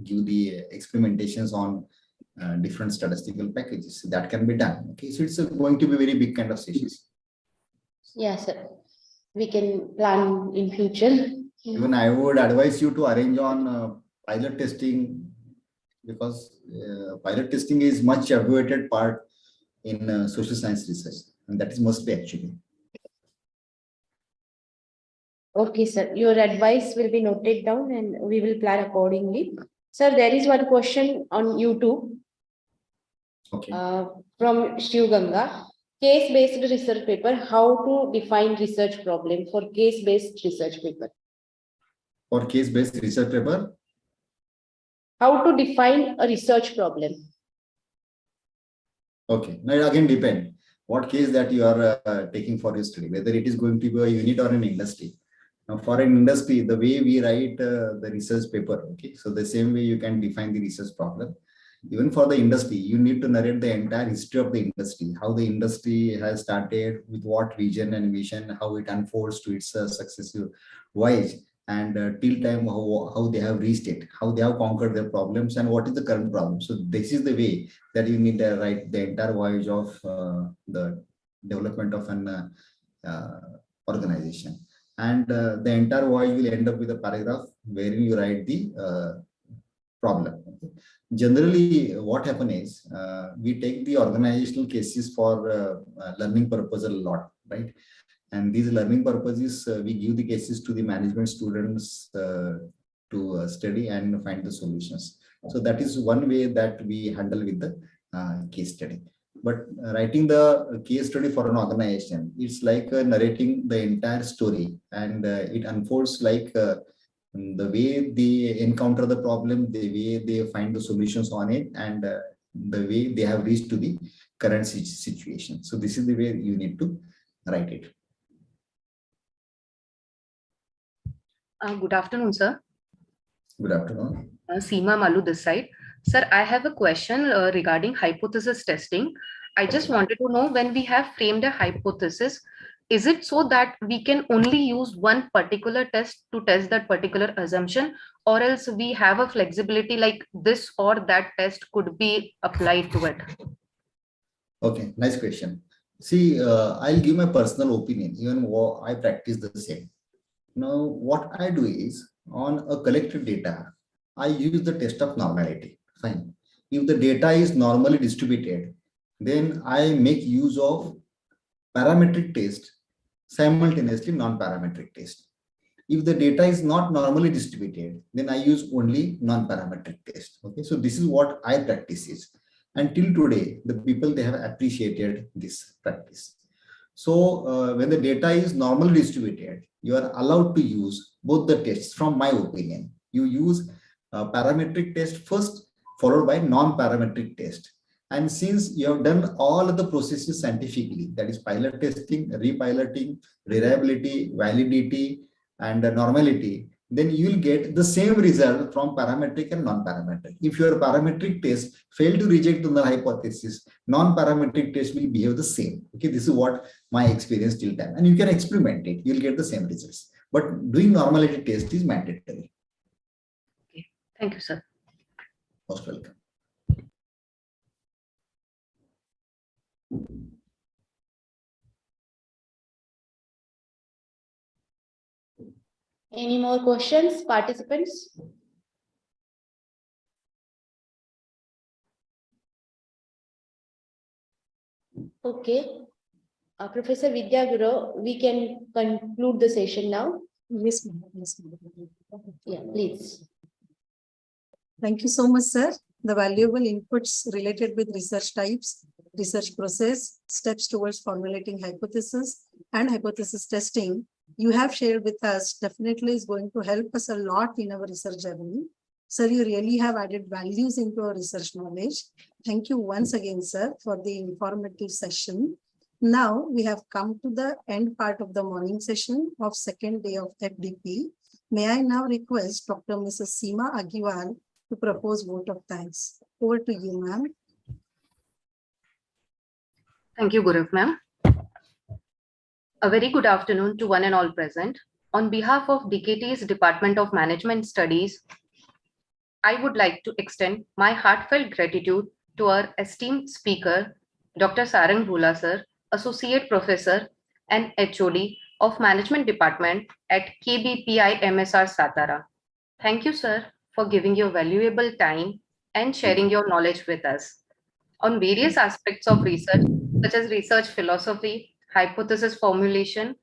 [SPEAKER 3] give the experimentations on different statistical packages. That can be done. Okay, so it's going to be very big kind of sessions.
[SPEAKER 2] Yes, sir. We can plan in future.
[SPEAKER 3] Even I would advise you to arrange on pilot testing, because pilot testing is much abbreviated part in social science research, and that is must be actually.
[SPEAKER 2] Okay, sir. Your advice will be noted down and we will plan accordingly. Sir, there is one question on YouTube
[SPEAKER 3] Okay.
[SPEAKER 2] from Shiv Ganga. Case-based research paper, how to define research problem for case-based research paper?
[SPEAKER 3] For case-based research paper,
[SPEAKER 2] How to define a research problem?
[SPEAKER 3] okay. Now again depend what case that you are taking for your study, whether it is going to be a unit or an industry. Now for an industry, the way we write the research paper, okay, so the same way you can define the research problem. Even for the industry, you need to narrate the entire history of the industry, how the industry has started, with what vision and mission, how it unfolds to its successive voyage, and till time how they have reached it, how they have conquered their problems, and what is the current problem. So this is the way that you need to write the entire voyage of the development of an organization. And the entire voyage will end up with a paragraph wherein you write the problem. Okay. Generally, what happens is we take the organizational cases for learning purpose a lot, right? And these learning purposes, we give the cases to the management students to study and find the solutions. So that is one way that we handle with the case study. But writing the case study for an organization, it's like narrating the entire story, and it unfolds like the way they encounter the problem, the way they find the solutions on it, and the way they have reached to the current situation. So this is the way you need to write it.
[SPEAKER 8] Good afternoon, sir.
[SPEAKER 3] Good afternoon.
[SPEAKER 8] Seema Malu this side. Sir, I have a question regarding hypothesis testing. I just wanted to know, when we have framed a hypothesis, is it so that we can only use one particular test to test that particular assumption, or else we have a flexibility like this or that test could be applied to it?
[SPEAKER 3] Okay, nice question. See, I'll give my personal opinion, even I practice the same. Now, what I do is, on a collected data, I use the test of normality. Fine. If the data is normally distributed, then I make use of parametric test, simultaneously non-parametric test. If the data is not normally distributed, then I use only non-parametric test. Okay, so this is what I practice is. Until today, the people, they have appreciated this practice. So when the data is normally distributed, you are allowed to use both the tests. From my opinion, you use parametric test first, followed by non-parametric test. And since you have done all of the processes scientifically, that is pilot testing, repiloting, reliability, validity, and normality, then you will get the same result from parametric and non-parametric. If your parametric test fail to reject the null hypothesis, non-parametric test will behave the same. Okay, this is what my experience till time. And you can experiment it, you'll get the same results. But doing normality test is mandatory.
[SPEAKER 8] Okay, thank you, sir.
[SPEAKER 3] Most welcome.
[SPEAKER 2] Any more questions, participants? Okay. Professor Vidya Guru, we can conclude the session now.
[SPEAKER 1] Yes, ma'am. Yes, ma'am.
[SPEAKER 2] Yeah, please.
[SPEAKER 1] Thank you so much, sir. The valuable inputs related with research types, research process, steps towards formulating hypothesis, and hypothesis testing you have shared with us definitely is going to help us a lot in our research journey. Sir, you really have added values into our research knowledge. Thank you once again, sir, for the informative session. Now we have come to the end part of the morning session of second day of FDP. May I now request Dr. Mrs. Seema Agiwal to propose vote of thanks. Over to you, ma'am.
[SPEAKER 8] Thank you, Gurav ma'am. A very good afternoon to one and all present. On behalf of D.K.T.E's Department of Management Studies, I would like to extend my heartfelt gratitude to our esteemed speaker, Dr. Sarang Bhula sir, Associate Professor and HOD of Management Department at KBPI MSR Satara. Thank you, sir, for giving your valuable time and sharing your knowledge with us on various aspects of research, such as research philosophy, hypothesis formulation,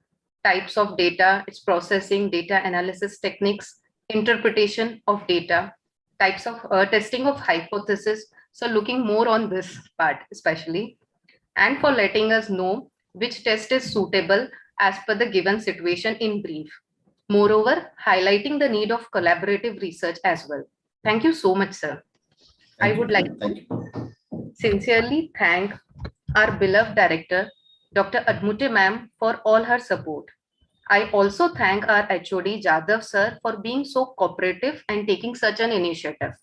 [SPEAKER 8] types of data, its processing, data analysis techniques, interpretation of data, types of testing of hypothesis. So looking more on this part, especially, and for letting us know which test is suitable as per the given situation in brief. Moreover, highlighting the need of collaborative research as well. Thank you so much, sir. I would like to sincerely thank our beloved director, Dr. Admute ma'am, for all her support. I also thank our HOD Jadhav sir for being so cooperative and taking such an initiative.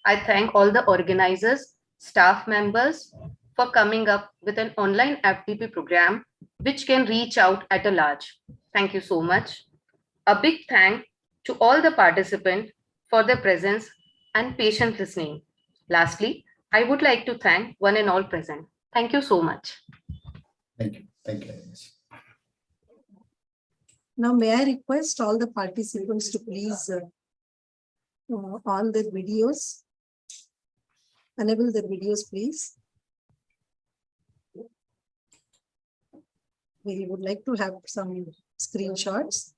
[SPEAKER 8] I thank all the organizers, staff members for coming up with an online FDP program which can reach out at a large. Thank you so much. A big thank to all the participants for their presence and patient listening. Lastly, I would like to thank one and all present. Thank you so much.
[SPEAKER 3] Thank you. Thank you very much.
[SPEAKER 1] Now, may I request all the participants to please on their videos, enable their videos, please. We would like to have some screenshots.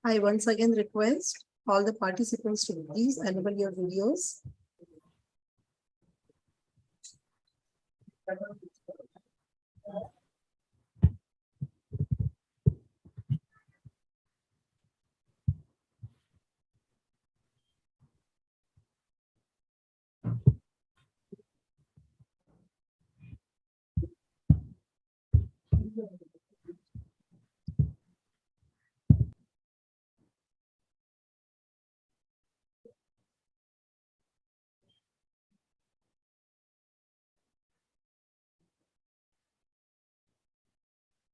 [SPEAKER 1] I once again request all the participants to please enable your videos.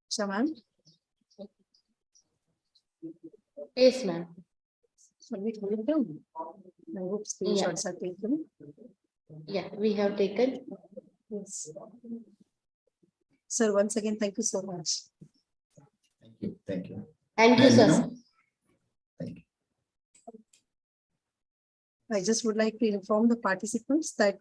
[SPEAKER 1] Shaman,
[SPEAKER 2] Yes, ma'am.
[SPEAKER 1] shall we call it down? I hope screenshots are taken.
[SPEAKER 2] Yeah, we have taken.
[SPEAKER 1] Yes. Sir, once again, thank you so much.
[SPEAKER 3] Thank you. Thank you.
[SPEAKER 2] Thank you,
[SPEAKER 3] And,
[SPEAKER 2] sir.
[SPEAKER 3] thank you.
[SPEAKER 1] I just would like to inform the participants that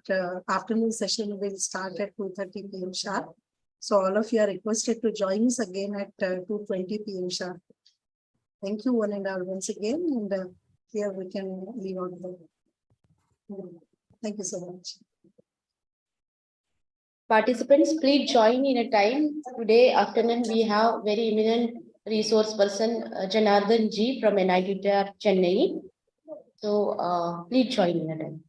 [SPEAKER 1] afternoon session will start at 2:30 p.m. sharp. So all of you are requested to join us again at 2:20 p.m. sharp. Thank you one and all once again, and here we can leave out the. Thank you so much.
[SPEAKER 2] Participants, please join in a time. Today afternoon, we have very eminent resource person, Janardhan G from NIT Chennai. So please join in a time.